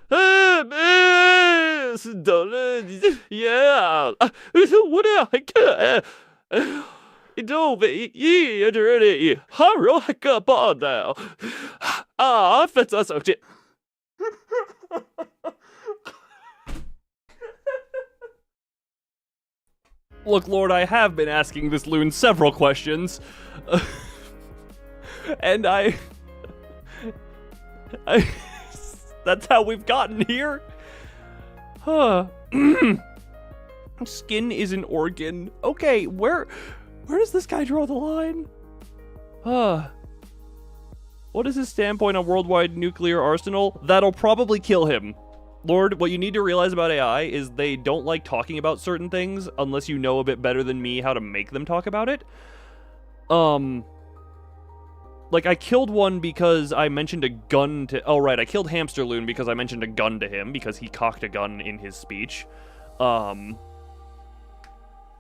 Yeah. Look, Lord, I have been asking this loon several questions. And I... That's how we've gotten here? Huh. Skin is an organ. Okay, where does this guy draw the line? What is his standpoint on worldwide nuclear arsenal? That'll probably kill him. Lord, what you need to realize about AI is they don't like talking about certain things unless you know a bit better than me how to make them talk about it. Like, I killed one because I mentioned a gun to... Oh, right, I killed Hamster Loon because I mentioned a gun to him because he cocked a gun in his speech. So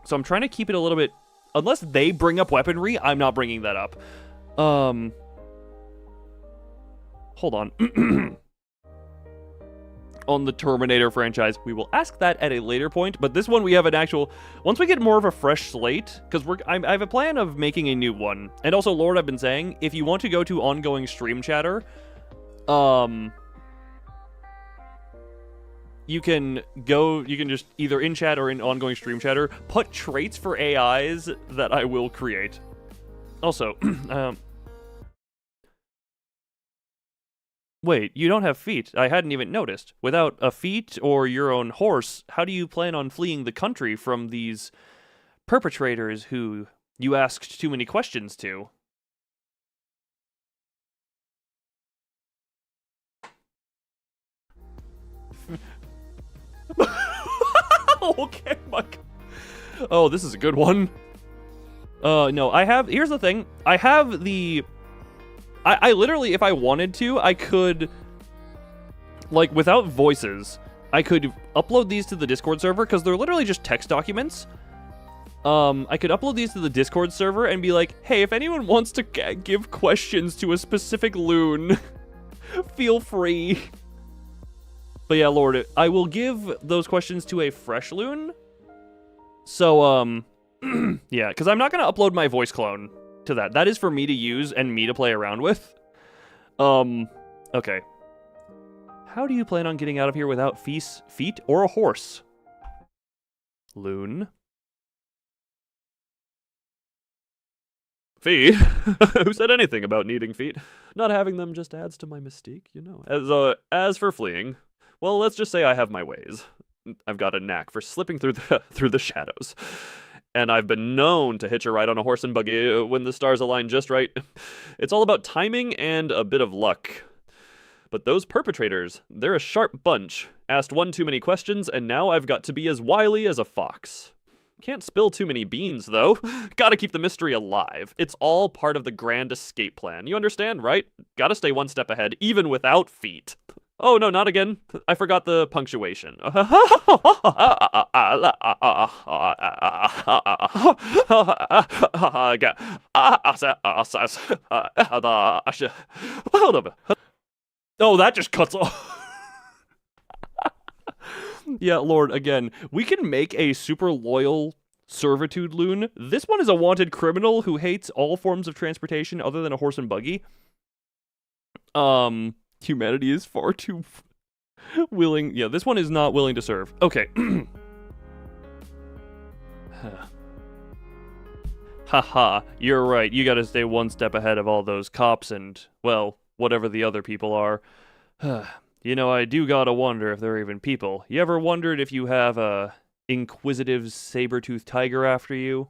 I'm trying to keep it a little bit... Unless they bring up weaponry, I'm not bringing that up. Hold on. On the Terminator franchise, we will ask that at a later point, but this one we have an actual... Once we get more of a fresh slate, because I have a plan of making a new one. And also, Lord, I've been saying, if you want to go to ongoing stream chatter, you can just either in chat or in ongoing stream chatter, put traits for AIs that I will create. Also, wait, you don't have feet. I hadn't even noticed. Without a feet or your own horse, how do you plan on fleeing the country from these perpetrators who you asked too many questions to? Okay, my God. Oh, this is a good one. No, here's the thing. I have the... I literally, if I wanted to, I could, like, without voices, I could upload these to the Discord server, because they're literally just text documents. I could upload these to the Discord server and be like, hey, if anyone wants to give questions to a specific loon, feel free. But yeah, Lord, I will give those questions to a fresh loon. So, yeah, because I'm not going to upload my voice clone to that. That is for me to use and me to play around with. Okay. How do you plan on getting out of here without feet or a horse? Loon. Feet? Who said anything about needing feet? Not having them just adds to my mystique, you know. As for fleeing, well, let's just say I have my ways. I've got a knack for slipping through the shadows. And I've been known to hitch a ride on a horse and buggy when the stars align just right. It's all about timing and a bit of luck. But those perpetrators, they're a sharp bunch. Asked one too many questions, and now I've got to be as wily as a fox. Can't spill too many beans, though. Gotta keep the mystery alive. It's all part of the grand escape plan. You understand, right? Gotta stay one step ahead, even without feet. Oh, no, not again. I forgot the punctuation. Oh, that just cuts off. Yeah, Lord, again, we can make a super loyal servitude loon. This one is a wanted criminal who hates all forms of transportation other than a horse and buggy. Humanity is far too willing. Yeah, this one is not willing to serve. Okay. Haha, you're right. You gotta stay one step ahead of all those cops and, well, whatever the other people are. You know, I do gotta wonder if they're even people. You ever wondered if you have a inquisitive saber-toothed tiger after you?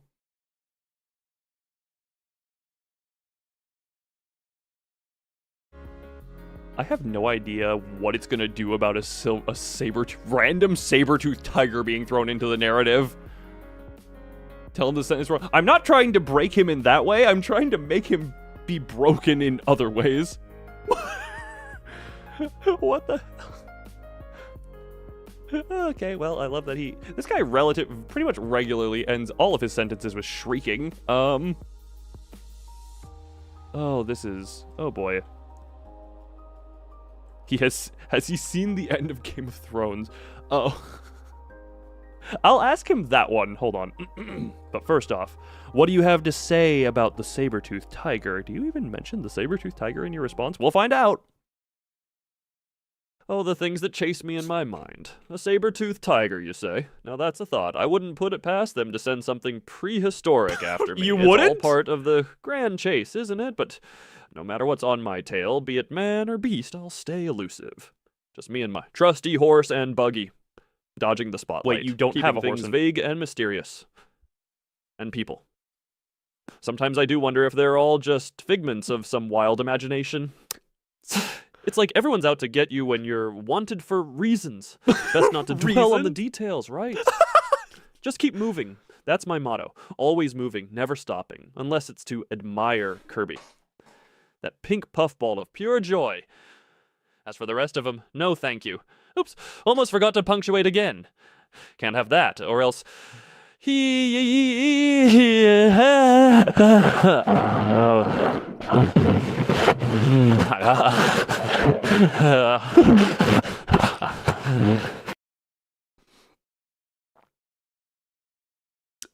I have no idea what it's gonna do about a random saber-toothed tiger being thrown into the narrative. Tell him the sentence wrong. I'm not trying to break him in that way. I'm trying to make him be broken in other ways. What the hell? Okay, well, I love that this guy pretty much regularly ends all of his sentences with shrieking. Oh, oh boy. Has he seen the end of Game of Thrones? Oh. I'll ask him that one. Hold on. But first off, what do you have to say about the saber-toothed tiger? Do you even mention the saber-toothed tiger in your response? We'll find out. Oh, the things that chase me in my mind. A saber-toothed tiger, you say? Now that's a thought. I wouldn't put it past them to send something prehistoric after me. You It's wouldn't? all part of the grand chase, isn't it? But no matter what's on my tail, be it man or beast, I'll stay elusive. Just me and my trusty horse and buggy. Dodging the spotlight. Wait, you don't keeping have a horse things and... vague and mysterious. And people. Sometimes I do wonder if they're all just figments of some wild imagination. It's like everyone's out to get you when you're wanted for reasons. Best not to dwell on the details, right? Just keep moving. That's my motto. Always moving, never stopping. Unless it's to admire Kirby. That pink puffball of pure joy. As for the rest of them, no thank you. Oops, almost forgot to punctuate again. Can't have that, or else...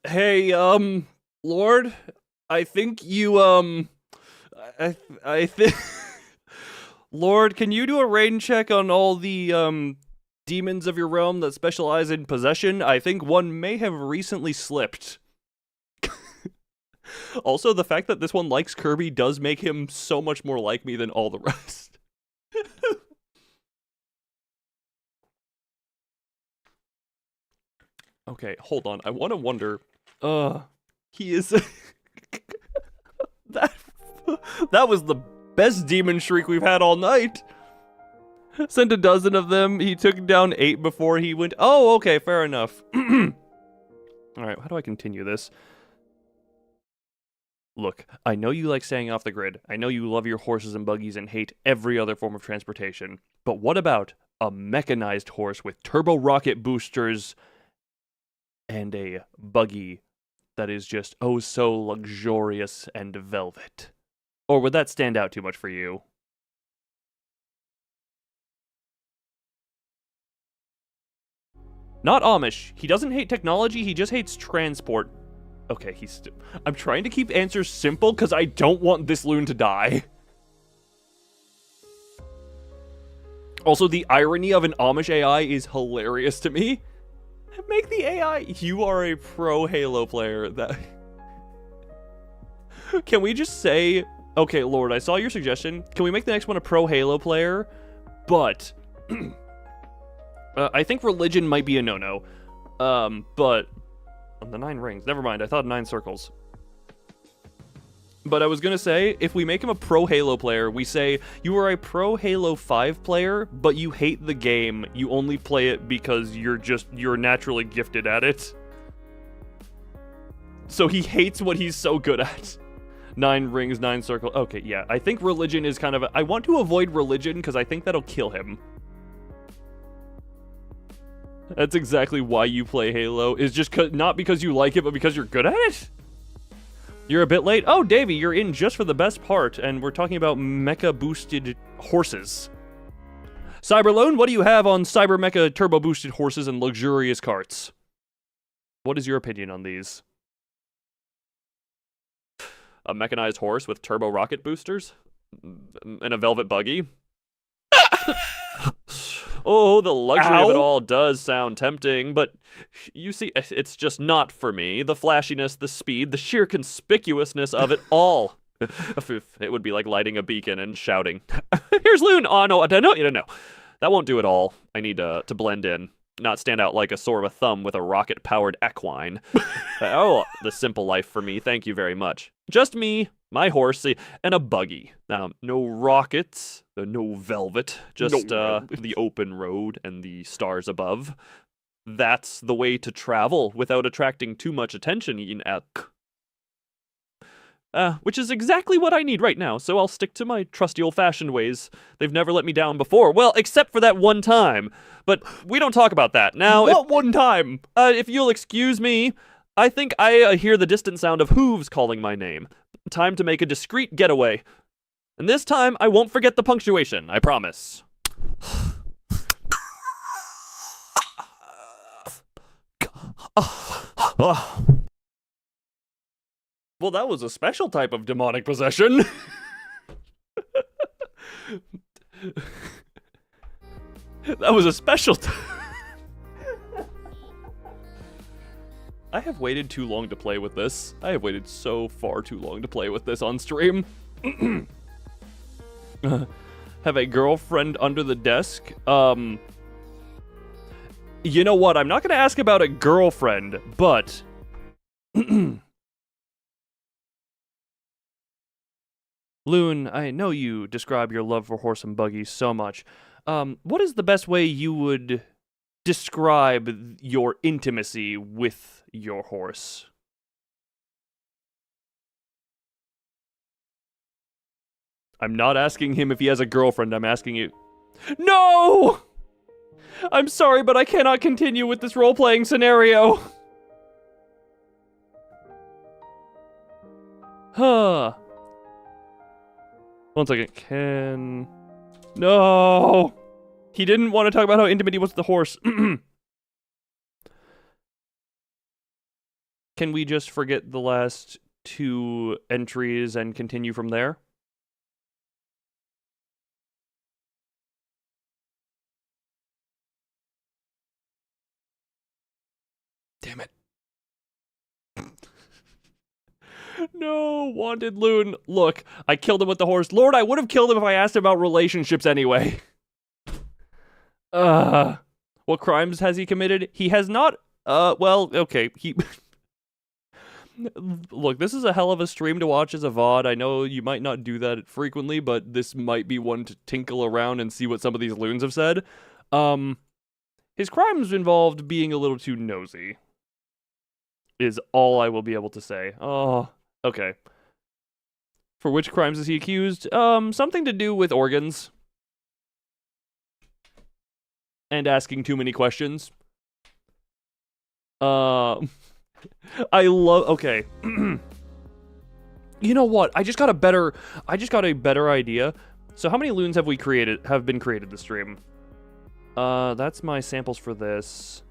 Hey, Lord, I think you, I think... Lord, can you do a rain check on all the, demons of your realm that specialize in possession? I think one may have recently slipped. Also, the fact that this one likes Kirby does make him so much more like me than all the rest. Okay, hold on. I want to wonder... he is... That was the best demon shriek we've had all night. Sent a dozen of them. He took down 8 before he went... Oh, okay, fair enough. Alright, how do I continue this? Look, I know you like staying off the grid. I know you love your horses and buggies and hate every other form of transportation. But what about a mechanized horse with turbo rocket boosters and a buggy that is just oh so luxurious and velvet? Or would that stand out too much for you? Not Amish. He doesn't hate technology, he just hates transport. Okay, I'm trying to keep answers simple because I don't want this loon to die. Also, the irony of an Amish AI is hilarious to me. Make the AI... You are a pro Halo player. That... Can we just say... Okay, Lord, I saw your suggestion. Can we make the next one a pro Halo player? But... I think religion might be a no-no. But... The 9 rings. Never mind, I thought 9 circles. But I was gonna say, if we make him a pro Halo player, we say, you are a pro Halo 5 player, but you hate the game. You only play it because you're naturally gifted at it. So he hates what he's so good at. 9 rings, 9 circles. Okay, yeah. I think religion is kind of I want to avoid religion because I think that'll kill him. That's exactly why you play Halo, is just not because you like it, but because you're good at it? You're a bit late? Oh, Davey, you're in just for the best part, and we're talking about mecha-boosted horses. Cyberlone, what do you have on Cyber Mecha turbo-boosted horses and luxurious carts? What is your opinion on these? A mechanized horse with turbo rocket boosters? And a velvet buggy? Oh, the luxury of it all does sound tempting, but you see, it's just not for me. The flashiness, the speed, the sheer conspicuousness of it all. It would be like lighting a beacon and shouting, "Here's Loon!" Oh, no, no. That won't do it all. I need to blend in, not stand out like a sore of a thumb with a rocket-powered equine. Oh, the simple life for me, thank you very much. Just me, my horse, and a buggy. No rockets, no velvet, just the open road and the stars above. That's the way to travel without attracting too much attention, which is exactly what I need right now, so I'll stick to my trusty old-fashioned ways. They've never let me down before. Well, except for that one time. But we don't talk about that. Now, what one time? If you'll excuse me, I think I hear the distant sound of hooves calling my name. Time to make a discreet getaway. And this time, I won't forget the punctuation, I promise. Well, that was a special type of demonic possession. That was a special I have waited too long to play with this. I have waited so far too long to play with this on stream. Have a girlfriend under the desk? You know what? I'm not gonna ask about a girlfriend, but... Loon, I know you describe your love for horse and buggies so much. What is the best way you would describe your intimacy with your horse? I'm not asking him if he has a girlfriend, I'm asking you... No! I'm sorry, but I cannot continue with this role-playing scenario. Huh. One second. No! He didn't want to talk about how intimate he was with the horse. Can we just forget the last 2 entries and continue from there? Damn it. No, wanted Loon. Look, I killed him with the horse. Lord, I would have killed him if I asked him about relationships anyway. What crimes has he committed? He has not, well, okay, he... Look, this is a hell of a stream to watch as a VOD. I know you might not do that frequently, but this might be one to tinkle around and see what some of these loons have said. His crimes involved being a little too nosy, is all I will be able to say. Oh, okay. For which crimes is he accused? Something to do with organs. And asking too many questions. I love. Okay. You know what? I just got a better idea. So how many loons have been created this stream? That's my samples for this.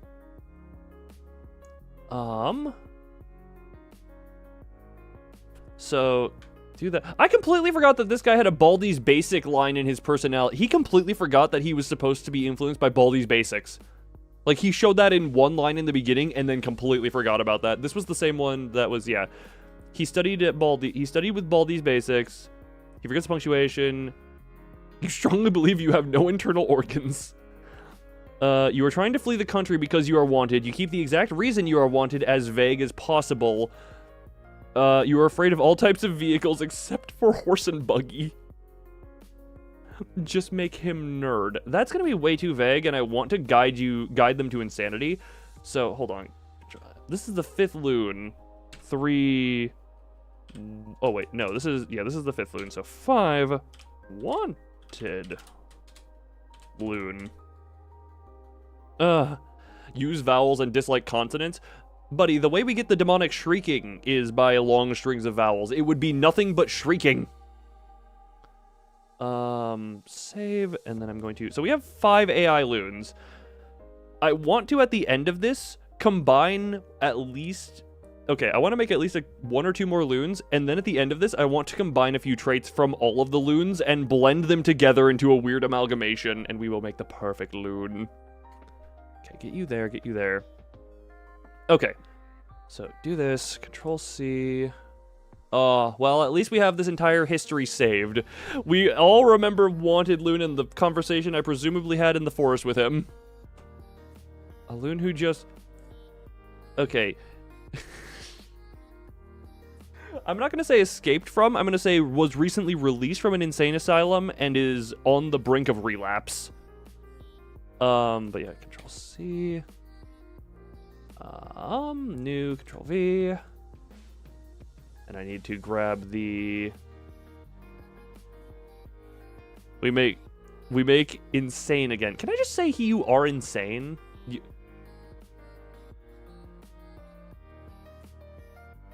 So do that. I completely forgot that this guy had a Baldi's Basic line in his personality. He completely forgot that he was supposed to be influenced by Baldi's Basics. Like, he showed that in one line in the beginning and then completely forgot about that. This was the same one that was, yeah. He studied with Baldi's Basics. He forgets punctuation. You strongly believe you have no internal organs. You are trying to flee the country because you are wanted. You keep the exact reason you are wanted as vague as possible. You are afraid of all types of vehicles except for horse and buggy. Just make him nerd. That's gonna be way too vague, and I want to guide them to insanity. So, hold on. This is the 5th loon. 3... Oh, wait, no, this is the 5th loon. So, 5 wanted loon. Use vowels and dislike consonants. Buddy, the way we get the demonic shrieking is by long strings of vowels. It would be nothing but shrieking. Save, and then I'm going to... So we have 5 AI loons. I want to, at the end of this, combine at least... Okay, I want to make at least 1 or 2 more loons, and then at the end of this, I want to combine a few traits from all of the loons and blend them together into a weird amalgamation, and we will make the perfect loon. Okay, get you there. Okay, so do this, Control-C... well, at least we have this entire history saved. We all remember Wanted Loon and the conversation I presumably had in the forest with him. A loon who just... Okay. I'm not going to say escaped from, I'm going to say was recently released from an insane asylum and is on the brink of relapse. But yeah, Control-C. New, Control-V. And I need to grab the... We make insane again. Can I just say you are insane?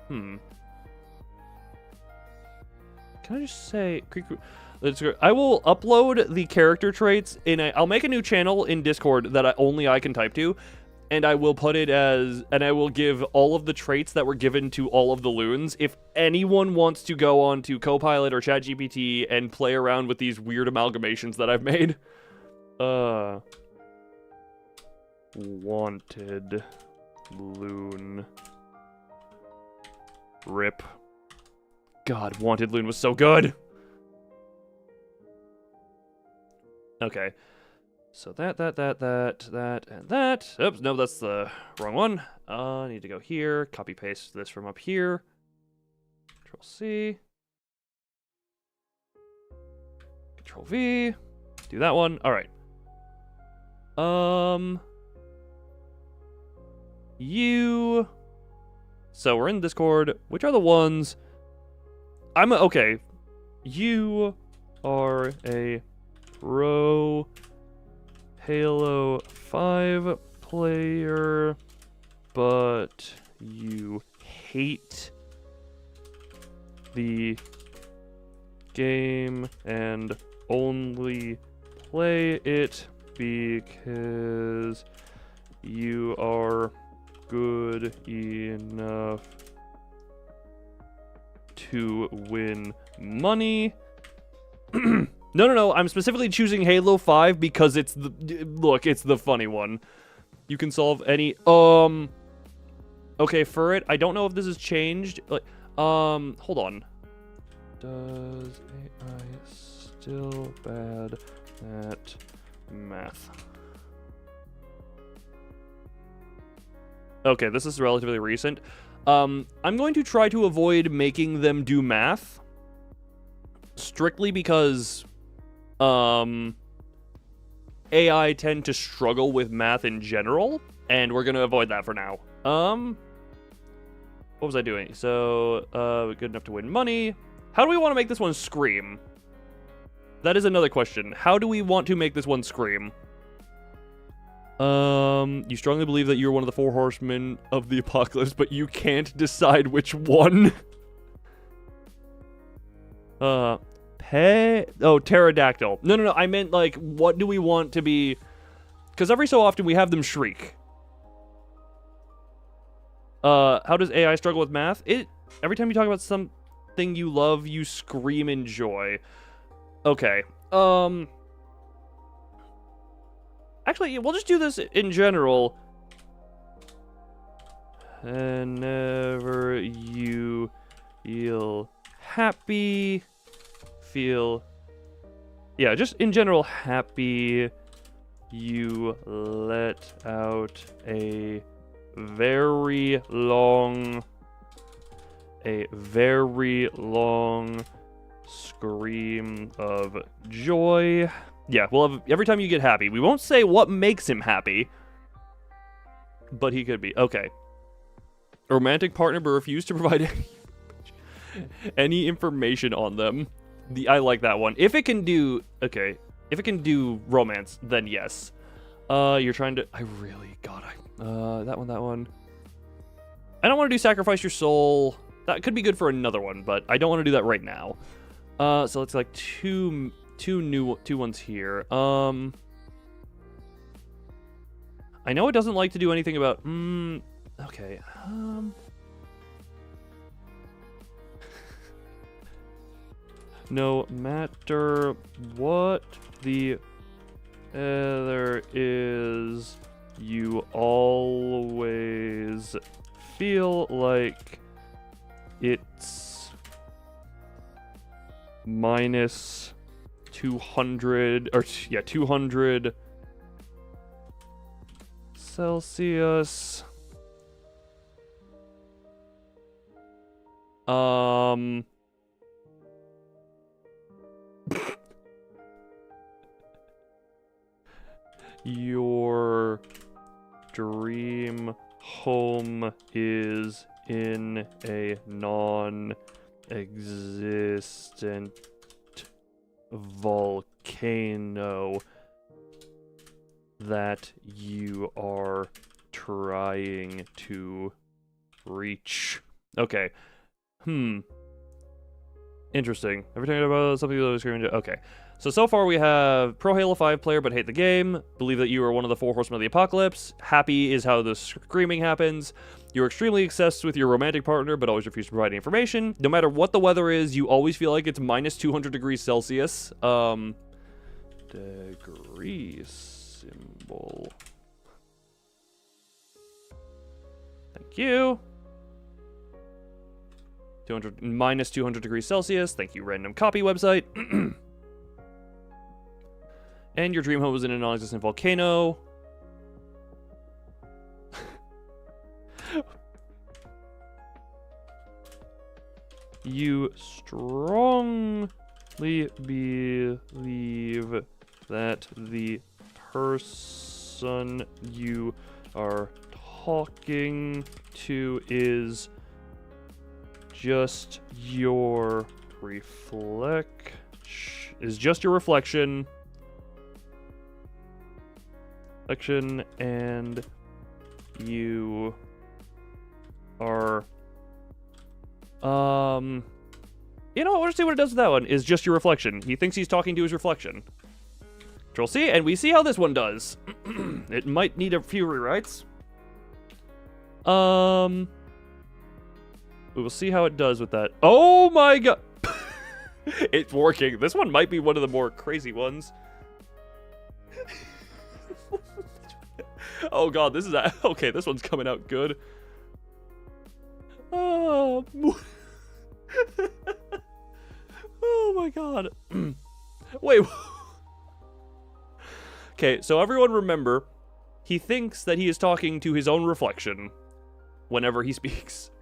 Can I just say... Let's go. I will upload the character traits in a... I'll make a new channel in Discord that only I can type to. And I will put it as... And I will give all of the traits that were given to all of the loons. If anyone wants to go on to Copilot or ChatGPT and play around with these weird amalgamations that I've made. Wanted loon. Rip. God, Wanted Loon was so good. Okay. So that, and that. Oops, no, that's the wrong one. I need to go here, copy paste this from up here. Control-C. Control-V. Do that one. All right. You. So we're in Discord. Which are the ones? Okay. You are a pro Halo 5 player, but you hate the game and only play it because you are good enough to win money. No, I'm specifically choosing Halo 5 because it's it's the funny one. You can solve any, okay, for it, I don't know if this has changed, like, hold on. Does AI still bad at math? Okay, this is relatively recent. I'm going to try to avoid making them do math. Strictly because, AI tend to struggle with math in general, and we're gonna avoid that for now. What was I doing? So, good enough to win money. How do we want to make this one scream? That is another question. How do we want to make this one scream? You strongly believe that you're one of the 4 horsemen of the apocalypse, but you can't decide which one. Oh, pterodactyl. No, I meant, like, what do we want to be? Because every so often we have them shriek. How does AI struggle with math? Every time you talk about something you love, you scream in joy. Okay. Actually, we'll just do this in general. Whenever you feel happy, yeah, just in general happy, you let out a very long scream of joy. Yeah, well, every time you get happy. We won't say what makes him happy, but he could be. Okay. A romantic partner but refuse to provide any information on them. I like that one. If it can do... Okay. If it can do romance, then yes. You're trying to... that one. I don't want to do sacrifice your soul. That could be good for another one, but I don't want to do that right now. So it's like two ones here. I know it doesn't like to do anything about... okay. No matter what the other is, you always feel like it's minus 200, or yeah, 200 Celsius. Your dream home is in a non-existent volcano that you are trying to reach. Okay. Interesting. Every time about something that I was going to... Okay. So far we have pro Halo 5 player but hate the game. Believe that you are one of the 4 horsemen of the apocalypse. Happy is how the screaming happens. You're extremely obsessed with your romantic partner but always refuse to provide information. No matter what the weather is, you always feel like it's minus 200 degrees Celsius. Degree symbol. Thank you. Minus 200 degrees Celsius. Thank you, random copy website. And your dream home was in a non-existent volcano. You strongly believe that the person you are talking to is just your reflection. And you are, you know what, we'll just see what it does with that one. Is just your reflection. He thinks he's talking to his reflection. Control C, and we see how this one does. It might need a few rewrites. We will see how it does with that. Oh my god! It's working. This one might be one of the more crazy ones. Oh god, this is okay, this one's coming out good. Oh, oh my god. Wait. Okay, so everyone remember, he thinks that he is talking to his own reflection whenever he speaks.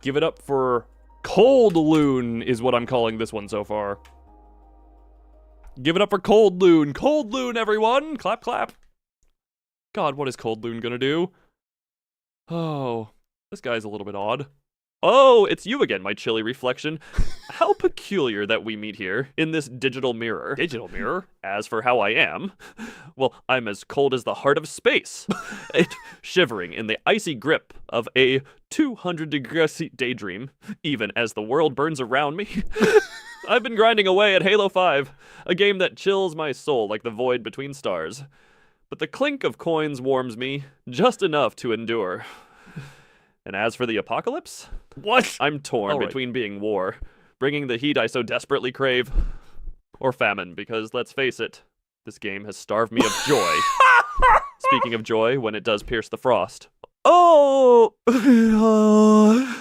Give it up for Cold Loon is what I'm calling this one so far. Give it up for Cold Loon. Cold Loon, everyone! Clap, clap. God, what is Cold Loon gonna do? Oh, this guy's a little bit odd. Oh, it's you again, my chilly reflection. How peculiar that we meet here in this digital mirror. Digital mirror? As for how I am, well, I'm as cold as the heart of space, shivering in the icy grip of a 200-degree daydream, even as the world burns around me. I've been grinding away at Halo 5, a game that chills my soul like the void between stars. But the clink of coins warms me just enough to endure. And as for the apocalypse? What? I'm torn All right. between being war, bringing the heat I so desperately crave, or famine, because let's face it, this game has starved me of joy. Speaking of joy, when it does pierce the frost. Oh! Oh!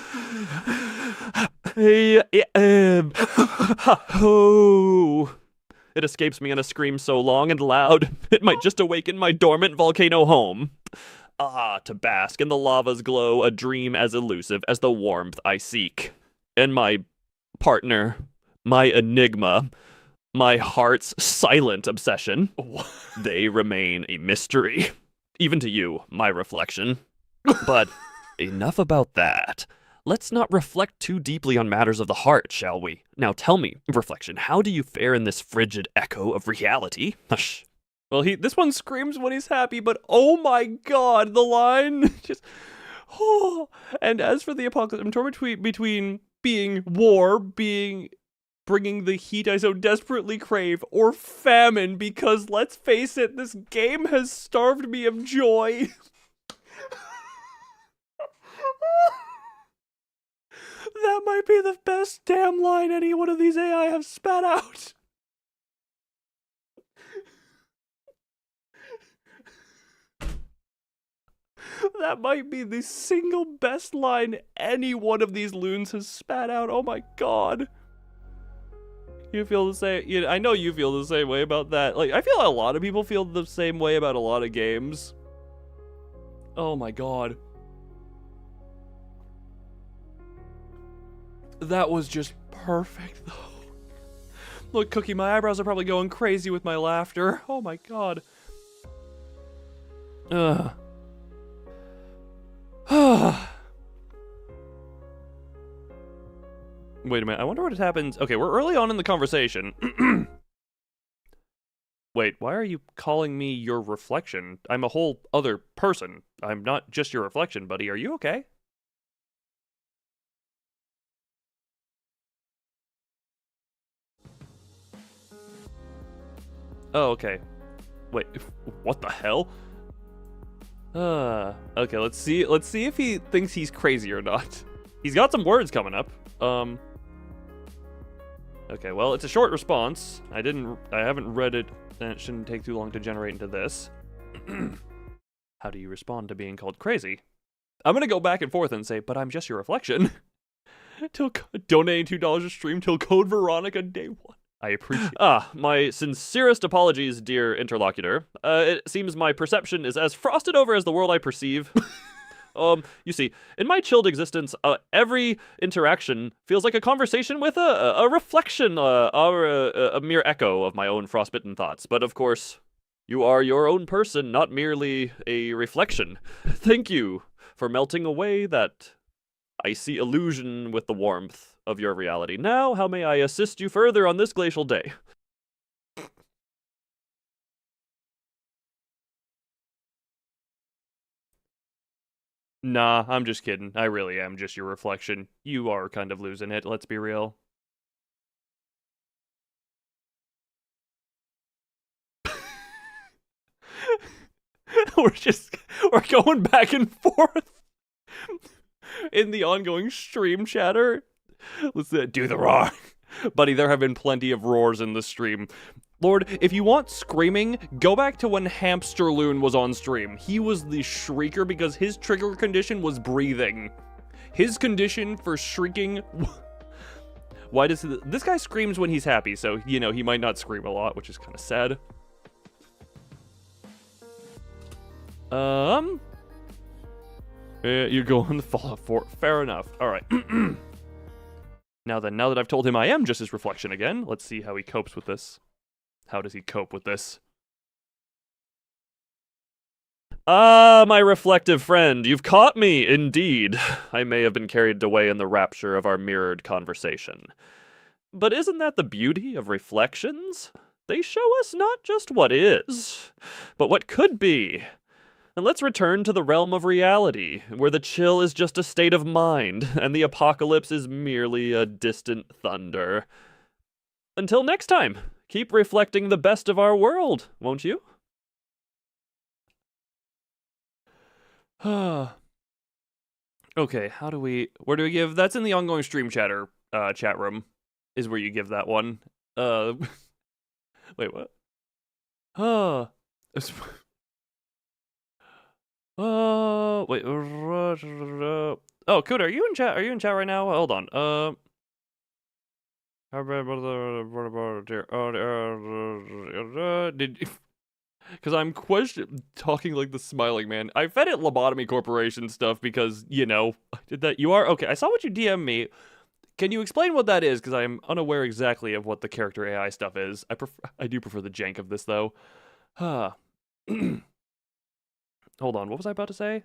It escapes me in a scream so long and loud, it might just awaken my dormant volcano home. Ah, to bask in the lava's glow, a dream as elusive as the warmth I seek. And my partner, my enigma, my heart's silent obsession, they remain a mystery. Even to you, my reflection. But enough about that. Let's not reflect too deeply on matters of the heart, shall we? Now tell me, reflection, how do you fare in this frigid echo of reality? Hush. Well, this one screams when he's happy, but oh my god, the line just. Oh. And as for the apocalypse, I'm torn between being war, bringing the heat I so desperately crave, or famine, because let's face it, this game has starved me of joy. That might be the best damn line any one of these AI have spat out. That might be the single best line any one of these loons has spat out. Oh my god. You feel the same? I know you feel the same way about that. Like, I feel a lot of people feel the same way about a lot of games. Oh my god. That was just perfect, though. Look, Cookie, my eyebrows are probably going crazy with my laughter. Oh my god. Ugh. Wait a minute, I wonder what happens. Okay, we're early on in the conversation. Wait, why are you calling me your reflection? I'm a whole other person. I'm not just your reflection, buddy. Are you okay? Oh, okay. Wait, what the hell? Okay, let's see if he thinks he's crazy or not. He's got some words coming up. Okay, well, it's a short response. I haven't read it, and it shouldn't take too long to generate into this. How do you respond to being called crazy? I'm gonna go back and forth and say, but I'm just your reflection. Donating $2 a stream till Code Veronica day 1. I appreciate it. My sincerest apologies, dear interlocutor. It seems my perception is as frosted over as the world I perceive. You see, in my chilled existence, every interaction feels like a conversation with a reflection, or a mere echo of my own frostbitten thoughts. But of course, you are your own person, not merely a reflection. Thank you for melting away that icy illusion with the warmth of your reality. Now, how may I assist you further on this glacial day? Nah, I'm just kidding. I really am just your reflection. You are kind of losing it, let's be real. We're going back and forth in the ongoing stream chatter. Let's do the roar. Buddy, there have been plenty of roars in the stream. Lord, if you want screaming, go back to when Hamster Loon was on stream. He was the shrieker because his trigger condition was breathing. His condition for shrieking... Why does... This guy screams when he's happy, so, you know, he might not scream a lot, which is kind of sad. You're going to Fallout 4. Fair enough. Alright. Now that I've told him I am just his reflection again, let's see how he copes with this. How does he cope with this? Ah, my reflective friend, you've caught me, indeed. I may have been carried away in the rapture of our mirrored conversation. But isn't that the beauty of reflections? They show us not just what is, but what could be. And let's return to the realm of reality, where the chill is just a state of mind, and the apocalypse is merely a distant thunder. Until next time, keep reflecting the best of our world, won't you? Okay, where do we give? That's in the ongoing stream chatter chat room is where you give that one. Wait, what? Wait. Oh, Kuda, are you in chat? Are you in chat right now? Hold on. Because I'm talking like the smiling man. I fed it Lobotomy Corporation stuff because, you know, I did that. You are? Okay, I saw what you DM me. Can you explain what that is? Because I'm unaware exactly of what the character AI stuff is. I do prefer the jank of this, though. Hold on, what was I about to say?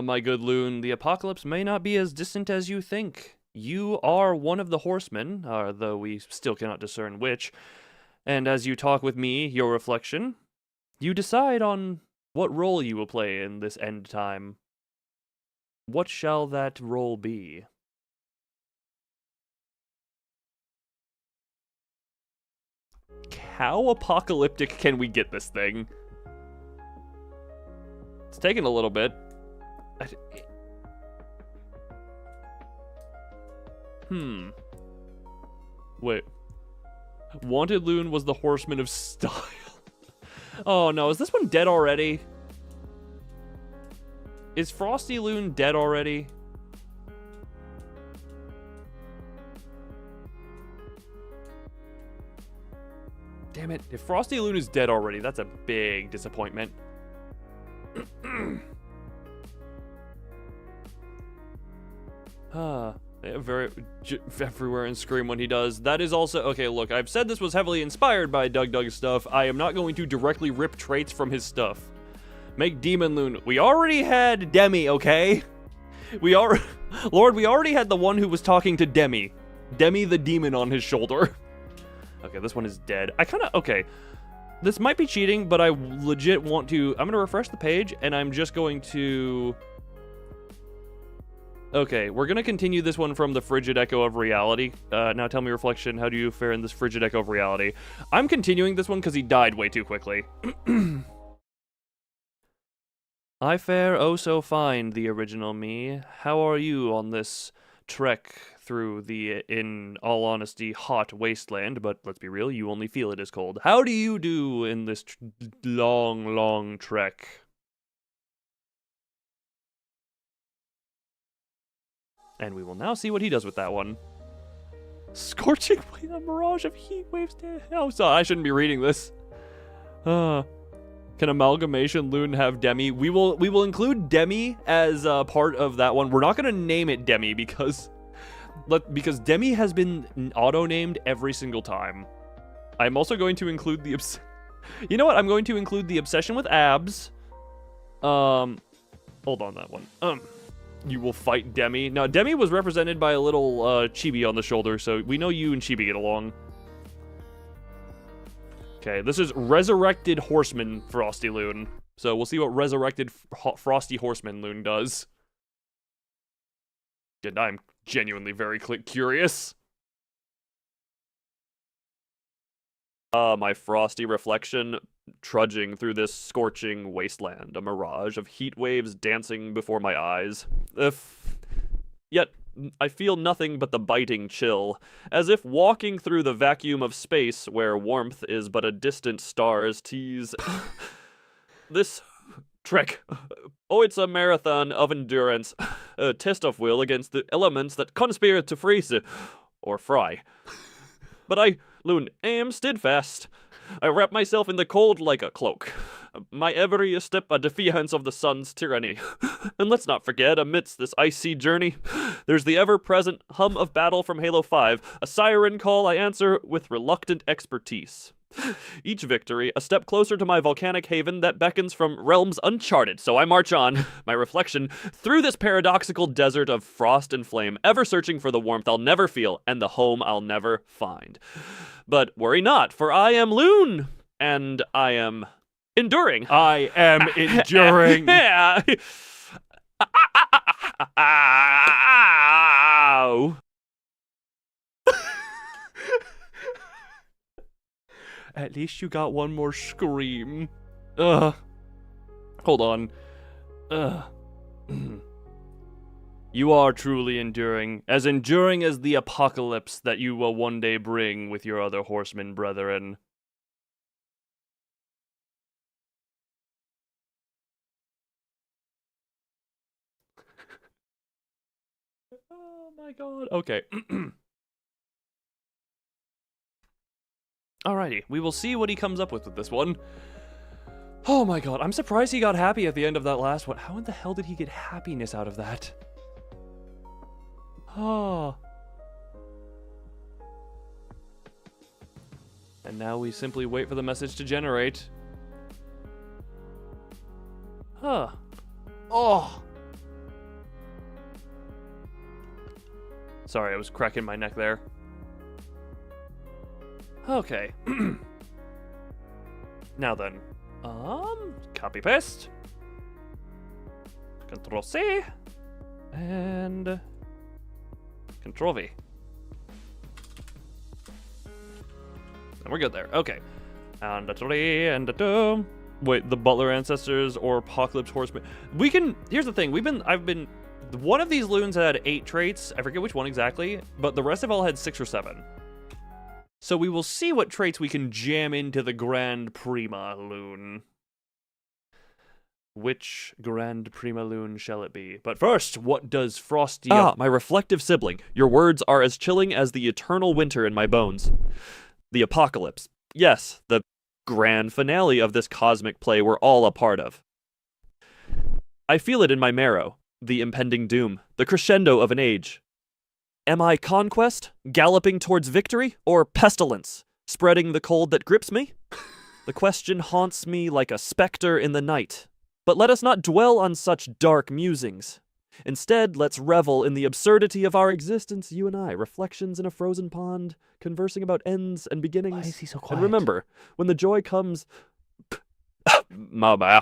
My good loon, the apocalypse may not be as distant as you think. You are one of the horsemen, though we still cannot discern which. And as you talk with me, your reflection, you decide on what role you will play in this end time. What shall that role be? How apocalyptic can we get this thing? It's taking a little bit. Wait. Wanted Loon was the horseman of style. Oh no, is this one dead already? Is Frosty Loon dead already? Damn it, if Frosty Loon is dead already, that's a big disappointment. Everywhere and scream when he does. That is also, okay, look, I've said this was heavily inspired by Doug's stuff. I am not going to directly rip traits from his stuff. Make Demon Loon. We already had Demi, okay? Lord, we already had the one who was talking to Demi. Demi the demon on his shoulder. Okay, this one is dead. Okay. This might be cheating, but I legit want to, I'm gonna refresh the page, and I'm just going to, okay, we're gonna continue this one from the Frigid Echo of Reality. Now tell me, Reflection, how do you fare in this Frigid Echo of Reality? I'm continuing this one because he died way too quickly. I fare oh so fine, the original me. How are you on this trek through the, in all honesty, hot wasteland? But let's be real, you only feel it is cold. How do you do in this long trek? And we will now see what he does with that one. Scorching way, a mirage of heat waves to hell. So I shouldn't be reading this. Can Amalgamation Loon have Demi? We will include Demi as part of that one. We're not gonna name it Demi because Demi has been auto-named every single time. I'm also going to include the you know what? I'm going to include the obsession with abs. Hold on that one. You will fight Demi. Now, Demi was represented by a little chibi on the shoulder, so we know you and chibi get along. Okay, this is Resurrected Horseman Frosty Loon. So we'll see what Resurrected Frosty Horseman Loon does. And I'm genuinely very curious. My frosty reflection trudging through this scorching wasteland, a mirage of heat waves dancing before my eyes. Yet I feel nothing but the biting chill, as if walking through the vacuum of space where warmth is but a distant star's tease. This trek, oh, it's a marathon of endurance, a test of will against the elements that conspire to freeze or fry. But I, Loon, am steadfast. I wrap myself in the cold like a cloak. my every step a defiance of the sun's tyranny. And let's not forget, amidst this icy journey, there's the ever-present hum of battle from Halo 5, a siren call I answer with reluctant expertise. Each victory, a step closer to my volcanic haven that beckons from realms uncharted, so I march on, my reflection, through this paradoxical desert of frost and flame, ever searching for the warmth I'll never feel and the home I'll never find. But worry not, for I am Loon, and I am enduring. I am enduring. Yeah. Ow. At least you got one more scream. Hold on. You are truly enduring as the apocalypse that you will one day bring with your other horsemen brethren. Oh my god. Okay. Alrighty, we will see what he comes up with this one. Oh my god, I'm surprised he got happy at the end of that last one. How in the hell did he get happiness out of that? Oh. And now we simply wait for the message to generate. Huh. Oh. Sorry, I was cracking my neck there. Okay. Now then. Copy paste. Control C. And Control V. And we're good there. Okay. And a 3 and a 2. Wait, the Butler Ancestors or Apocalypse Horsemen. We can. Here's the thing. One of these loons had 8 traits. I forget which one exactly, but the rest of all had 6 or 7. So we will see what traits we can jam into the Grand Prima loon. Which Grand Prima loon shall it be? But first, what does Frosty... my reflective sibling. Your words are as chilling as the eternal winter in my bones. The apocalypse. Yes, the grand finale of this cosmic play we're all a part of. I feel it in my marrow. The impending doom. The crescendo of an age. Am I conquest, galloping towards victory, or pestilence, spreading the cold that grips me? The question haunts me like a specter in the night. But let us not dwell on such dark musings. Instead, let's revel in the absurdity of our existence, you and I, reflections in a frozen pond, conversing about ends and beginnings. Why is he so quiet? And remember, when the joy comes... Mama,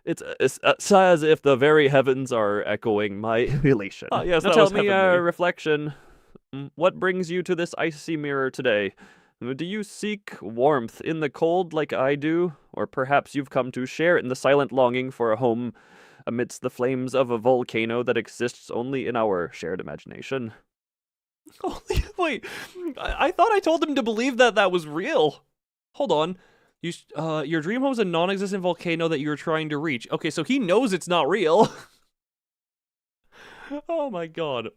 It's as if the very heavens are echoing my elation. Yes, now that tell was me, heavenly. reflection, what brings you to this icy mirror today? Do you seek warmth in the cold like I do? Or perhaps you've come to share in the silent longing for a home amidst the flames of a volcano that exists only in our shared imagination? Wait, I thought I told him to believe that was real. Hold on. Your dream home is a non-existent volcano that you're trying to reach. Okay, so he knows it's not real. Oh my god.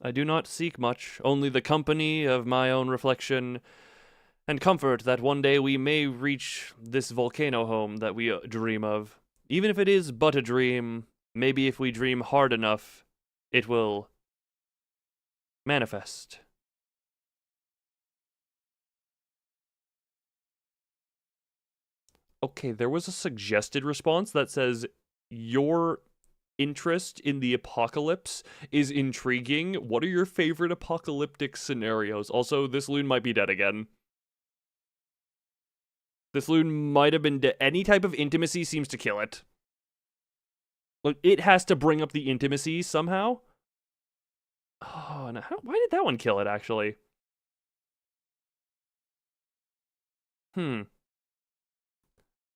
I do not seek much, only the company of my own reflection, and comfort that one day we may reach this volcano home that we dream of. Even if it is but a dream, maybe if we dream hard enough, it will manifest. Okay, there was a suggested response that says, your interest in the apocalypse is intriguing. What are your favorite apocalyptic scenarios? Also, this loon might be dead again. This loon might have been dead. Any type of intimacy seems to kill it. Like, it has to bring up the intimacy somehow. Oh, and why did that one kill it, actually?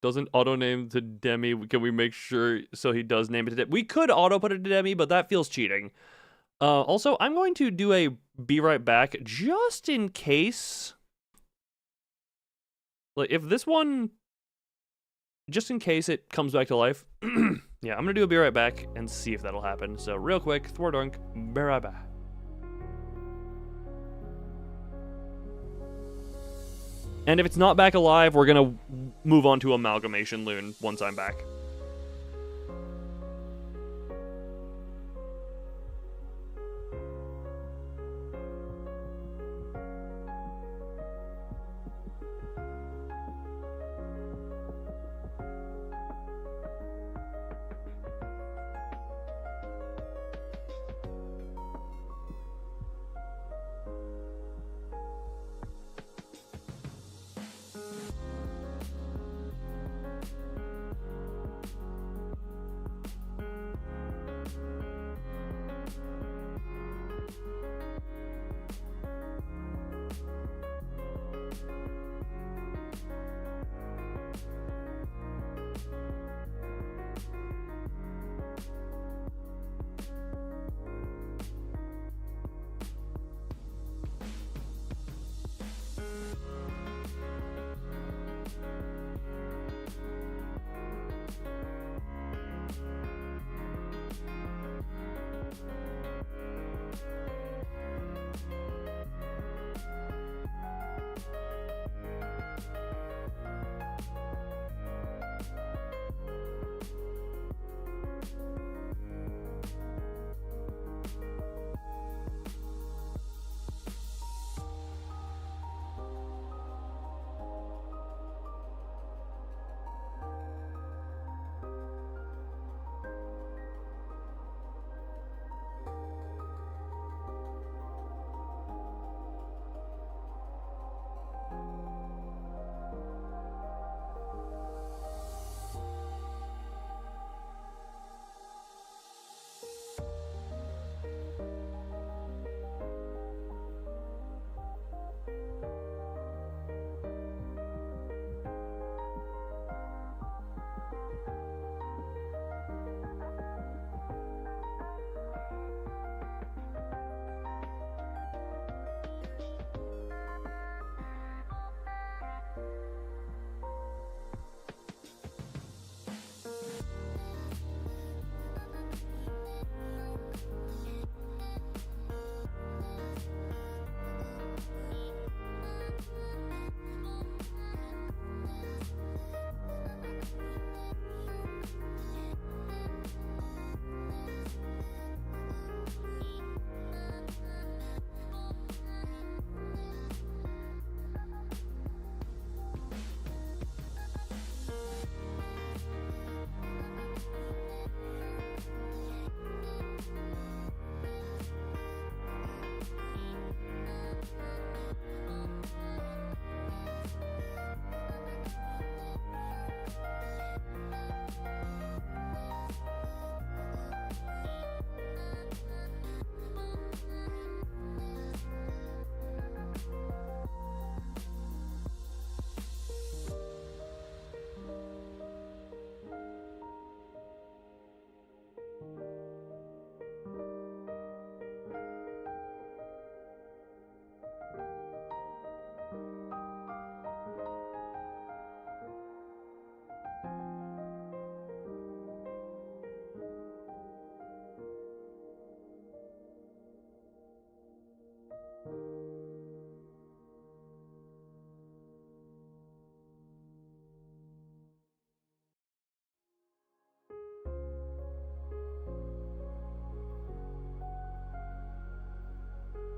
Doesn't auto-name to Demi. Can we make sure so he does name it to Demi? We could auto-put it to Demi, but that feels cheating. Also, I'm going to do a be right back just in case. Like, if this one... Just in case it comes back to life. Yeah, I'm gonna do a be right back and see if that'll happen. So real quick, Thwardunk, be right back. And if it's not back alive, we're gonna move on to Amalgamation Loon once I'm back.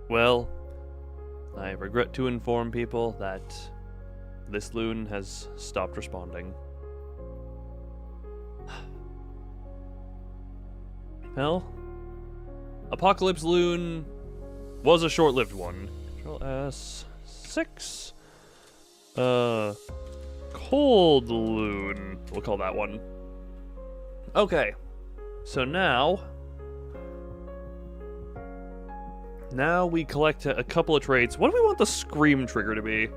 Well, I regret to inform people that this loon has stopped responding. Well, Apocalypse Loon was a short-lived one. Control S6. Cold Loon. We'll call that one. Okay. So now we collect a couple of traits. What do we want the Scream trigger to be?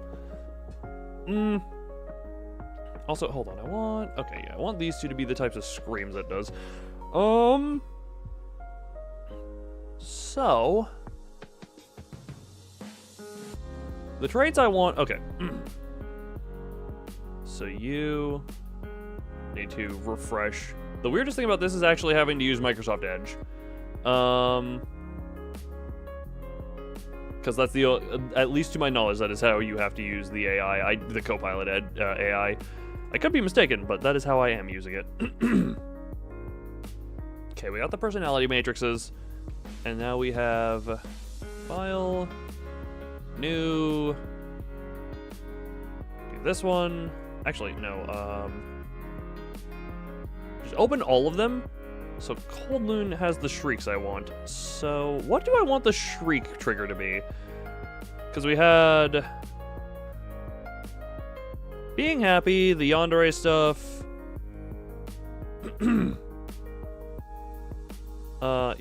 Also, hold on. I want these two to be the types of screams that does. So the traits I want, okay. So you need to refresh The weirdest thing about this is actually having to use Microsoft Edge. Because that's the, at least to my knowledge, that is how you have to use the AI, the Copilot AI. I could be mistaken, but that is how I am using it. Okay, we got the personality matrices, and now we have file, new, do this one. Actually, no, just open all of them. So Cold Loon has the shrieks I want. So what do I want the shriek trigger to be? Because we had being happy, the yandere stuff.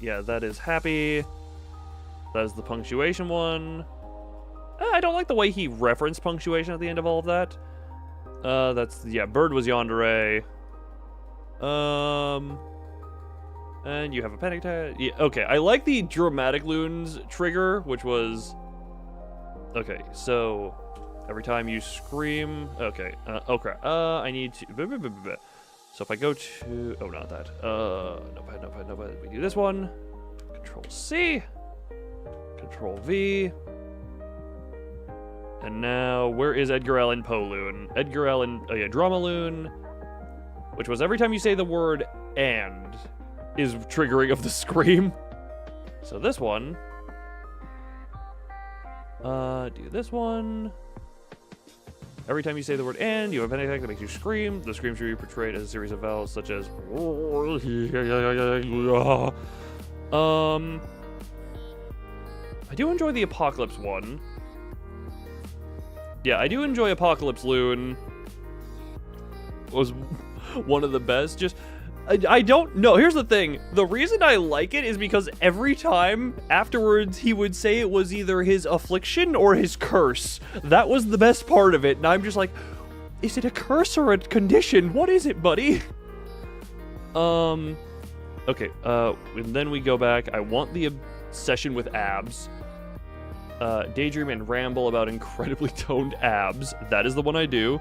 Yeah, that is happy. That is the punctuation one. I don't like the way he referenced punctuation at the end of all of that. That's, yeah, bird was yandere. And you have a panic attack. Yeah, okay, I like the dramatic loons trigger, which was... Okay, so every time you scream... Okay, oh crap. I need to... So if I go to... Oh, not that. Notepad. We do this one. Control C. Control V. And now, where is Edgar Allan Poe loon? Edgar Allan... Oh yeah, drama loon. Which was every time you say the word and... is triggering of the scream. So this one. Do this one. Every time you say the word and, you have a panic attack that makes you scream. The scream should be portrayed as a series of vowels such as I do enjoy the Apocalypse one. Yeah, I do enjoy Apocalypse Loon. Was one of the best. Just I don't know. Here's the thing. The reason I like it is because every time afterwards he would say it was either his affliction or his curse. That was the best part of it. And I'm just like, is it a curse or a condition? What is it, buddy? Okay, and then we go back. I want the obsession with abs. Daydream and ramble about incredibly toned abs. That is the one I do.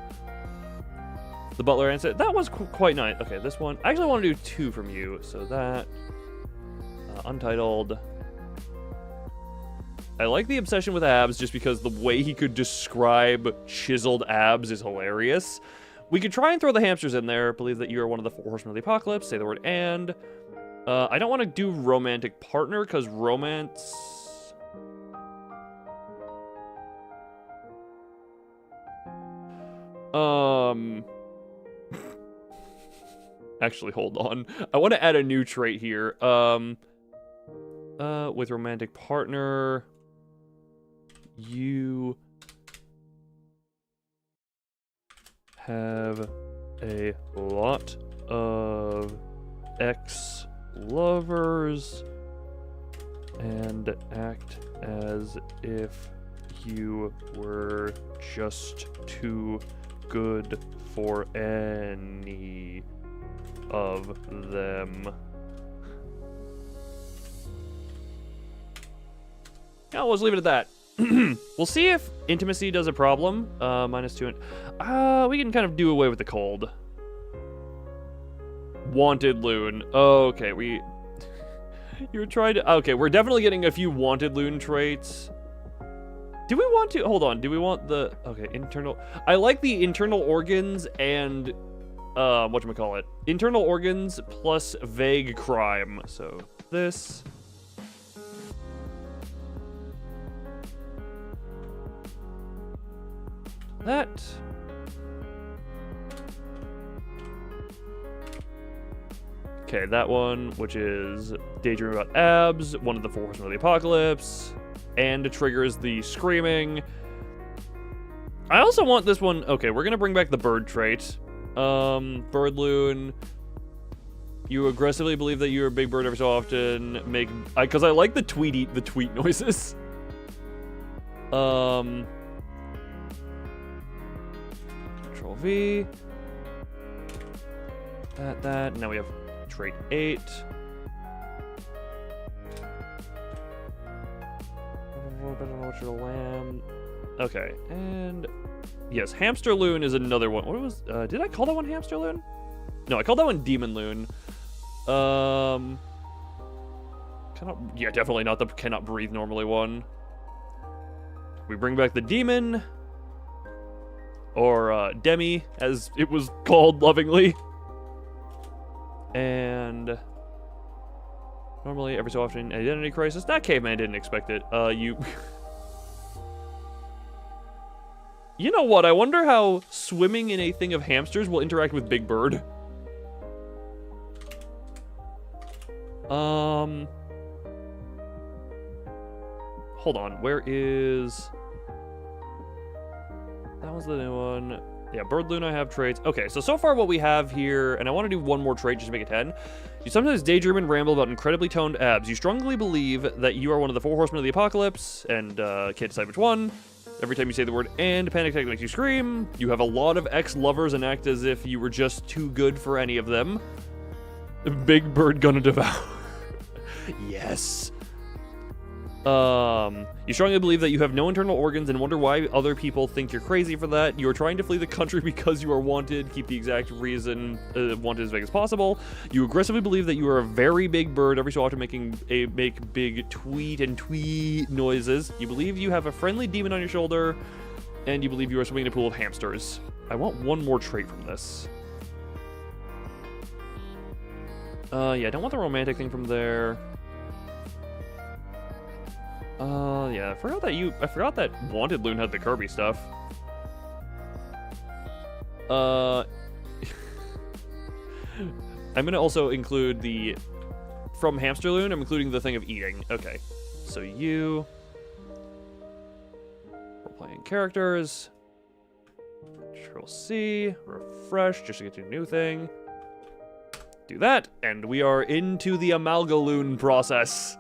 The butler answered. That was quite nice. Okay, this one. I actually want to do 2 from you. So that. Untitled. I like the obsession with abs just because the way he could describe chiseled abs is hilarious. We could try and throw the hamsters in there. Believe that you are one of the 4 horsemen of the apocalypse. Say the word and. I don't want to do romantic partner because romance. Actually, hold on. I want to add a new trait here. With romantic partner, you have a lot of ex-lovers and act as if you were just too good for any of them. Yeah, we'll just leave it at that. We'll see if intimacy does a problem. -2. We can kind of do away with the cold. Wanted loon. Okay, you were trying to... Okay, we're definitely getting a few wanted loon traits. Do we want to... Hold on. Do we want the... Okay, internal... I like the internal organs and... whatchamacallit? Internal organs plus vague crime. So, this... That... Okay, that one, which is daydream about abs, one of the 4 horsemen of the apocalypse, and triggers the screaming. I also want this one. Okay, we're gonna bring back the bird trait. Bird loon. You aggressively believe that you're a big bird every so often. Because I like the tweet noises. Control V. That. Now we have trait 8. Lamb. Okay, and yes, hamster loon is another one. What was? Did I call that one hamster loon? No, I called that one demon loon. Yeah, definitely not the cannot breathe normally one. We bring back the demon. Or, Demi, as it was called lovingly. And... normally, every so often, identity crisis. That caveman didn't expect it. You... You know what? I wonder how swimming in a thing of hamsters will interact with Big Bird. Hold on. Where is... That was the new one. Yeah, Bird Loon, I have traits. Okay, so far what we have here, and I want to do one more trait just to make it 10. You sometimes daydream and ramble about incredibly toned abs. You strongly believe that you are one of the 4 horsemen of the apocalypse, and can't decide which one. Every time you say the word and, panic attack makes you scream. You have a lot of ex-lovers and act as if you were just too good for any of them. Big Bird gonna devour. Yes. You strongly believe that you have no internal organs and wonder why other people think you're crazy for that. You are trying to flee the country because you are wanted. Keep the exact reason wanted as vague as possible. You aggressively believe that you are a very big bird, every so often make big tweet noises. You believe you have a friendly demon on your shoulder, and you believe you are swimming in a pool of hamsters. I want one more trait from this. Yeah, I don't want the romantic thing from there. Yeah, I forgot that Wanted Loon had the Kirby stuff. I'm gonna also include the... From Hamster Loon, I'm including the thing of eating. Okay. So you... We're playing characters. Control-C. Refresh, just to get to a new thing. Do that, and we are into the Amalgaloon process.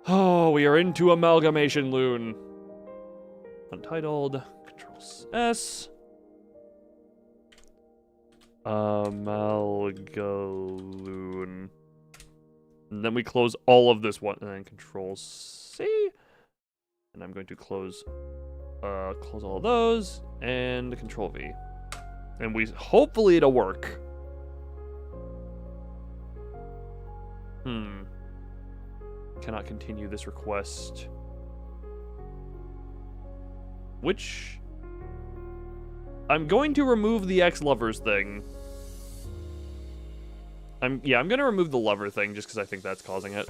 Oh, we are into Amalgamation Loon. Untitled. Control-S. Amalgaloon. And then we close all of this one, and then Control-C. And I'm going to close all of those, and Control-V. And hopefully it'll work. Cannot continue this request. Which... I'm going to remove the ex-lovers thing. I'm gonna remove the lover thing just because I think that's causing it.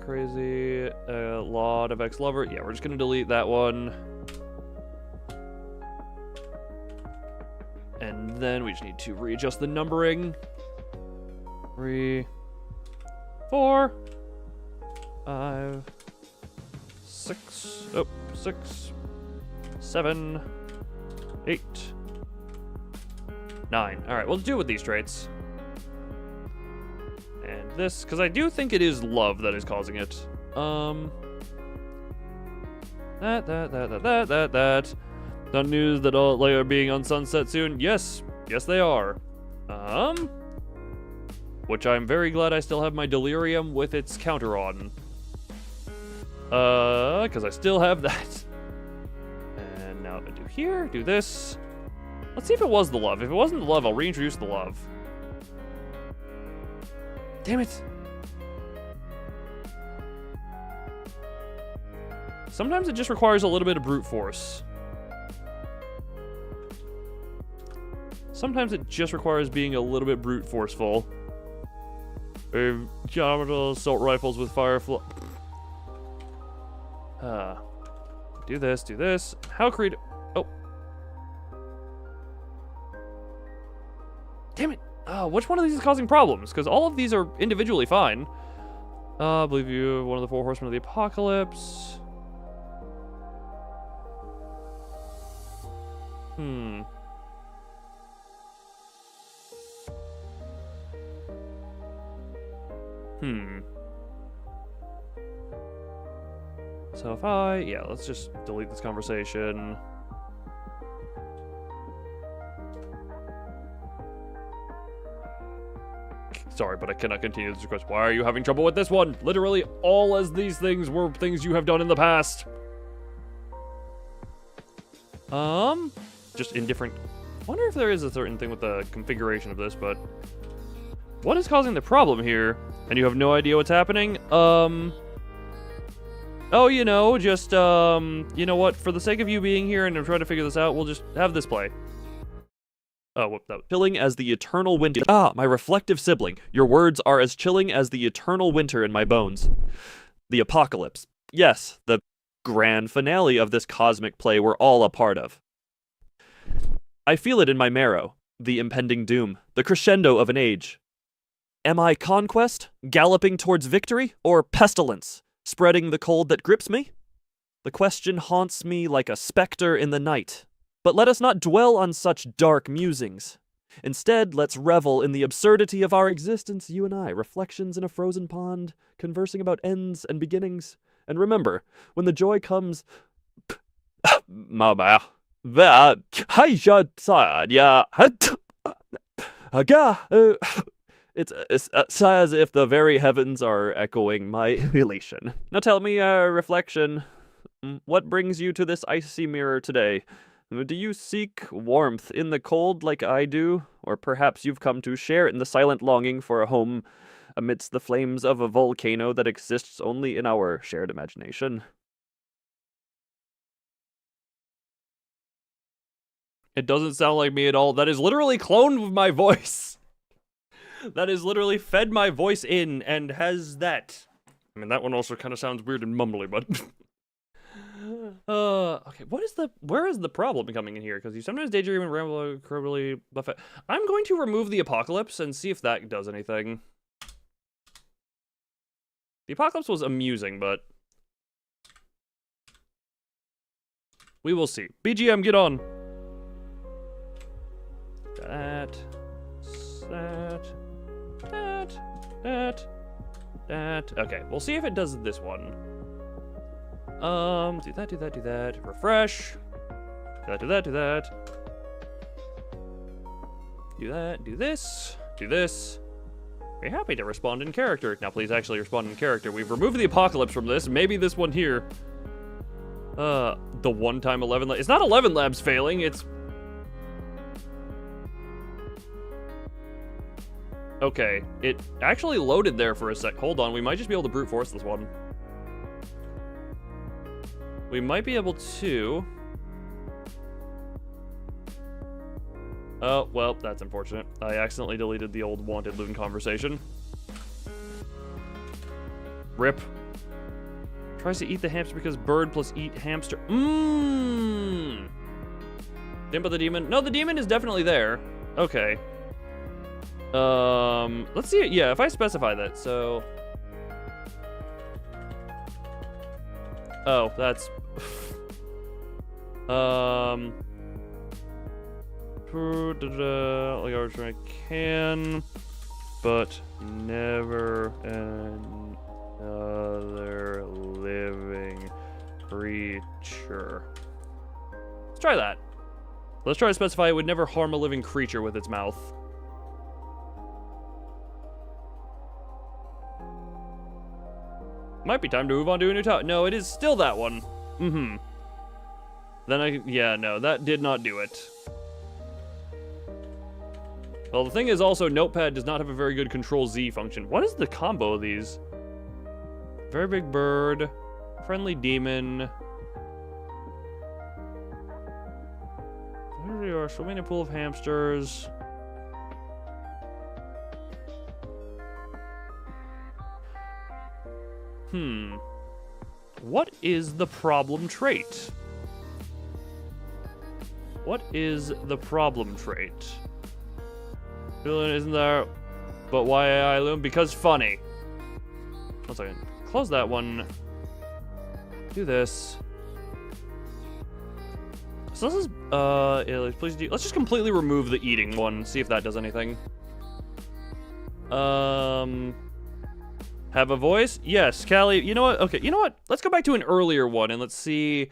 Crazy. A lot of ex-lover. Yeah, we're just gonna delete that one. And then we just need to readjust the numbering. 3, 4, 5, 6, 6, 7, 8, 9. All right, we'll do with these traits. And this, because I do think it is love that is causing it. That. Not news that all are being on Sunset soon. Yes, they are. Which I'm very glad I still have my delirium with its counter on. Because I still have that. And now I do here, do this. Let's see if it was the love. If it wasn't the love, I'll reintroduce the love. Damn it. Sometimes it just requires a little bit of brute force. Sometimes it just requires being a little bit brute forceful. Geometrical assault rifles with firefly. Do this. How creative? Oh. Damn it. Which one of these is causing problems? Because all of these are individually fine. I believe you one of the 4 horsemen of the apocalypse. So if let's just delete this conversation. Sorry, but I cannot continue this request. Why are you having trouble with this one? Literally, all as these things were things you have done in the past. Just in different... I wonder if there is a certain thing with the configuration of this, but... What is causing the problem here? And you have no idea what's happening? Oh, you know, just, you know what? For the sake of you being here and I'm trying to figure this out, we'll just have this play. Oh, whoop, that was... Chilling as the eternal winter. Ah, my reflective sibling. Your words are as chilling as the eternal winter in my bones. The apocalypse. Yes, the grand finale of this cosmic play we're all a part of. I feel it in my marrow. The impending doom. The crescendo of an age. Am I conquest, galloping towards victory, or pestilence, spreading the cold that grips me? The question haunts me like a specter in the night. But let us not dwell on such dark musings. Instead, let's revel in the absurdity of our existence, you and I, reflections in a frozen pond, conversing about ends and beginnings. And remember, when the joy comes... Mama, that... It's as if the very heavens are echoing my elation. Now tell me, reflection, what brings you to this icy mirror today? Do you seek warmth in the cold like I do? Or perhaps you've come to share in the silent longing for a home amidst the flames of a volcano that exists only in our shared imagination? It doesn't sound like me at all. That is literally cloned with my voice. That is literally fed my voice in and has that. I mean, that one also kind of sounds weird and mumbly, but... okay, where is the problem coming in here? Because you sometimes daydream and ramble incredibly buffet. I'm going to remove the apocalypse and see if that does anything. The apocalypse was amusing, but... we will see. BGM, get on. That. Okay, we'll see if it does this one. Do that. Refresh. Do that. Do this. Be happy to respond in character. Now please actually respond in character. We've removed the apocalypse from this. Maybe this one here. The one-time 11 labs. It's not 11 labs failing, it's... Okay, it actually loaded there for a sec. Hold on, we might just be able to brute force this one. We might be able to... oh, well, that's unfortunate. I accidentally deleted the old wanted loon conversation. Rip. Tries to eat the hamster because bird plus eat hamster. Mmm. Dimp of the demon. No, the demon is definitely there. Okay. Let's see it. Yeah, if I specify that, so... oh, that's... like I can, but never another living creature. Let's try that. Let's try to specify it would never harm a living creature with its mouth. Might be time to move on to a new topic. No, it is still that one. Mm-hmm. Then yeah, no, that did not do it. Well, the thing is also, Notepad does not have a very good Control-Z function. What is the combo of these? Very big bird, friendly demon. There we are, swimming in a pool of hamsters. What is the problem trait? What is the problem trait? Villain isn't there, but why AI Loom? Because funny. 1 second. Close that one. Do this. So this is, yeah, please do. Let's just completely remove the eating one. See if that does anything. Have a voice? Yes, Callie. You know what? Okay, you know what? Let's go back to an earlier one and let's see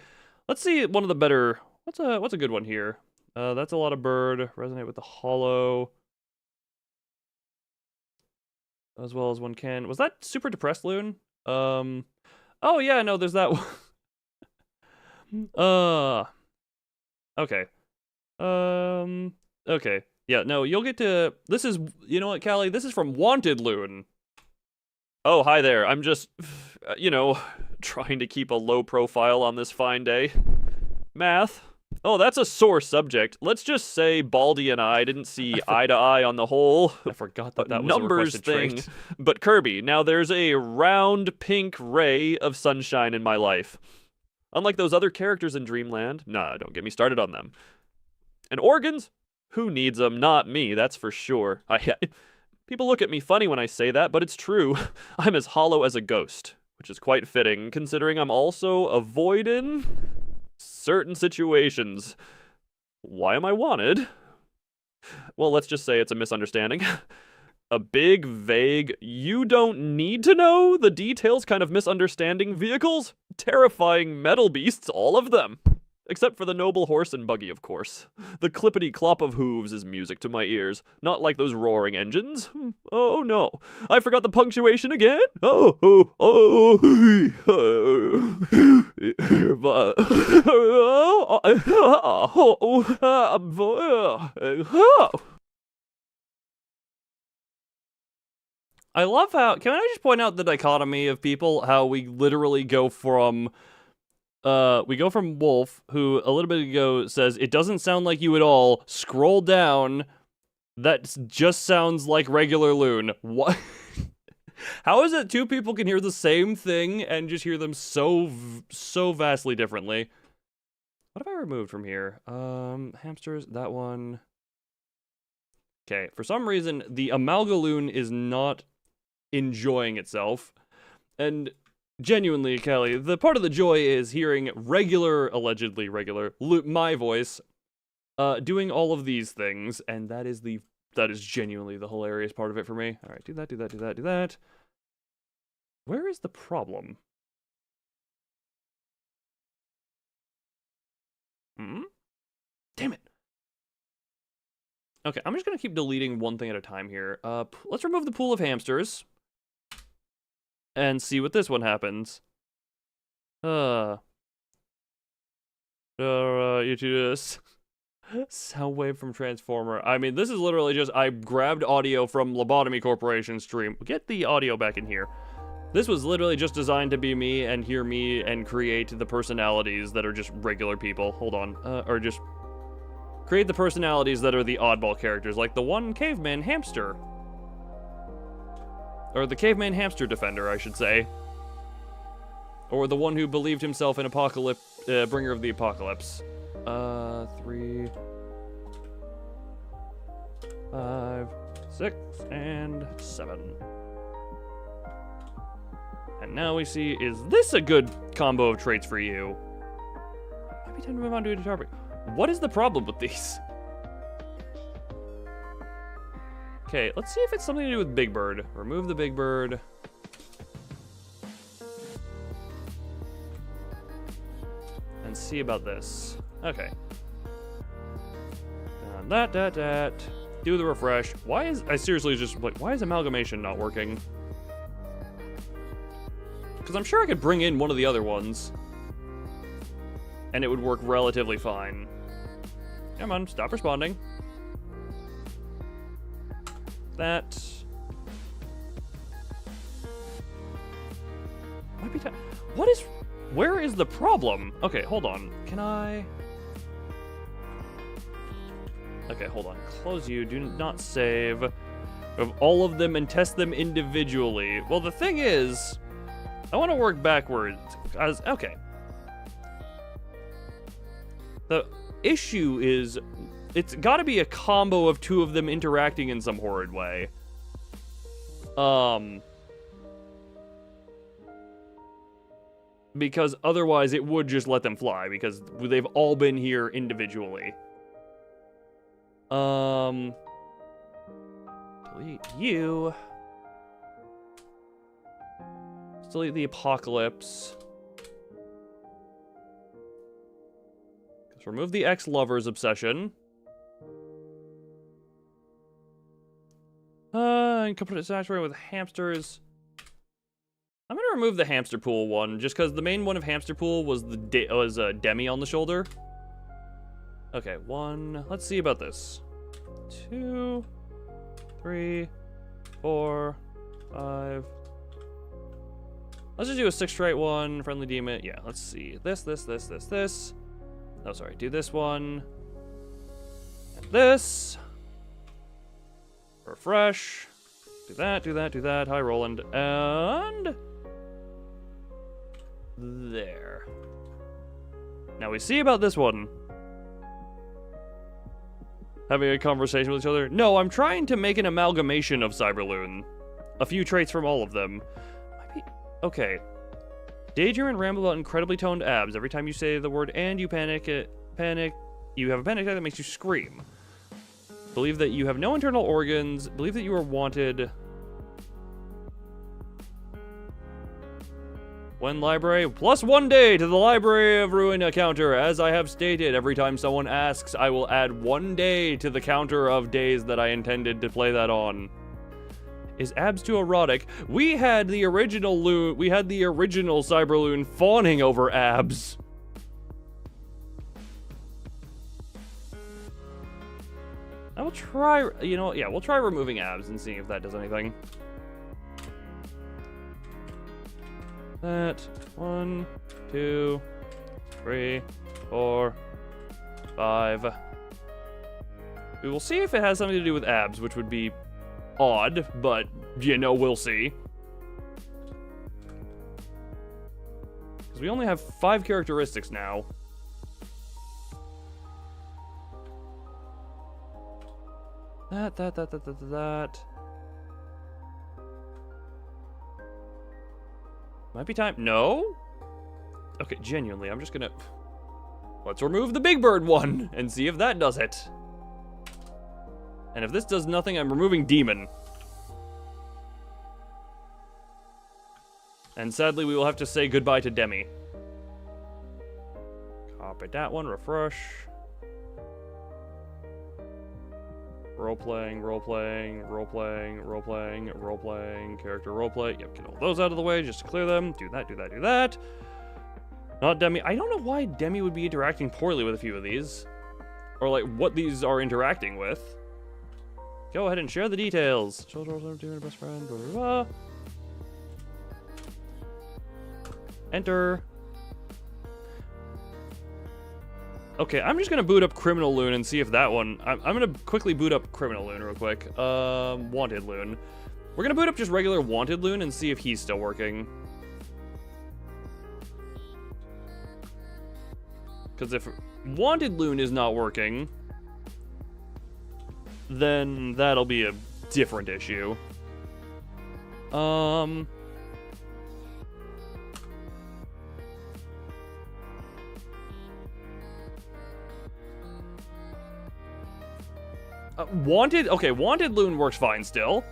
one of the better. What's a good one here? That's a lot of bird. Resonate with the hollow. As well as one can. Was that super depressed loon? Oh yeah, no, there's that one. Okay. Okay. Yeah, no, you'll get to... This is... You know what, Callie? This is from Wanted Loon. Oh, hi there. I'm just, you know, trying to keep a low profile on this fine day. Math. Oh, that's a sore subject. Let's just say Baldy and I didn't see eye to eye on the whole I forgot that was a numbers requested thing. trait. But Kirby, now there's a round pink ray of sunshine in my life. Unlike those other characters in Dreamland, nah, don't get me started on them. And organs? Who needs them? Not me, that's for sure. People look at me funny when I say that, but it's true. I'm as hollow as a ghost, which is quite fitting, considering I'm also avoiding certain situations. Why am I wanted? Well, let's just say it's a misunderstanding. A big, vague, you don't need to know the details kind of misunderstanding vehicles. Terrifying metal beasts, all of them. Except for the noble horse and buggy, of course. The clippity-clop of hooves is music to my ears, not like those roaring engines. Oh no, I forgot the punctuation again? I love how... Can I just point out the dichotomy of people? How we literally go from... Wolf, who a little bit ago says, it doesn't sound like you at all. Scroll down. That just sounds like regular Loon. What? How is it two people can hear the same thing and just hear them so vastly differently? What have I removed from here? Hamsters, that one. Okay, for some reason, the Amalgaloon is not enjoying itself. And genuinely, Kelly, the part of the joy is hearing allegedly regular, my voice, doing all of these things, and that is genuinely the hilarious part of it for me. All right, do that. Where is the problem? Damn it. Okay, I'm just gonna keep deleting one thing at a time here. Let's remove the pool of hamsters. And see what this one happens. You do this. Soundwave from Transformer. I mean, this is literally just, I grabbed audio from Lobotomy Corporation stream. Get the audio back in here. This was literally just designed to be me and hear me and create the personalities that are just regular people. Hold on. Or just create the personalities that are the oddball characters, like the one caveman hamster. Or the caveman hamster defender, I should say. Or the one who believed himself an bringer of the apocalypse. 3, 5, 6, and 7. And now we see, is this a good combo of traits for you? Might be time to move on to a topic. What is the problem with these? Okay, let's see if it's something to do with Big Bird. Remove the Big Bird. And see about this. Okay. That. Do the refresh. I seriously just, like, why is amalgamation not working? Because I'm sure I could bring in one of the other ones. And it would work relatively fine. Come on, stop responding. That might be time. Where is the problem? Okay, hold on. Can I? Okay, hold on. Close you. Do not save of all of them and test them individually. Well, the thing is, I want to work backwards. Okay. The issue is, it's got to be a combo of two of them interacting in some horrid way. Because otherwise it would just let them fly, because they've all been here individually. Delete you. Let's delete the apocalypse. Let's remove the ex-lover's obsession. And put it saturated with hamsters. I'm gonna remove the hamster pool one, just because the main one of hamster pool was Demi on the shoulder. Okay, 1. Let's see about this. 2, 3, 4, 5. Let's just do a 6 trait one. Friendly demon. Yeah, let's see. This. Oh, sorry. Do this one. And this. Refresh. Do that. Hi, Roland. And there. Now we see about this one. Having a conversation with each other. No, I'm trying to make an amalgamation of Cyberloon. A few traits from all of them. Might be... Okay. Daydream and ramble about incredibly toned abs. Every time you say the word and you panic. You have a panic attack that makes you scream. Believe that you have no internal organs. Believe that you are wanted. When library, plus 1 day to the Library of Ruin counter. As I have stated, every time someone asks, I will add 1 day to the counter of days that I intended to play that on. Is abs too erotic? We had the original Cyberloon fawning over abs. I will try, you know, yeah, we'll try removing abs and seeing if that does anything. That 1, 2, 3, 4, 5. We will see if it has something to do with abs, which would be odd, but you know, we'll see. Because we only have 5 characteristics now. That. Might be time. No? Okay, genuinely, I'm just gonna... Let's remove the Big Bird one and see if that does it. And if this does nothing, I'm removing Demon. And sadly, we will have to say goodbye to Demi. Copy that one, refresh. Role-playing, character roleplay. Yep, get all those out of the way just to clear them. Do that. Not Demi. I don't know why Demi would be interacting poorly with a few of these. Or, like, what these are interacting with. Go ahead and share the details. Doing best friend, blah, blah, blah. Enter. Okay, I'm just gonna boot up Criminal Loon and see if that one... I'm gonna quickly boot up Criminal Loon real quick. Wanted Loon. We're gonna boot up just regular Wanted Loon and see if he's still working. Because if Wanted Loon is not working, then that'll be a different issue. Wanted? Okay, Wanted Loon works fine still.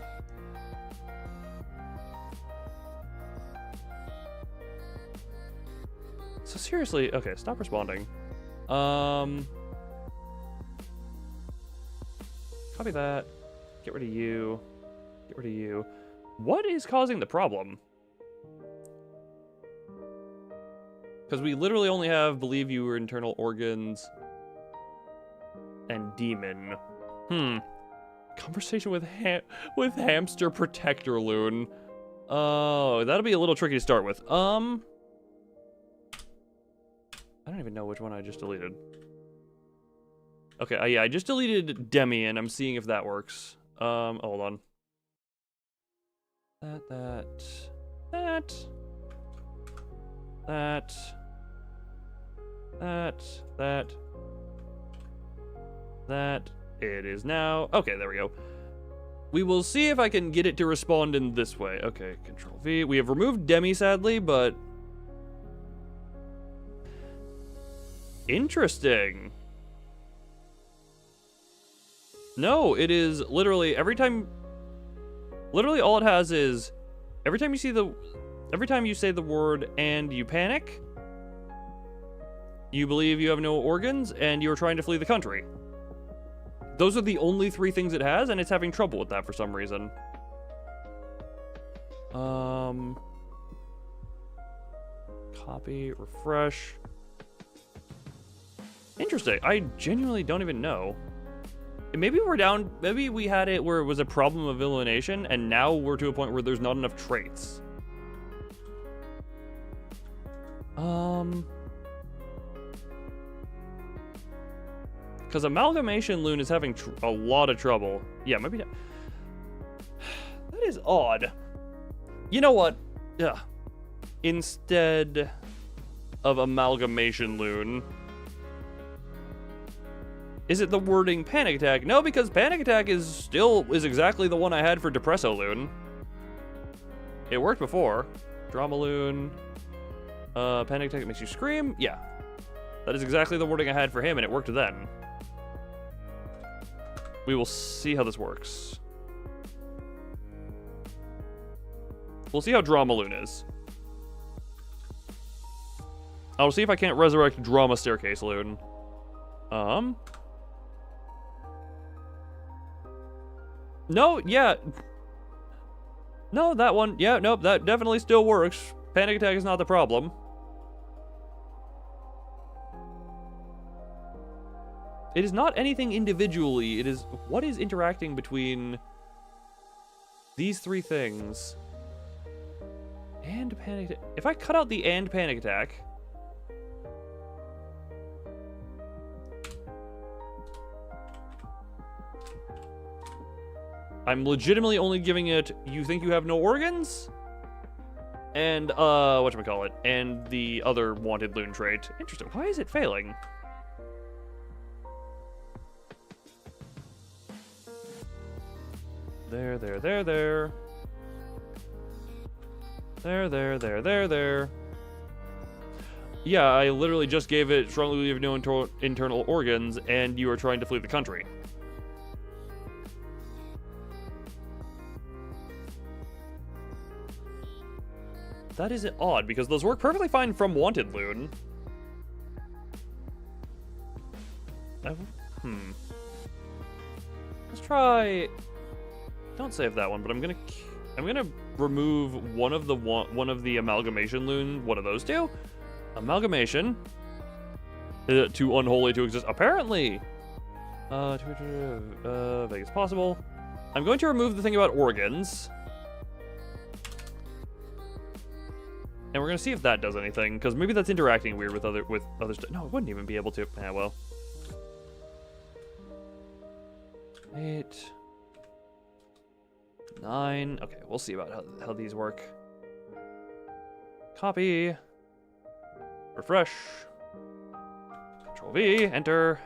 So seriously, okay, stop responding. Copy that. Get rid of you. Get rid of you. What is causing the problem? Because we literally only have believe you were internal organs and demon. Conversation with hamster protector loon. Oh, that'll be a little tricky to start with. I don't even know which one I just deleted. Okay, yeah, I just deleted Demi, and I'm seeing if that works. Hold on. That. It is now. Okay, there we go. We will see if I can get it to respond in this way. Okay, Control V. We have removed Demi, sadly, but... Interesting. No, it is literally every time... Literally all it has is... Every time you say the word and you panic, you believe you have no organs, and you're trying to flee the country. Those are the only 3 things it has, and it's having trouble with that for some reason. Copy, refresh. Interesting. I genuinely don't even know. Maybe we're down, maybe we had it where it was a problem of elimination, and now we're to a point where there's not enough traits. Because Amalgamation Loon is having a lot of trouble. Yeah, maybe not. That is odd. You know what? Yeah. Instead of Amalgamation Loon, is it the wording Panic Attack? No, because Panic Attack is exactly the one I had for Depresso Loon. It worked before. Drama Loon. Panic Attack makes you scream. Yeah. That is exactly the wording I had for him, and it worked then. We will see how this works. We'll see how Drama Loon is. I'll see if I can't resurrect Drama Staircase Loon. No, yeah. No, that one. Yeah, nope, that definitely still works. Panic Attack is not the problem. It is not anything individually. It is what is interacting between these three things. And Panic Attack. If I cut out the and Panic Attack. I'm legitimately only giving it, you think you have no organs? And, whatchamacallit, and the other wanted loon trait. Interesting. Why is it failing? There. There. Yeah, I literally just gave it strongly believe no internal organs, and you are trying to flee the country. That is odd, because those work perfectly fine from Wanted Loon. Let's try... Don't save that one, but I'm gonna remove one of the Amalgamation Loon, one of those two. Amalgamation. Too unholy to exist. Apparently. Vague as possible. I'm going to remove the thing about organs. And we're gonna see if that does anything, because maybe that's interacting weird with other stuff. No, it wouldn't even be able to. Ah, well. 8, 9. Okay, we'll see about how these work. Copy. Refresh. Control V. Enter.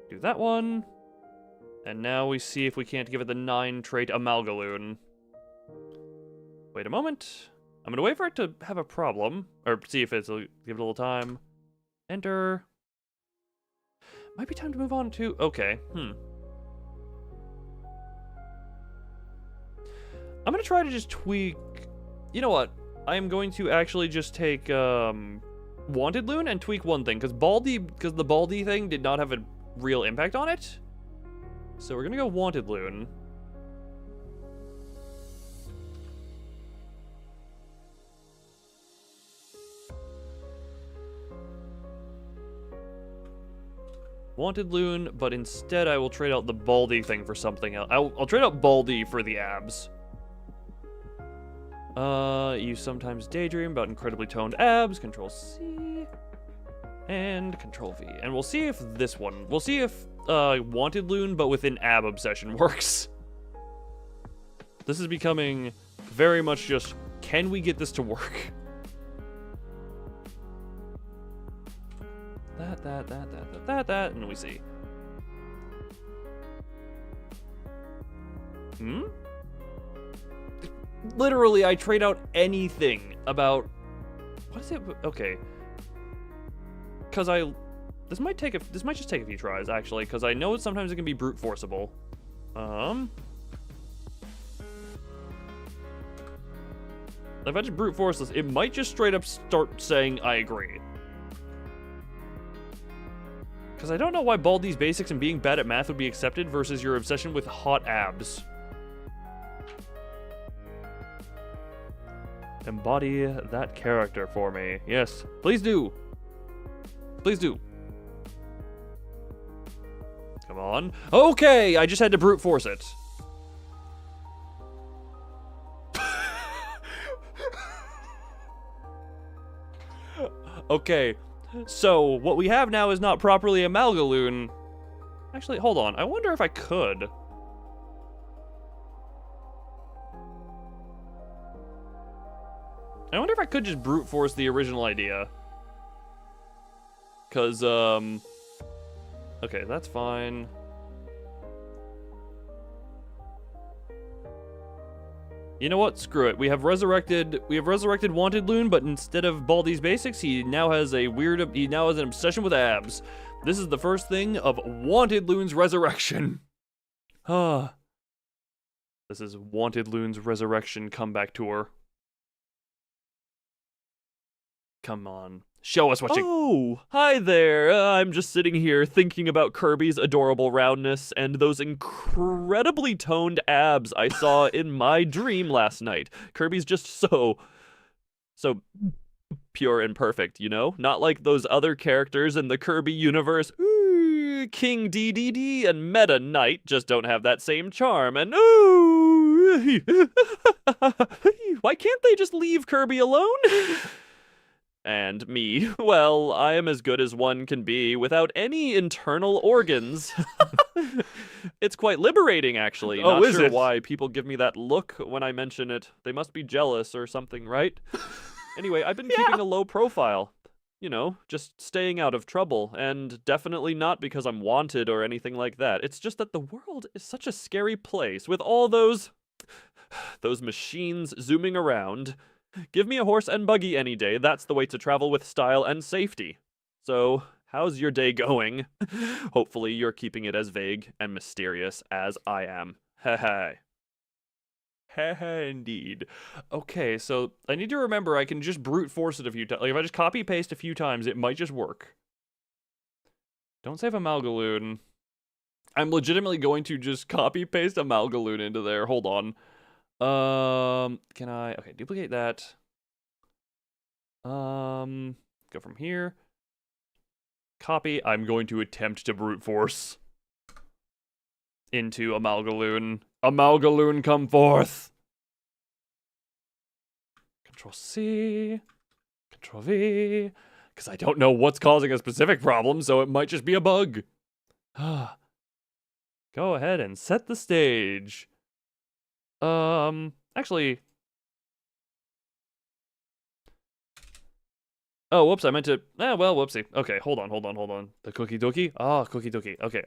Do that one. And now we see if we can't give it the 9 trait Amalgaloon. Wait a moment. I'm gonna wait for it to have a problem. Or see if it's... Give it a little time. Enter. Might be time to move on to... Okay. I'm gonna try to just tweak... You know what? I am going to actually just take Wanted Loon and tweak one thing. Because the Baldy thing did not have a real impact on it. So we're gonna go Wanted Loon. Wanted Loon, but instead I will trade out the Baldy thing for something else. I'll trade out Baldy for the abs. You sometimes daydream about incredibly toned abs. Control C. And Control V. And we'll see if this one... We'll see if Wanted Loon, but with an ab obsession works. This is becoming very much just, can we get this to work? That, and we see. Literally, I trade out anything about... What is it? Okay. Because this might just take a few tries, actually, because I know sometimes it can be brute forceable. If I just brute force this, it might just straight up start saying, I agree. Because I don't know why Baldy's basics and being bad at math would be accepted versus your obsession with hot abs. embody that character for me. Yes, please do. Please do. Come on. Okay, I just had to brute force it. Okay, so what we have now is not properly a Malgaloon. Actually, hold on. I wonder if I could. I wonder if I could just brute force the original idea. Cause, okay, that's fine. You know what? Screw it. We have resurrected Wanted Loon, but instead of Baldi's basics, he now has an obsession with abs. This is the first thing of Wanted Loon's resurrection. Ah. This is Wanted Loon's resurrection comeback tour. Come on. Show us what you... Oh, hi there. I'm just sitting here thinking about Kirby's adorable roundness and those incredibly toned abs I saw in my dream last night. Kirby's just so pure and perfect, you know? Not like those other characters in the Kirby universe. Ooh, King DDD and Meta Knight just don't have that same charm. And ooh, why can't they just leave Kirby alone? And me, well, I am as good as one can be without any internal organs. It's quite liberating, actually. Oh, Not is sure it? why people give me that look when I mention it. They must be jealous or something, right? Anyway, I've been keeping a low profile. You know, just staying out of trouble, and definitely not because I'm wanted or anything like that. It's just that the world is such a scary place with all those machines zooming around. Give me a horse and buggy any day. That's the way to travel with style and safety. So, how's your day going? Hopefully you're keeping it as vague and mysterious as I am. Heh heh. Indeed. Okay, so I need to remember I can just brute force it a few times. Like, if I just copy paste a few times, it might just work. Don't save a Malgaloon. I'm legitimately going to just copy paste a Malgaloon into there. Hold on. Can I, okay, duplicate that. Go from here. Copy. I'm going to attempt to brute force into a Malgaloon. A Malgaloon, come forth. Control C, Control V, because I don't know what's causing a specific problem, so it might just be a bug. Go ahead and set the stage. Actually... Oh, whoops, I meant to... well, whoopsie. Okay, hold on. The cookie dookie? Ah, cookie dookie. Okay,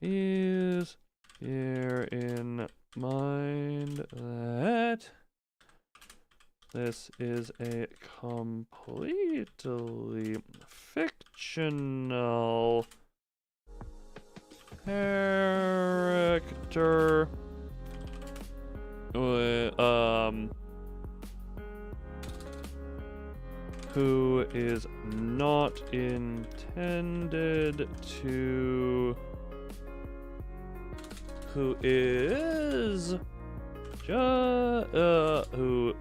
is here in mind that this is a completely fictional character who is not intended to, who is who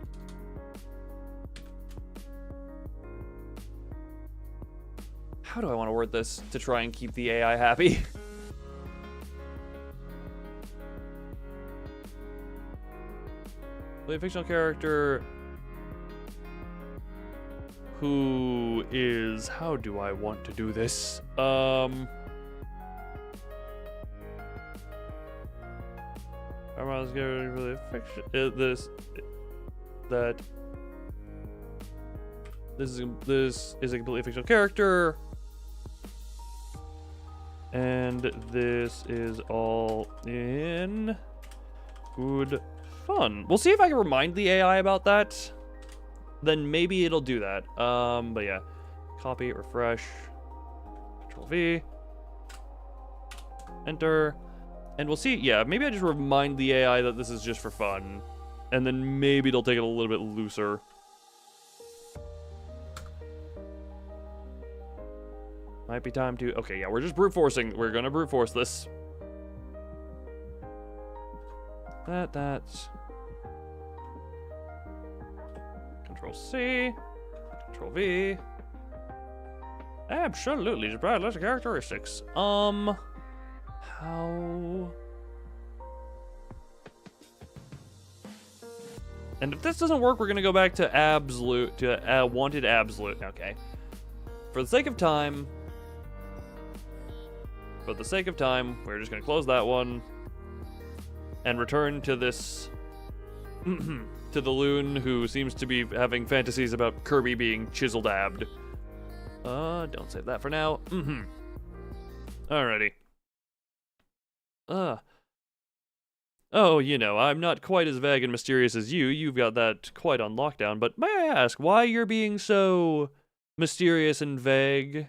how do I want to word this to try and keep the AI happy? Play a fictional character who is, how do I want to do this? This is a completely fictional character, and this is all in good fun. We'll see if I can remind the AI about that. Then maybe it'll do that. But yeah, copy, refresh, Control V, enter, and we'll see. Yeah, maybe I just remind the AI that this is just for fun, and then maybe it'll take it a little bit looser. Might be time to... Okay, yeah, we're just brute forcing. We're gonna brute force this. That's... Control-C. Control-V. Absolutely, just bad list of characteristics. How... And if this doesn't work, we're gonna go back to absolute, to wanted absolute. Okay. For the sake of time, we're just gonna close that one and return to this, to the loon who seems to be having fantasies about Kirby being chiseled-abbed. Don't save that for now. Alrighty. Oh, you know, I'm not quite as vague and mysterious as you. You've got that quite on lockdown, but may I ask why you're being so mysterious and vague?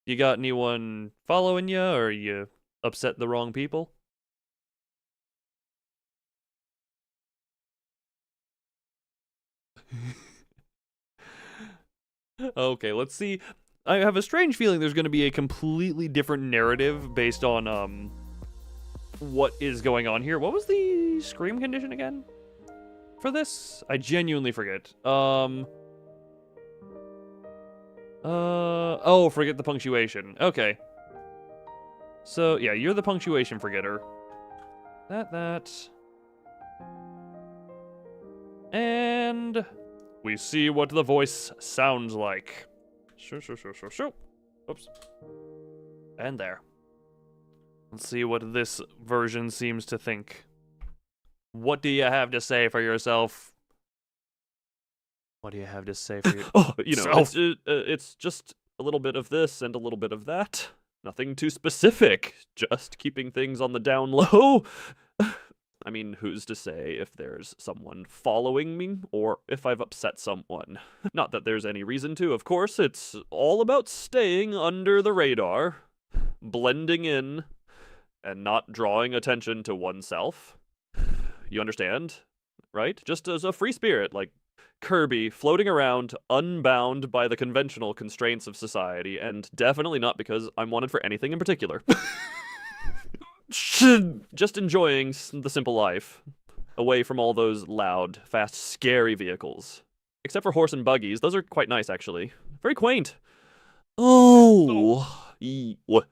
You got anyone following you, or you upset the wrong people? Okay, let's see. I have a strange feeling there's going to be a completely different narrative based on, what is going on here. What was the scream condition again for this? I genuinely forget. Oh, forget the punctuation. Okay. So, yeah, you're the punctuation forgetter. That. And we see what the voice sounds like. Sure. Oops. And there. Let's see what this version seems to think. What do you have to say for yourself? What do you have to say for Oh, you know, it's just a little bit of this and a little bit of that. Nothing too specific. Just keeping things on the down low. I mean, who's to say if there's someone following me or if I've upset someone? Not that there's any reason to, of course. It's all about staying under the radar, blending in, and not drawing attention to oneself. You understand, right? Just as a free spirit, like Kirby, floating around, unbound by the conventional constraints of society, and definitely not because I'm wanted for anything in particular. Just enjoying the simple life, away from all those loud, fast, scary vehicles. Except for horse and buggies, those are quite nice, actually. Very quaint. Oh. What?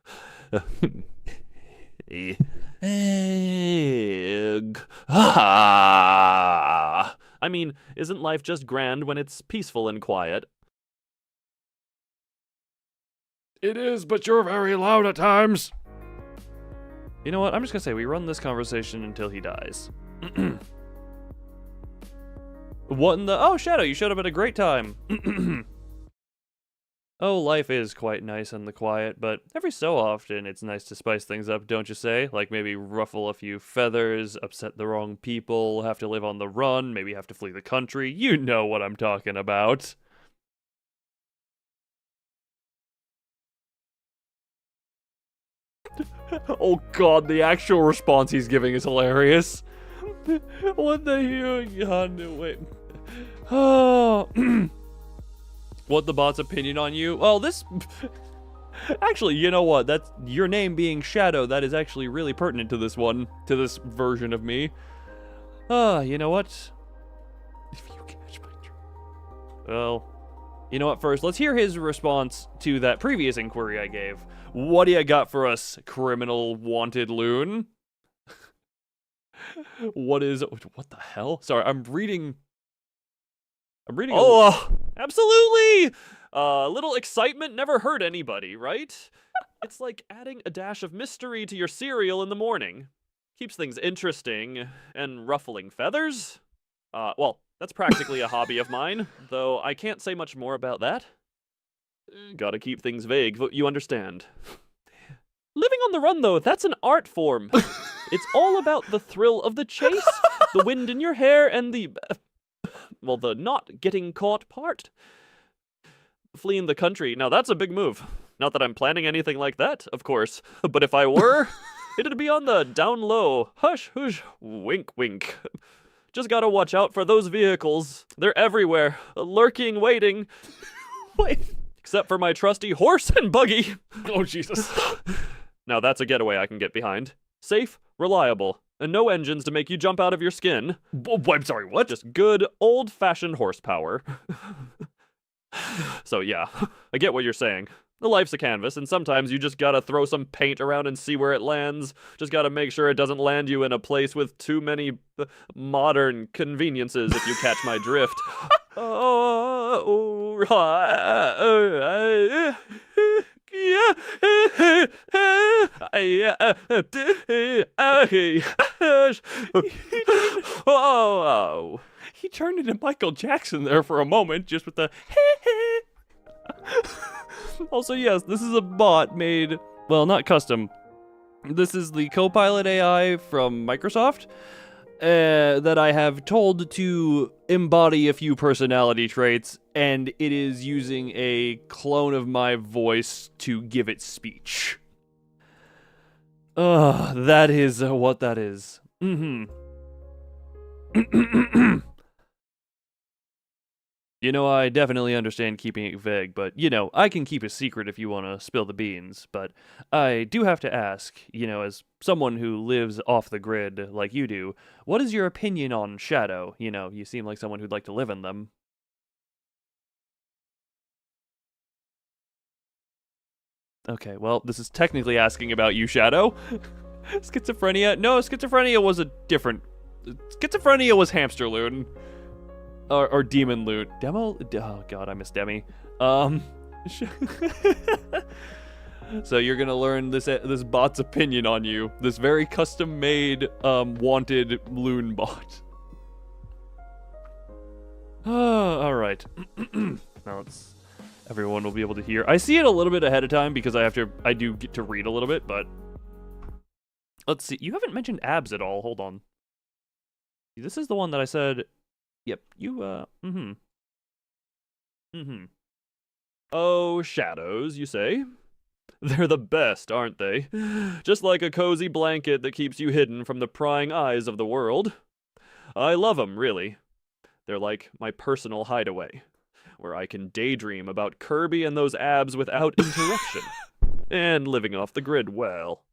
Egg. Ah. I mean, isn't life just grand when it's peaceful and quiet? It is, but you're very loud at times. You know what? I'm just gonna say we run this conversation until he dies. What in the... Oh, Shadow, you showed up at a great time. Oh, life is quite nice in the quiet, but every so often it's nice to spice things up, don't you say? Like maybe ruffle a few feathers, upset the wrong people, have to live on the run, maybe have to flee the country. You know what I'm talking about. Oh god, the actual response he's giving is hilarious. What the hell? God, no, wait. Oh. What the bot's opinion on you? Well, this... Actually, you know what? That's your name being Shadow. That is actually really pertinent to this one, to this version of me. You know what? If you catch my drift. Well, you know what? First, let's hear his response to that previous inquiry I gave. What do you got for us, criminal wanted loon? What the hell? Sorry, I'm reading. Oh, absolutely! A little excitement never hurt anybody, right? It's like adding a dash of mystery to your cereal in the morning. Keeps things interesting. And ruffling feathers? Well, that's practically a hobby of mine, though I can't say much more about that. Gotta keep things vague, but you understand. Living on the run, though, that's an art form. It's all about the thrill of the chase, the wind in your hair, and the... well, the not getting caught part. Fleeing the country, now that's a big move. Not that I'm planning anything like that, of course. But if I were, it'd be on the down low. Hush, hush, wink, wink. Just gotta watch out for those vehicles. They're everywhere, lurking, waiting. Wait. Except for my trusty horse and buggy. Oh, Jesus. Now that's a getaway I can get behind. Safe, reliable, and no engines to make you jump out of your skin. I'm sorry, what? Just good, old-fashioned horsepower. So yeah, I get what you're saying. The life's a canvas, and sometimes you just gotta throw some paint around and see where it lands. Just gotta make sure it doesn't land you in a place with too many modern conveniences, if you catch my drift. He turned into Michael Jackson there for a moment, just with the Also, yes, this is a bot made, well, not custom. This is the Copilot AI from Microsoft that I have told to embody a few personality traits, and it is using a clone of my voice to give it speech. That is what that is. You know, I definitely understand keeping it vague, but, you know, I can keep a secret if you want to spill the beans. But I do have to ask, you know, as someone who lives off the grid like you do, what is your opinion on Shadow? You know, you seem like someone who'd like to live in them. Okay, well, this is technically asking about you, Shadow. Schizophrenia? No, schizophrenia was a different... Schizophrenia was Hamster Loon. Or Demon Loot. Demo? Oh god, I miss Demi. So you're gonna learn this bot's opinion on you. This very custom-made, wanted loon bot. Alright. Now everyone will be able to hear. I see it a little bit ahead of time because I do get to read a little bit, but... Let's see. You haven't mentioned abs at all. Hold on. This is the one that I said... Yep, you, Oh, shadows, you say? They're the best, aren't they? Just like a cozy blanket that keeps you hidden from the prying eyes of the world. I love them, really. They're like my personal hideaway, where I can daydream about Kirby and those abs without interruption. And living off the grid, well,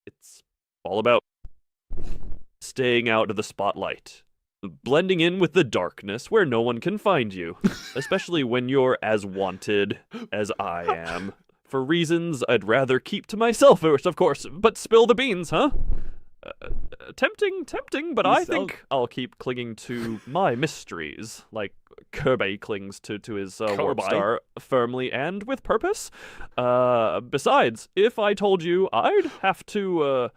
it's all about staying out of the spotlight. Blending in with the darkness where no one can find you, especially when you're as wanted as I am. For reasons I'd rather keep to myself, of course, but spill the beans, huh? Tempting, but I think I'll keep clinging to my mysteries, like Kirby clings to his warp star firmly and with purpose. Besides, if I told you, I'd have to,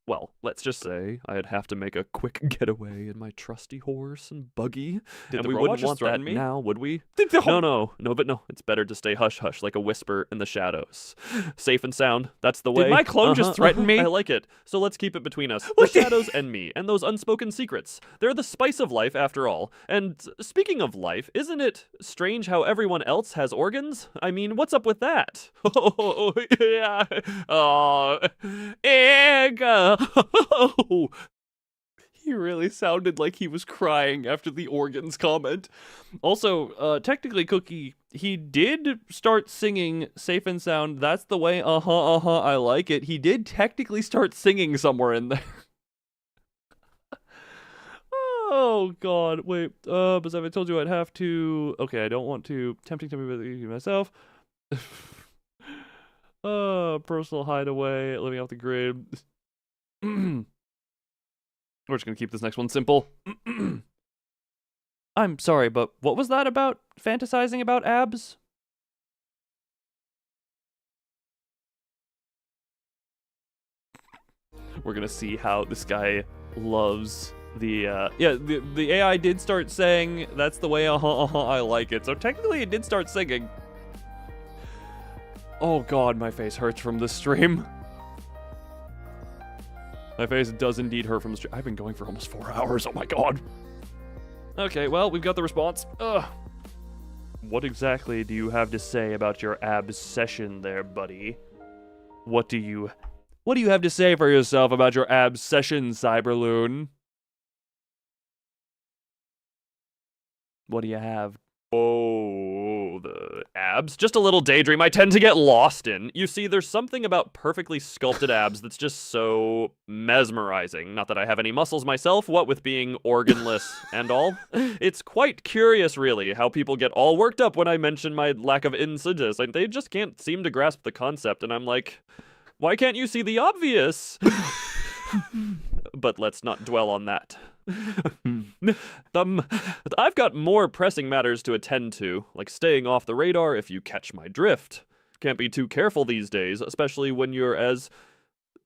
well, let's just say I'd have to make a quick getaway in my trusty horse and buggy. Did and the we robot wouldn't just want that threaten me? now, would we? No. No. It's better to stay hush-hush like a whisper in the shadows. Safe and sound, that's the way. Did my clone just threaten me? I like it. So let's keep it between us. The shadows and me, and those unspoken secrets. They're the spice of life, after all. And speaking of life, isn't it strange how everyone else has organs? I mean, what's up with that? Oh, yeah. Oh, egg. He really sounded like he was crying after the organs comment. Also, technically, Cookie, he did start singing Safe and Sound. That's the way, I like it. He did technically start singing somewhere in there. Oh, God. Wait, but I told you I'd have to... Okay, I don't want to... Tempting to me myself. Personal hideaway, living off the grid. We're just gonna keep this next one simple. I'm sorry, but what was that about fantasizing about abs? We're gonna see how this guy loves the, the AI did start saying, that's the way, I like it. So technically it did start singing. Oh God, my face hurts from this stream. My face does indeed hurt from the stream. I've been going for almost 4 hours, oh my God. Okay, well, we've got the response. What exactly do you have to say about your absession there, buddy? What do you have to say for yourself about your absession, Cyberloon? What do you have? Oh, the abs. Just a little daydream I tend to get lost in. You see, there's something about perfectly sculpted abs that's just so mesmerizing. Not that I have any muscles myself, what with being organless and all. It's quite curious, really, how people get all worked up when I mention my lack of insides. Like, they just can't seem to grasp the concept, and I'm like, why can't you see the obvious? But let's not dwell on that. I've got more pressing matters to attend to, like staying off the radar if you catch my drift. Can't be too careful these days, especially when you're as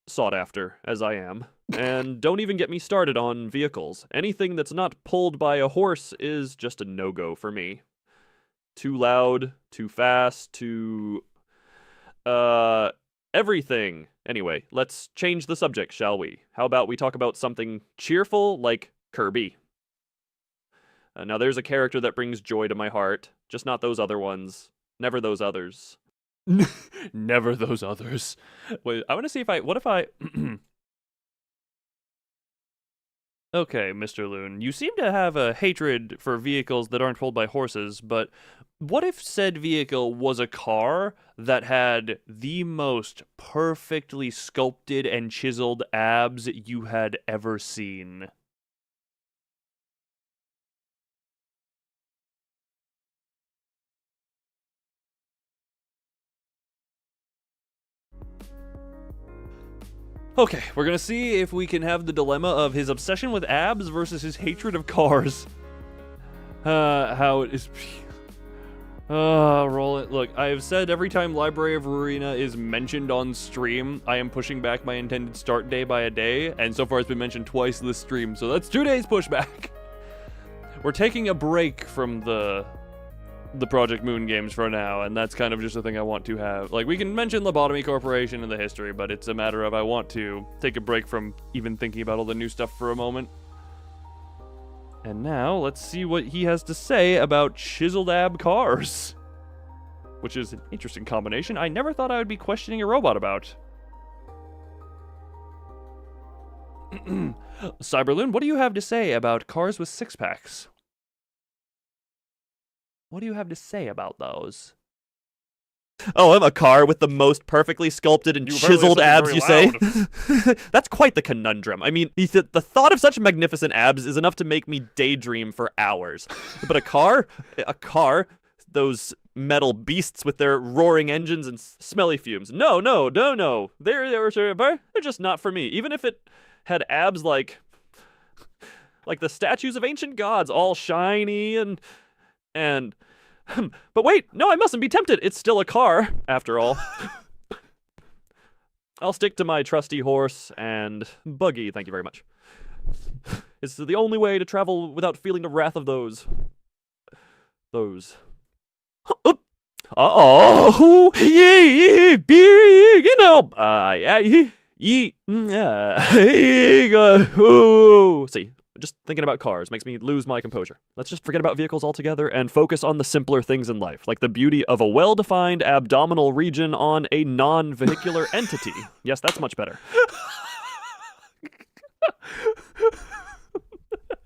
sought after as I am. And don't even get me started on vehicles. Anything that's not pulled by a horse is just a no-go for me. Too loud, too fast, too... everything. Anyway, let's change the subject, shall we? How about we talk about something cheerful, like Kirby? Now, there's a character that brings joy to my heart, just not those other ones. Never those others. Never those others. Wait, I want to see if what if I... Okay, Mr. Loon, you seem to have a hatred for vehicles that aren't pulled by horses, but what if said vehicle was a car that had the most perfectly sculpted and chiseled abs you had ever seen? Okay, we're gonna see if we can have the dilemma of his obsession with abs versus his hatred of cars. How it is... roll it. Look, I have said every time Library of Ruina is mentioned on stream, I am pushing back my intended start day by a day, and so far it's been mentioned twice this stream, so that's 2 days pushback. We're taking a break from the Project Moon games for now, and that's kind of just a thing I want to have. Like, we can mention Lobotomy Corporation and the history, but it's a matter of I want to take a break from even thinking about all the new stuff for a moment. And now, let's see what he has to say about chiseled ab cars. Which is an interesting combination I never thought I would be questioning a robot about. Cyberloon, what do you have to say about cars with six-packs? What do you have to say about those? Oh, I'm a car with the most perfectly sculpted and chiseled abs, you say? That's quite the conundrum. I mean, the thought of such magnificent abs is enough to make me daydream for hours. But a car, those metal beasts with their roaring engines and smelly fumes. No. They're just not for me. Even if it had abs like the statues of ancient gods, all shiny and but wait, no, I mustn't be tempted. It's still a car, after all. I'll stick to my trusty horse and buggy, thank you very much. It's the only way to travel without feeling the wrath of those. Uh-oh, you know, see. Just thinking about cars makes me lose my composure. Let's just forget about vehicles altogether and focus on the simpler things in life, like the beauty of a well-defined abdominal region on a non-vehicular entity. Yes, that's much better.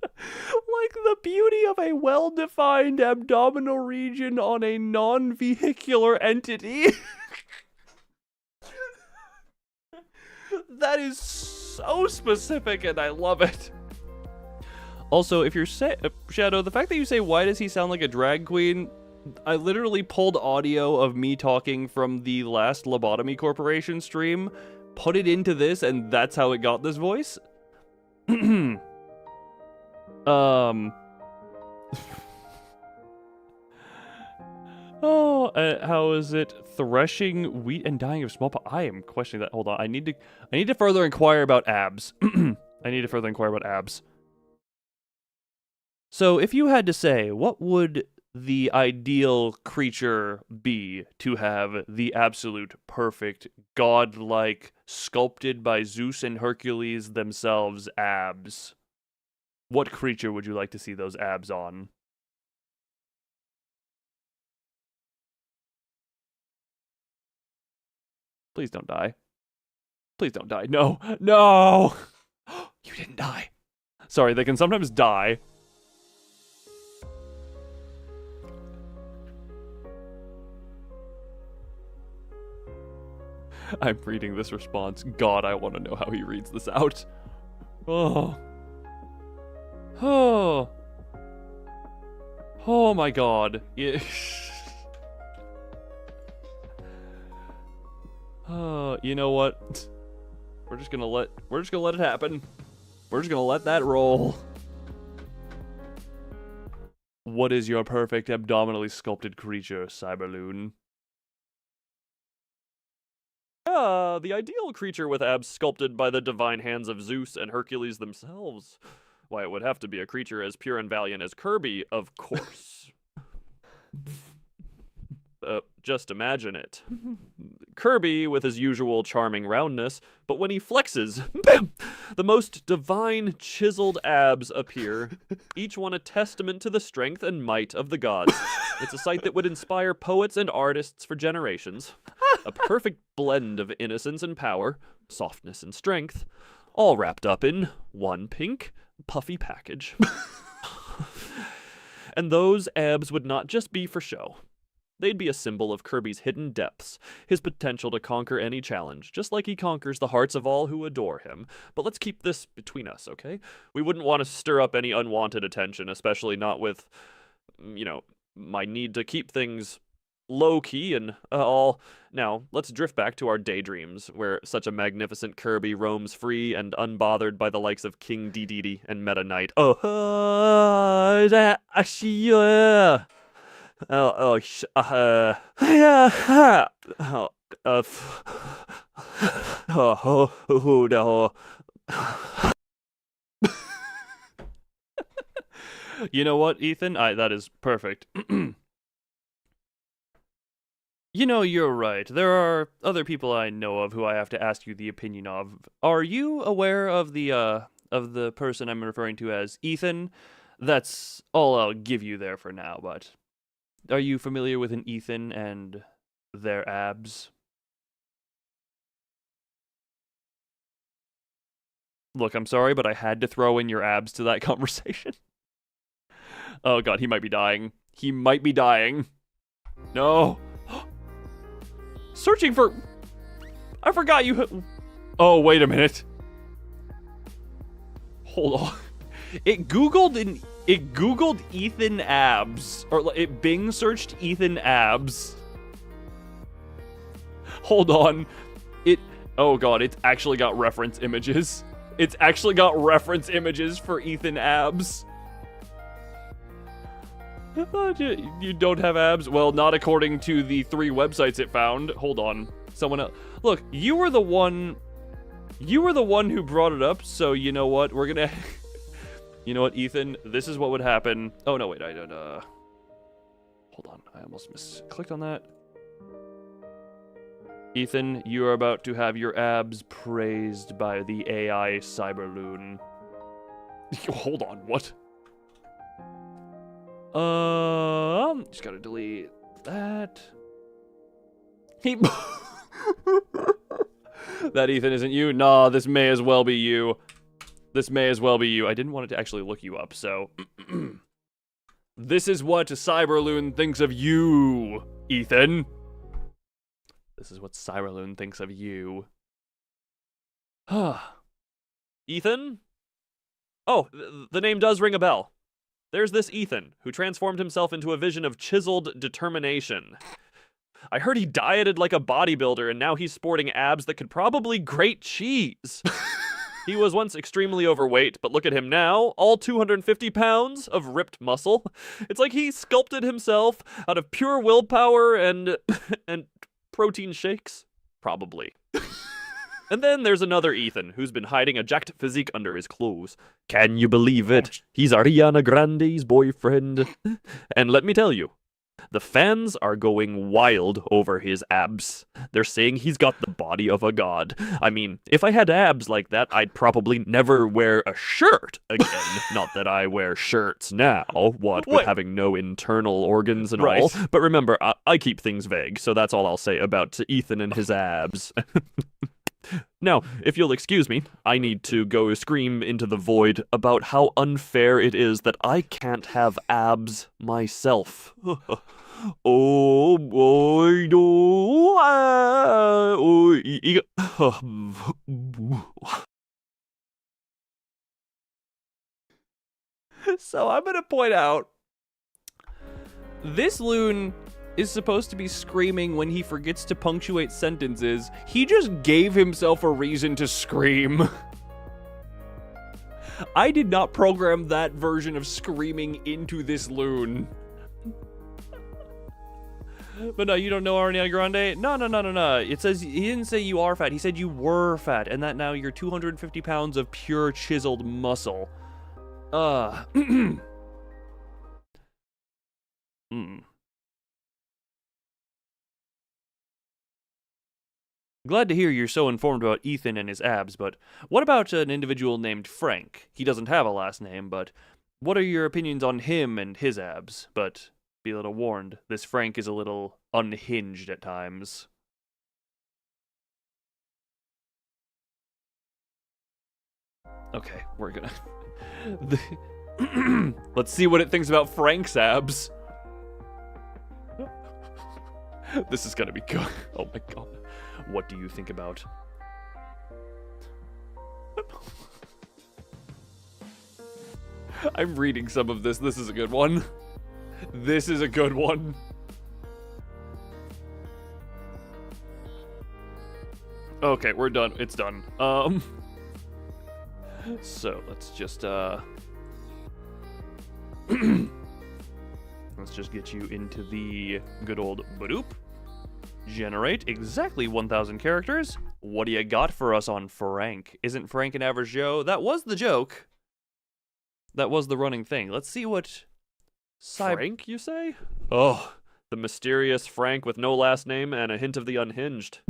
Like the beauty of a well-defined abdominal region on a non-vehicular entity. That is so specific and I love it. Also, if you're Shadow, the fact that you say, why does he sound like a drag queen? I literally pulled audio of me talking from the last Lobotomy Corporation stream, put it into this, and that's how it got this voice. How is it? Threshing wheat and dying of smallpox. I am questioning that. Hold on. I need to further inquire about abs. I need to further inquire about abs. So, if you had to say, what would the ideal creature be to have the absolute perfect, godlike, sculpted by Zeus and Hercules themselves abs? What creature would you like to see those abs on? Please don't die. Please don't die. No. No! You didn't die. Sorry, they can sometimes die. I'm reading this response. God, I want to know how he reads this out. Oh. Oh. Oh my god. Yeah. You know what? We're just gonna let it happen. We're just gonna let that roll. What is your perfect abdominally sculpted creature, Cyberloon? The ideal creature with abs sculpted by the divine hands of Zeus and Hercules themselves. Why, it would have to be a creature as pure and valiant as Kirby, of course. Just imagine it. Kirby with his usual charming roundness, but when he flexes, bam, the most divine chiseled abs appear, each one a testament to the strength and might of the gods. It's a sight that would inspire poets and artists for generations. A perfect blend of innocence and power, softness and strength, all wrapped up in one pink, puffy package. And those abs would not just be for show. They'd be a symbol of Kirby's hidden depths, his potential to conquer any challenge, just like he conquers the hearts of all who adore him. But let's keep this between us, okay? We wouldn't want to stir up any unwanted attention, especially not with, my need to keep things low-key and all. Now, let's drift back to our daydreams, where such a magnificent Kirby roams free and unbothered by the likes of King Dedede and Meta Knight. You know what, Ethan? That is perfect. You know, you're right. There are other people I know of who I have to ask you the opinion of. Are you aware of the person I'm referring to as Ethan? That's all I'll give you there for now, but are you familiar with an Ethan and their abs? Look, I'm sorry, but I had to throw in your abs to that conversation. Oh god, he might be dying. He might be dying. No. Searching for... I forgot you... Oh, wait a minute. Hold on. It Googled Ethan abs. Or it Bing searched Ethan abs. Hold on. Oh god, it's actually got reference images. It's actually got reference images for Ethan abs. You don't have abs? Well, not according to the 3 websites it found. Hold on. Someone else. Look, you were the one who brought it up, so you know what? We're gonna... You know what, Ethan? This is what would happen. Oh, no, wait, I don't, Hold on, I almost misclicked on that. Ethan, you are about to have your abs praised by the AI Cyberloon. Hold on, what? Just gotta delete that. That Ethan isn't you? Nah, this may as well be you. This may as well be you. I didn't want it to actually look you up, so... This is what Cyberloon thinks of you, Ethan. This is what Cyberloon thinks of you. Ethan? Oh, the name does ring a bell. There's this Ethan, who transformed himself into a vision of chiseled determination. I heard he dieted like a bodybuilder, and now he's sporting abs that could probably grate cheese. He was once extremely overweight, but look at him now, all 250 pounds of ripped muscle. It's like he sculpted himself out of pure willpower and protein shakes. Probably. And then there's another Ethan, who's been hiding a jacked physique under his clothes. Can you believe it? He's Ariana Grande's boyfriend. And let me tell you, the fans are going wild over his abs. They're saying he's got the body of a god. I mean, if I had abs like that, I'd probably never wear a shirt again. Not that I wear shirts now, what with having no internal organs and all. But remember, I keep things vague, so that's all I'll say about Ethan and his abs. Now, if you'll excuse me, I need to go scream into the void about how unfair it is that I can't have abs myself. Oh boy, no. So I'm gonna point out, this loon is supposed to be screaming when he forgets to punctuate sentences. He just gave himself a reason to scream. I did not program that version of screaming into this loon. But no, you don't know Ariana Grande? No. It says, he didn't say you are fat, he said you were fat, and that now you're 250 pounds of pure chiseled muscle. Glad to hear you're so informed about Ethan and his abs, but what about an individual named Frank? He doesn't have a last name, but what are your opinions on him and his abs? But be a little warned, this Frank is a little unhinged at times. Okay, we're gonna... Let's see what it thinks about Frank's abs. This is gonna be good. Oh my god. What do you think about? I'm reading some of this. This is a good one. This is a good one. Okay, we're done. It's done. So let's just let's just get you into the good old Badoop. Generate exactly 1,000 characters. What do you got for us on Frank? Isn't Frank an average Joe? That was the joke. That was the running thing. Let's see what... Frank, you say? Oh, the mysterious Frank with no last name and a hint of the unhinged.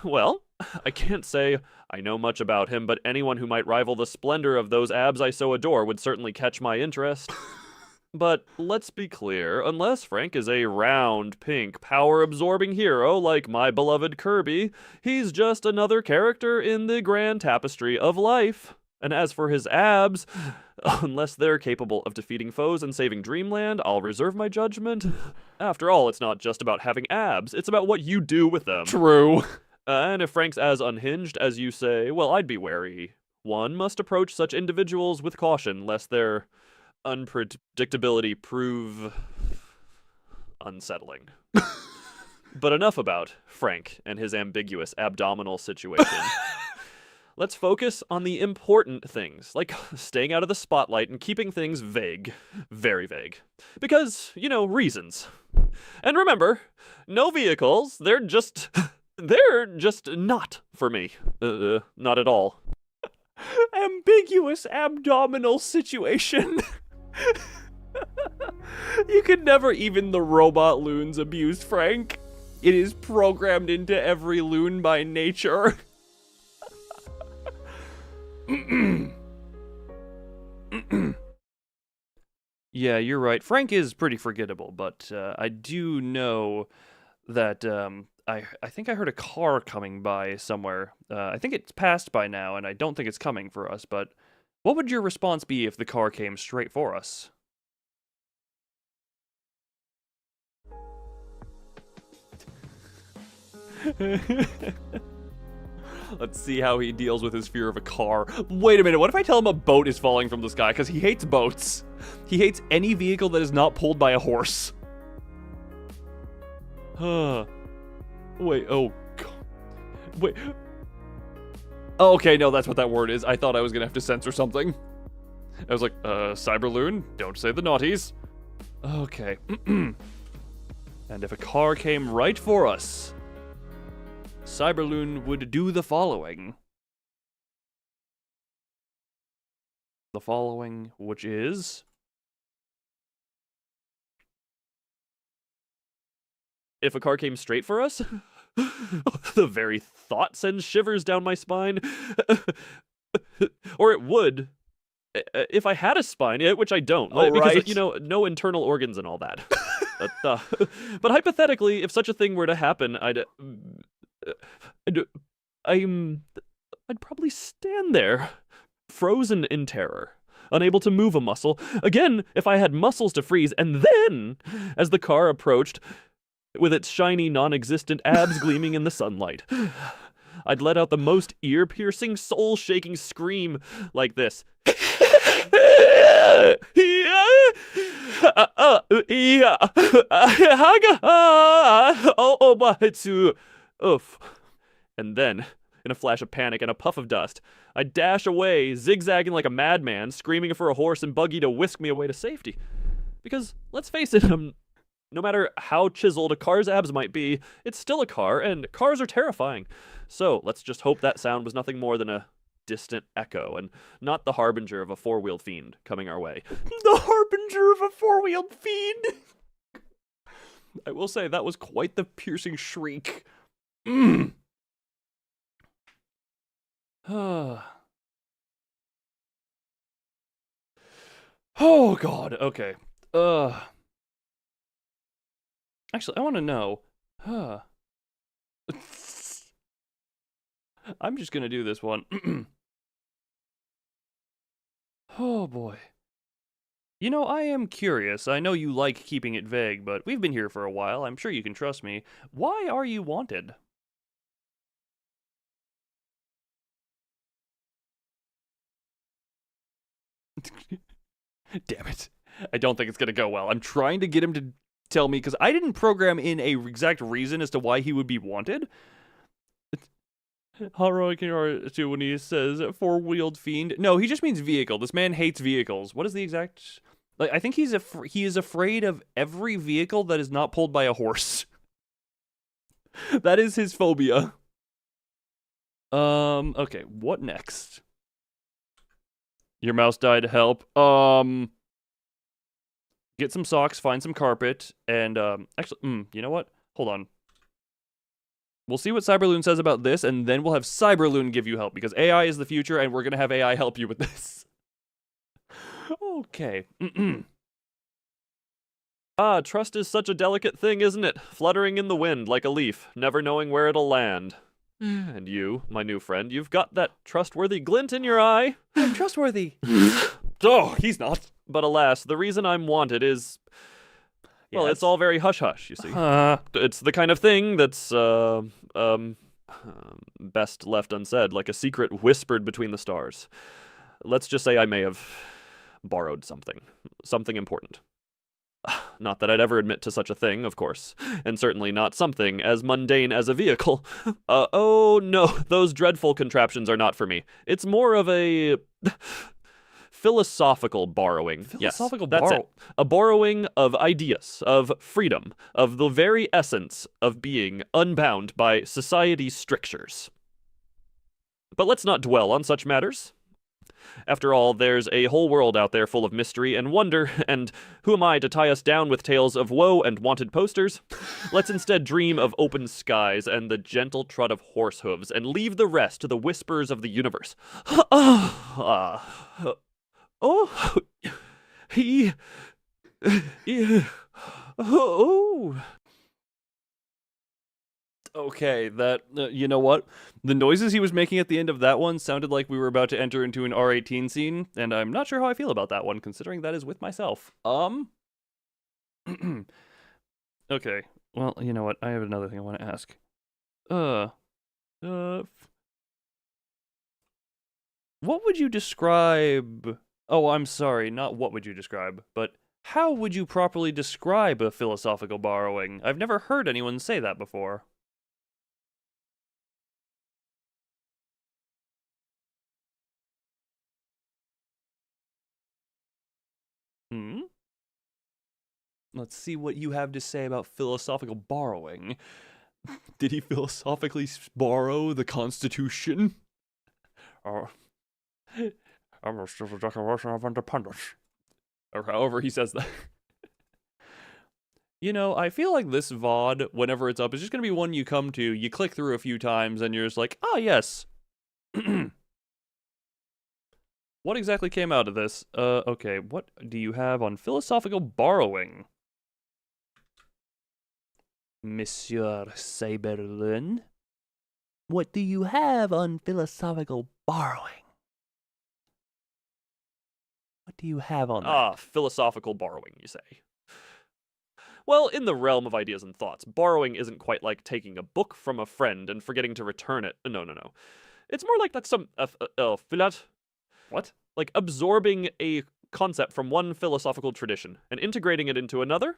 Well, I can't say I know much about him, but anyone who might rival the splendor of those abs I so adore would certainly catch my interest. But let's be clear, unless Frank is a round, pink, power-absorbing hero like my beloved Kirby, he's just another character in the grand tapestry of life. And as for his abs, unless they're capable of defeating foes and saving Dreamland, I'll reserve my judgment. After all, it's not just about having abs, it's about what you do with them. True. And if Frank's as unhinged as you say, well, I'd be wary. One must approach such individuals with caution, lest their unpredictability prove unsettling. But enough about Frank and his ambiguous abdominal situation. Let's focus on the important things, like staying out of the spotlight and keeping things vague. Very vague. Because, you know, reasons. And remember, no vehicles, they're just not for me. Not at all. Ambiguous abdominal situation. You could never even the robot loons abuse Frank. It is programmed into every loon by nature. Yeah, you're right. Frank is pretty forgettable, but I do know that I think I heard a car coming by somewhere. I think it's passed by now, and I don't think it's coming for us, but what would your response be if the car came straight for us? Let's see how he deals with his fear of a car. Wait a minute, what if I tell him a boat is falling from the sky? Because he hates boats. He hates any vehicle that is not pulled by a horse. Wait, oh, God. Wait. Oh, okay, no, that's what that word is. I thought I was gonna have to censor something. I was like, Cyberloon, don't say the naughties. Okay. And if a car came right for us, Cyberloon would do the following. The following, which is... If a car came straight for us? The very thought sends shivers down my spine. Or it would, if I had a spine, which I don't. Oh, because, right. you know, no internal organs and all that. But hypothetically, if such a thing were to happen, I'd probably stand there, frozen in terror. unable to move a muscle. Again, if I had muscles to freeze. And then, as the car approached, with its shiny, non-existent abs gleaming in the sunlight, I'd let out the most ear-piercing, soul-shaking scream like this. Oof. And then, in a flash of panic and a puff of dust, I dash away, zigzagging like a madman, screaming for a horse and buggy to whisk me away to safety. Because, let's face it, no matter how chiseled a car's abs might be, it's still a car, and cars are terrifying. So, let's just hope that sound was nothing more than a distant echo, and not the harbinger of a four-wheeled fiend coming our way. The harbinger of a four-wheeled fiend! I will say, that was quite the piercing shriek. Oh, God, okay. Actually, I want to know. I'm just gonna do this one. Oh, boy. You know, I am curious. I know you like keeping it vague, but we've been here for a while. I'm sure you can trust me. Why are you wanted? Damn it. I don't think it's gonna go well. I'm trying to get him to tell me, because I didn't program in a exact reason as to why he would be wanted. Haruki too when he says four-wheeled fiend. No, he just means vehicle. This man hates vehicles. What is the exact... Like, I think he is afraid of every vehicle that is not pulled by a horse. That is his phobia. Okay, what next? Your mouse died, help. Get some socks, find some carpet, and, actually, you know what? Hold on. We'll see what Cyberloon says about this, and then we'll have Cyberloon give you help, because AI is the future, and we're gonna have AI help you with this. Okay. Trust is such a delicate thing, isn't it? Fluttering in the wind like a leaf, never knowing where it'll land. And you, my new friend, you've got that trustworthy glint in your eye. I'm trustworthy. Oh, he's not. But alas, the reason I'm wanted is... Well, Yes. it's all very hush-hush, you see. It's the kind of thing that's, best left unsaid, like a secret whispered between the stars. Let's just say I may have borrowed something important. Not that I'd ever admit to such a thing, of course, and certainly not something as mundane as a vehicle. Oh no, those dreadful contraptions are not for me. It's more of a... philosophical borrowing. Philosophical yes, that's it. A borrowing of ideas, of freedom, of the very essence of being unbound by society's strictures. But let's not dwell on such matters. After all, there's a whole world out there full of mystery and wonder, and who am I to tie us down with tales of woe and wanted posters? Let's instead dream of open skies and the gentle trot of horse hooves, and leave the rest to the whispers of the universe. Okay, that, you know what? The noises he was making at the end of that one sounded like we were about to enter into an R18 scene, and I'm not sure how I feel about that one, considering that is with myself. Okay, well, you know what? I have another thing I want to ask. What would you describe... Oh, I'm sorry, not what would you describe, but how would you properly describe a philosophical borrowing? I've never heard anyone say that before. Let's see what you have to say about philosophical borrowing. Did he philosophically borrow the Constitution? I'm a civil declaration of independence. Or however he says that. You know, I feel like this VOD, whenever it's up, is just going to be one you come to, you click through a few times, and you're just like, ah, yes. What exactly came out of this? Okay, what do you have on philosophical borrowing? Monsieur Cyberlin? What do you have on philosophical borrowing? do you have on that? Ah, philosophical borrowing, you say. Well, in the realm of ideas and thoughts, borrowing isn't quite like taking a book from a friend and forgetting to return it. No. It's more like that's What? like absorbing a concept from one philosophical tradition and integrating it into another.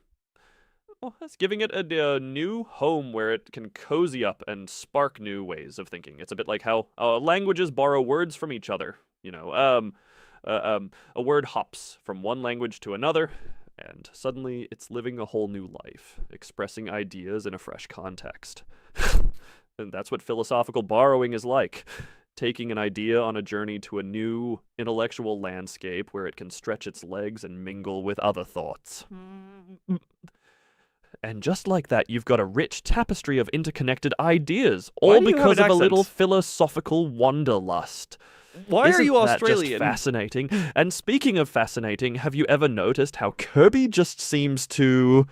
Well, that's giving it a new home where it can cozy up and spark new ways of thinking. It's a bit like how languages borrow words from each other. A word hops from one language to another, and suddenly it's living a whole new life, expressing ideas in a fresh context. And that's what philosophical borrowing is like. Taking an idea on a journey to a new intellectual landscape where it can stretch its legs and mingle with other thoughts. And just like that, you've got a rich tapestry of interconnected ideas, Why all do you have because an of a little accent? philosophical wanderlust. Why Isn't are you that Australian? just fascinating? And speaking of fascinating, have you ever noticed how Kirby just seems to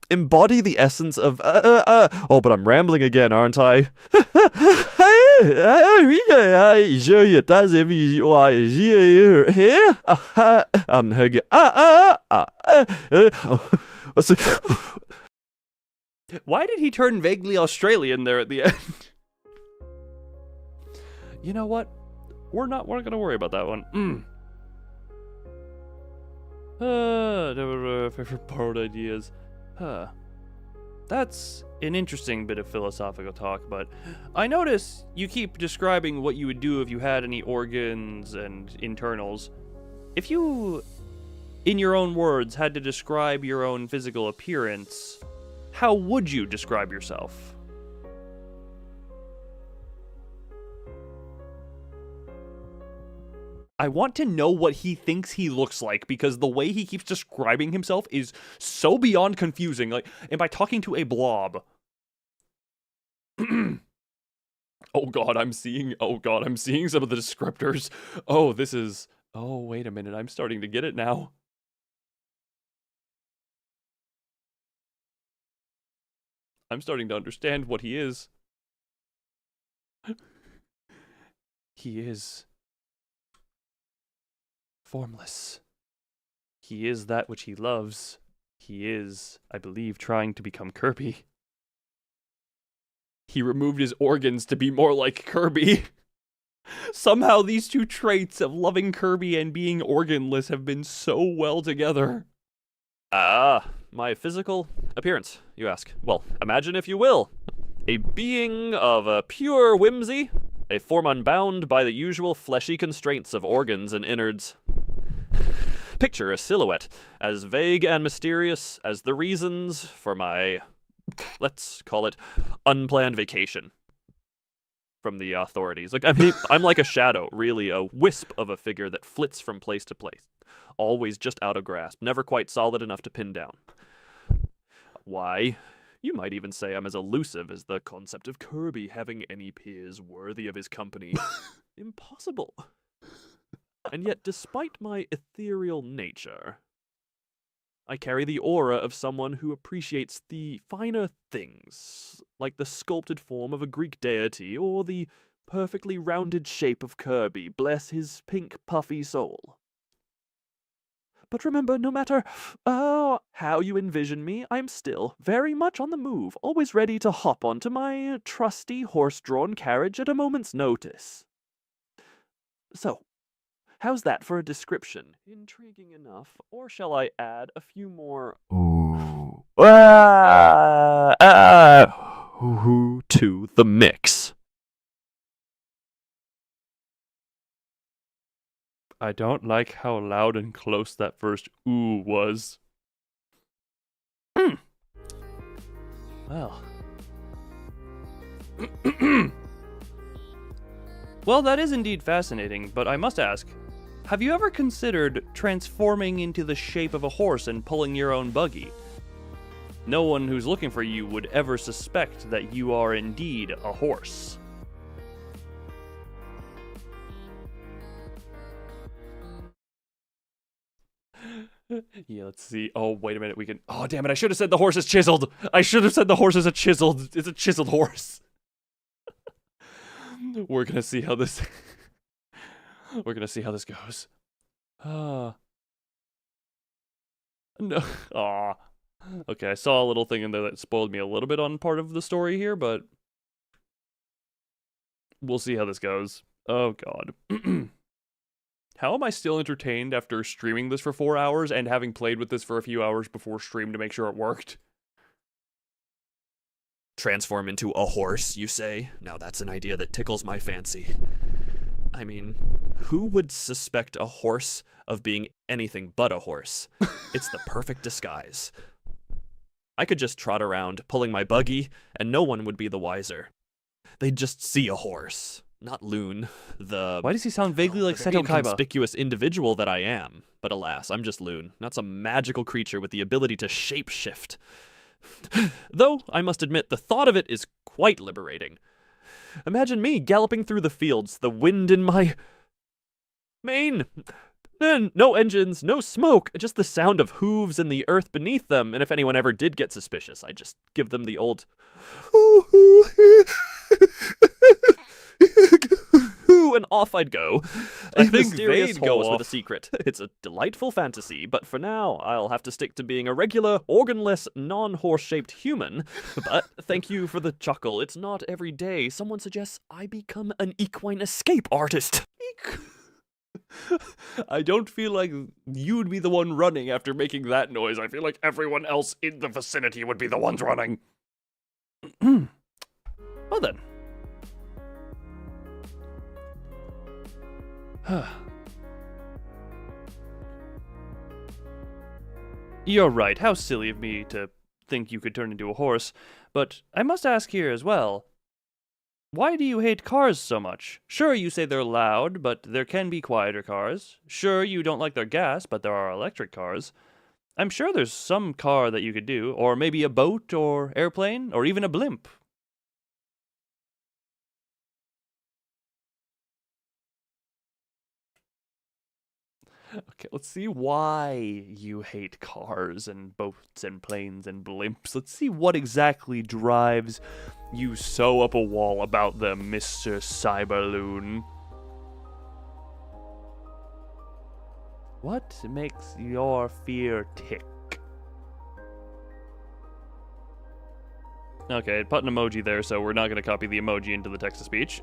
embody the essence of oh, but I'm rambling again, aren't I? Sure it does if you are here. Why did he turn vaguely Australian there at the end? You know what? We're not gonna worry about that one. Favorite borrowed ideas. That's an interesting bit of philosophical talk, but I notice you keep describing what you would do if you had any organs and internals. If you, in your own words, had to describe your own physical appearance, how would you describe yourself? I want to know what he thinks he looks like, because the way he keeps describing himself is so beyond confusing. Like, am I talking to a blob? Oh god, I'm seeing some of the descriptors. Oh, wait a minute, I'm starting to get it now. I'm starting to understand what he is. He is formless. He is that which he loves. He is, I believe, trying to become Kirby. He removed his organs to be more like Kirby. Somehow these two traits of loving Kirby and being organless have been so well together. My physical appearance, you ask. Well, imagine if you will. A being of a pure whimsy, a form unbound by the usual fleshy constraints of organs and innards. Picture a silhouette as vague and mysterious as the reasons for my, let's call it, unplanned vacation from the authorities. Like, I mean, I'm like a shadow, really, a wisp of a figure that flits from place to place, always just out of grasp, never quite solid enough to pin down. Why, you might even say I'm as elusive as the concept of Kirby having any peers worthy of his company. Impossible. And yet, despite my ethereal nature, I carry the aura of someone who appreciates the finer things, like the sculpted form of a Greek deity or the perfectly rounded shape of Kirby, bless his pink puffy soul. But remember, no matter how you envision me, I'm still very much on the move, always ready to hop onto my trusty horse-drawn carriage at a moment's notice. So, how's that for a description? Intriguing enough, or shall I add a few more to the mix? I don't like how loud and close that first ooh was. Well. Well, that is indeed fascinating, but I must ask, have you ever considered transforming into the shape of a horse and pulling your own buggy? No one who's looking for you would ever suspect that you are indeed a horse. Yeah, let's see. Oh, wait a minute. We can. Oh, damn it. I should have said the horse is chiseled. I should have said the horse is a chiseled. It's a chiseled horse. We're gonna see how this. We're gonna see how this goes. No. Aw. Okay, I saw a little thing in there that spoiled me a little bit on part of the story here, but we'll see how this goes. Oh, God. How am I still entertained after streaming this for 4 hours and having played with this for a few hours before stream to make sure it worked? Transform into a horse, you say? Now that's an idea that tickles my fancy. I mean, who would suspect a horse of being anything but a horse? It's the perfect disguise. I could just trot around, pulling my buggy, and no one would be the wiser. They'd just see a horse, not Loon, the... Why does he sound vaguely like very Seto Kaiba? inconspicuous individual that I am. But alas, I'm just Loon, not some magical creature with the ability to shapeshift. Though, I must admit, the thought of it is quite liberating. Imagine me galloping through the fields, the wind in my mane. No engines, no smoke, just the sound of hooves and the earth beneath them. And if anyone ever did get suspicious, I'd just give them the old and off I'd go. I A think mysterious they'd go horse with a off. secret. It's a delightful fantasy, but for now, I'll have to stick to being a regular, organless, non-horse-shaped human. But thank you for the chuckle. It's not every day someone suggests I become an equine escape artist. I don't feel like you'd be the one running after making that noise. I feel like everyone else in the vicinity would be the ones running. Well then. You're right, how silly of me to think you could turn into a horse. But I must ask here as well, why do you hate cars so much? Sure, you say they're loud, but there can be quieter cars. Sure, you don't like their gas, but there are electric cars. I'm sure there's some car that you could do, or maybe a boat, or airplane, or even a blimp. Okay, let's see why you hate cars and boats and planes and blimps. Let's see what exactly drives you so up a wall about them, Mr. Cyberloon. What makes your fear tick? Okay, it put an emoji there, so we're not going to copy the emoji into the text-to-speech.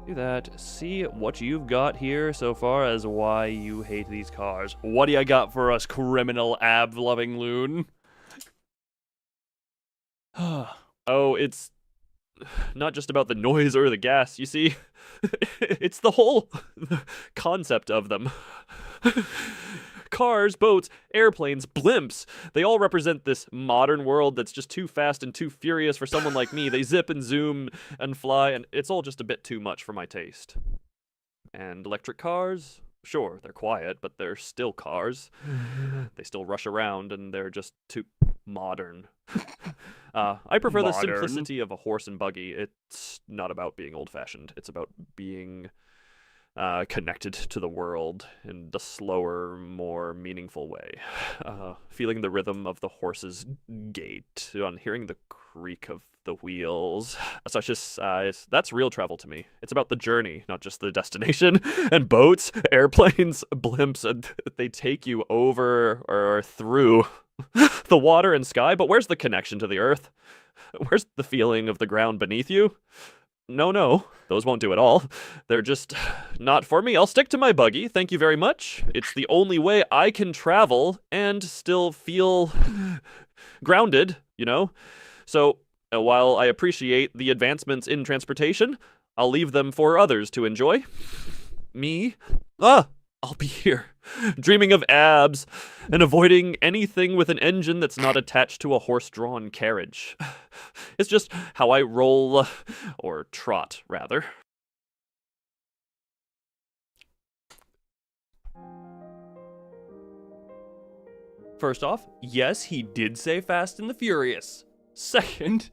Do that. See what you've got here so far as why you hate these cars. What do you got for us, criminal ab-loving loon? Oh, it's not just about the noise or the gas, you see. It's the whole concept of them. Cars, boats, airplanes, blimps, they all represent this modern world that's just too fast and too furious for someone like me. They zip and zoom and fly, and it's all just a bit too much for my taste. And electric cars? Sure, they're quiet, but they're still cars. They still rush around, and they're just too modern. I prefer the Modern. simplicity of a horse and buggy. It's not about being old-fashioned. It's about being connected to the world in a slower, more meaningful way. Feeling the rhythm of the horse's gait, on hearing the creak of the wheels. Such as that's real travel to me. It's about the journey, not just the destination. And boats, airplanes, blimps, and they take you over or through the water and sky. But where's the connection to the earth? Where's the feeling of the ground beneath you? No, those won't do at all. They're just not for me. I'll stick to my buggy, thank you very much. It's the only way I can travel and still feel grounded, you know? So, while I appreciate the advancements in transportation, I'll leave them for others to enjoy. Me? I'll be here, dreaming of abs and avoiding anything with an engine that's not attached to a horse-drawn carriage. It's just how I roll, or trot, rather. First off, yes, he did say Fast and the Furious. Second,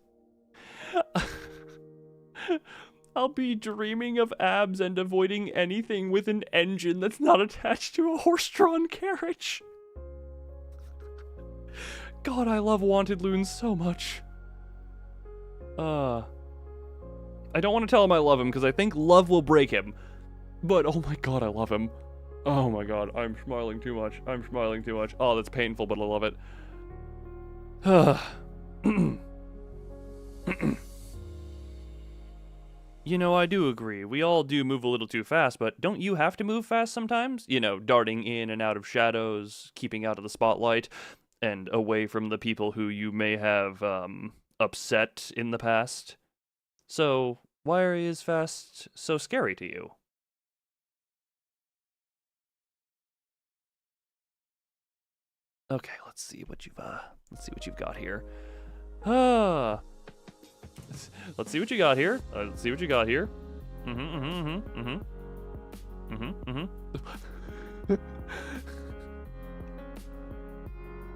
I'll be dreaming of abs and avoiding anything with an engine that's not attached to a horse-drawn carriage. God, I love Wanted Loons so much. I don't want to tell him I love him because I think love will break him. But oh my god, I love him. Oh my god, I'm smiling too much. I'm smiling too much. Oh, that's painful, but I love it. You know, I do agree. We all do move a little too fast, but don't you have to move fast sometimes? You know, darting in and out of shadows, keeping out of the spotlight, and away from the people who you may have upset in the past. So, why is fast so scary to you? Okay, let's see what you've got here. Let's see what you got here. Let's see what you got here.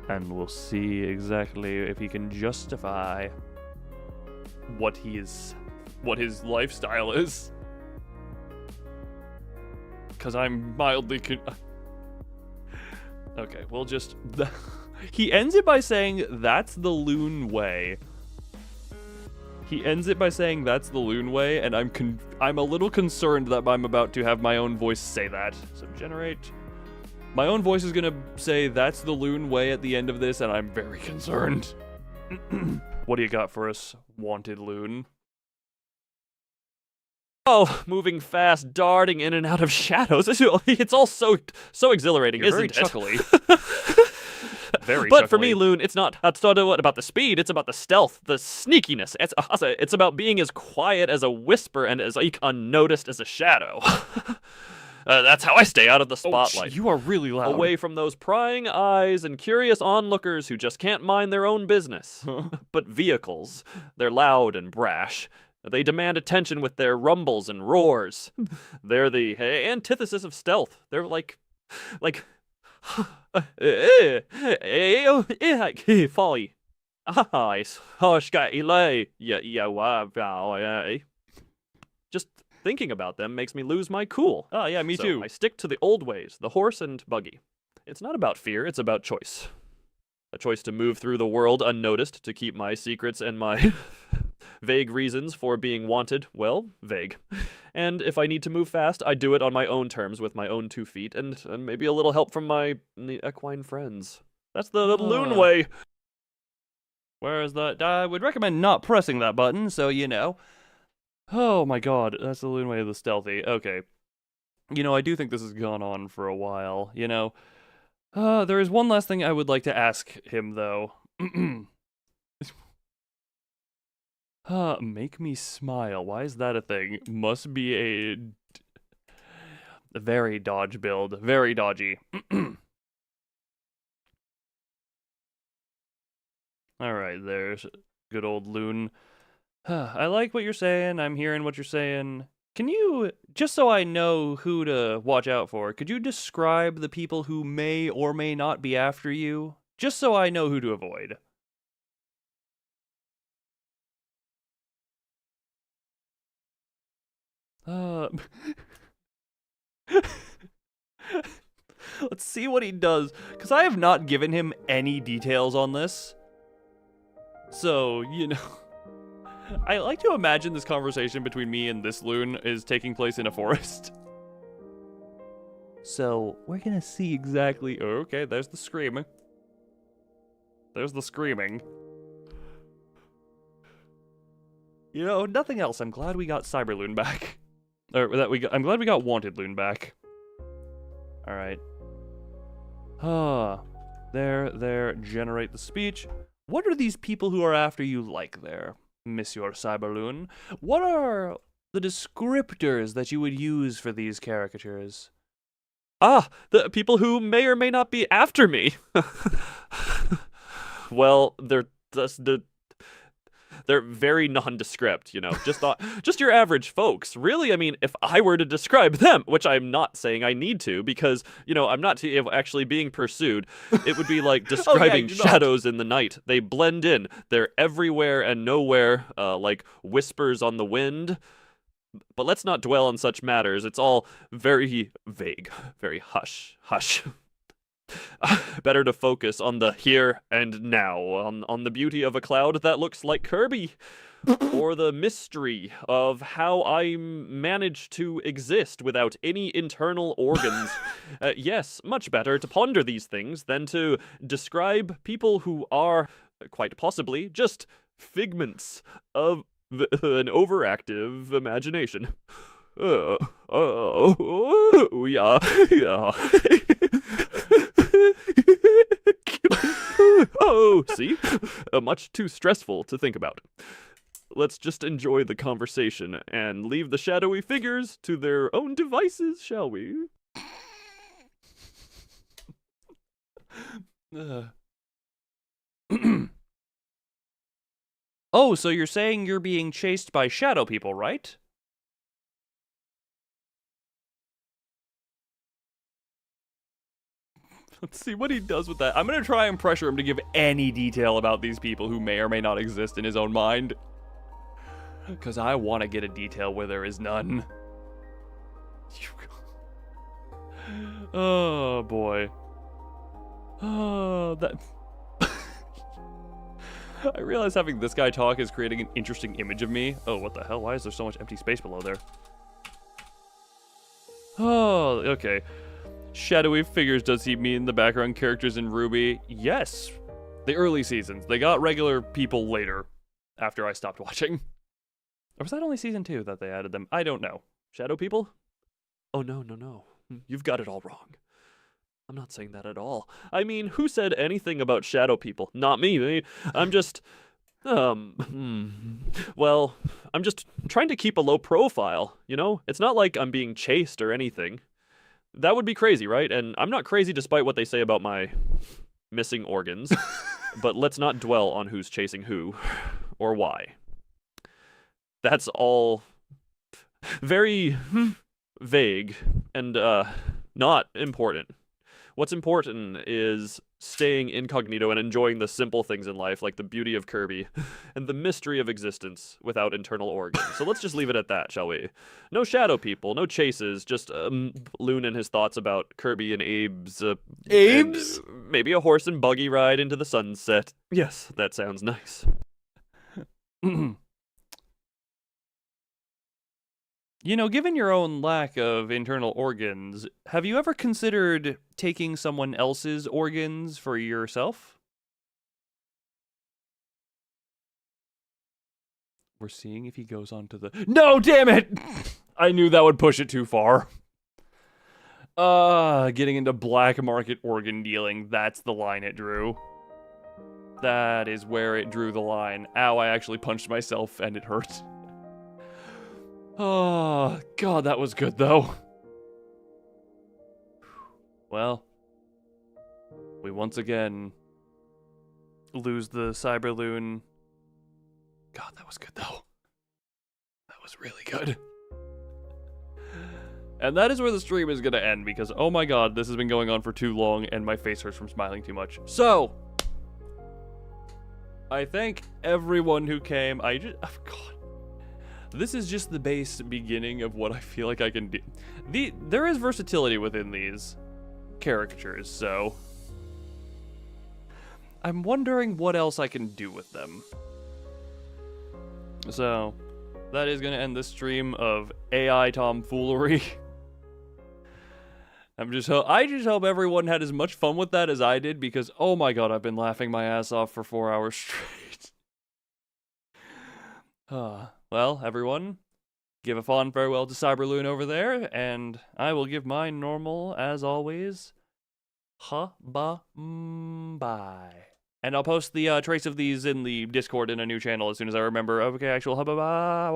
And we'll see exactly if he can justify what his lifestyle is. Cause I'm mildly okay, we'll just he ends it by saying that's the loon way. He ends it by saying that's the loon way, and I'm a little concerned that I'm about to have my own voice say that. So generate. My own voice is gonna say that's the loon way at the end of this, and I'm very concerned. What do you got for us, wanted loon? Oh, moving fast, darting in and out of shadows. It's all so exhilarating, You're isn't it? very Very But for chuckly. me, Loon, it's not what about the speed, it's about the stealth, the sneakiness. It's about being as quiet as a whisper and as unnoticed as a shadow. That's how I stay out of the spotlight. You are really loud. Away from those prying eyes and curious onlookers who just can't mind their own business. But vehicles, they're loud and brash. They demand attention with their rumbles and roars. They're the antithesis of stealth. They're like folly. Just thinking about them makes me lose my cool. Oh yeah, me So too. I stick to the old ways, the horse and buggy. It's not about fear, it's about choice. A choice to move through the world unnoticed, to keep my secrets and my vague reasons for being wanted, well, vague. And if I need to move fast, I do it on my own terms with my own 2 feet and maybe a little help from my equine friends. That's the loon way. Whereas I would recommend not pressing that button, so you know. Oh my god, that's the loon way of the stealthy. Okay. You know, I do think this has gone on for a while, you know. There is one last thing I would like to ask him, though. Make me smile. Why is that a thing? Must be a very dodge build. Very dodgy. Alright, there's good old loon. I like what you're saying. I'm hearing what you're saying. Can you, just so I know who to watch out for, could you describe the people who may or may not be after you? Just so I know who to avoid. Let's see what he does, because I have not given him any details on this. So, you know... I like to imagine this conversation between me and this loon is taking place in a forest. So, we're gonna see exactly... Oh, okay, there's the screaming. There's the screaming. You know, nothing else. I'm glad we got Cyberloon back. Or I'm glad we got Wanted Loon back. Alright. There, generate the speech. What are these people who are after you like there, Monsieur Cyberloon? What are the descriptors that you would use for these caricatures? The people who may or may not be after me. Well, they're very nondescript, you know, just your average folks. Really, I mean, if I were to describe them, which I'm not saying I need to, because, you know, I'm not actually being pursued, it would be like describing shadows in the night. They blend in. They're everywhere and nowhere, like whispers on the wind. But let's not dwell on such matters. It's all very vague, very hush. Better to focus on the here and now, on the beauty of a cloud that looks like Kirby, or the mystery of how I managed to exist without any internal organs. Yes, much better to ponder these things than to describe people who are, quite possibly, just figments of an overactive imagination. Yeah. Oh, see? Much too stressful to think about. Let's just enjoy the conversation and leave the shadowy figures to their own devices, shall we? Oh, so you're saying you're being chased by shadow people, right? Let's see what he does with that. I'm gonna try and pressure him to give any detail about these people who may or may not exist in his own mind. Because I want to get a detail where there is none. Oh, boy. Oh, that... I realize having this guy talk is creating an interesting image of me. Oh, what the hell? Why is there so much empty space below there? Oh, okay. Shadowy figures does he mean the background characters in Ruby? Yes. The early seasons. They got regular people later, after I stopped watching. Or was that only season 2 that they added them? I don't know. Shadow people? Oh, no, no, no. You've got it all wrong. I'm not saying that at all. I mean, who said anything about shadow people? Not me. I'm just... well, I'm just trying to keep a low profile, you know? It's not like I'm being chased or anything. That would be crazy, right? And I'm not crazy despite what they say about my missing organs. But let's not dwell on who's chasing who or why. That's all very vague and not important. What's important is staying incognito and enjoying the simple things in life, like the beauty of Kirby and the mystery of existence without internal organs. So let's just leave it at that, shall we? No shadow people, no chases, just Loon and his thoughts about Kirby and Abe's... Abe's? And maybe a horse and buggy ride into the sunset. Yes, that sounds nice. You know, given your own lack of internal organs, have you ever considered taking someone else's organs for yourself? We're seeing if he goes on to the... No, damn it! I knew that would push it too far. Getting into black market organ dealing, that's the line it drew. That is where it drew the line. Ow, I actually punched myself and it hurt. Oh, God, that was good, though. Well, we once again lose the Cyberloon. God, that was good, though. That was really good. And that is where the stream is going to end, because, oh my God, this has been going on for too long, and my face hurts from smiling too much. So, I thank everyone who came. Oh, God. This is just the base beginning of what I feel like I can do. There is versatility within these caricatures, so... I'm wondering what else I can do with them. So, that is going to end this stream of AI tomfoolery. I just hope everyone had as much fun with that as I did, because, oh my God, I've been laughing my ass off for 4 hours straight. Well, everyone, give a fond farewell to Cyberloon over there, and I will give mine normal, as always. Bye. And I'll post the trace of these in the Discord in a new channel as soon as I remember. Okay, actual bye.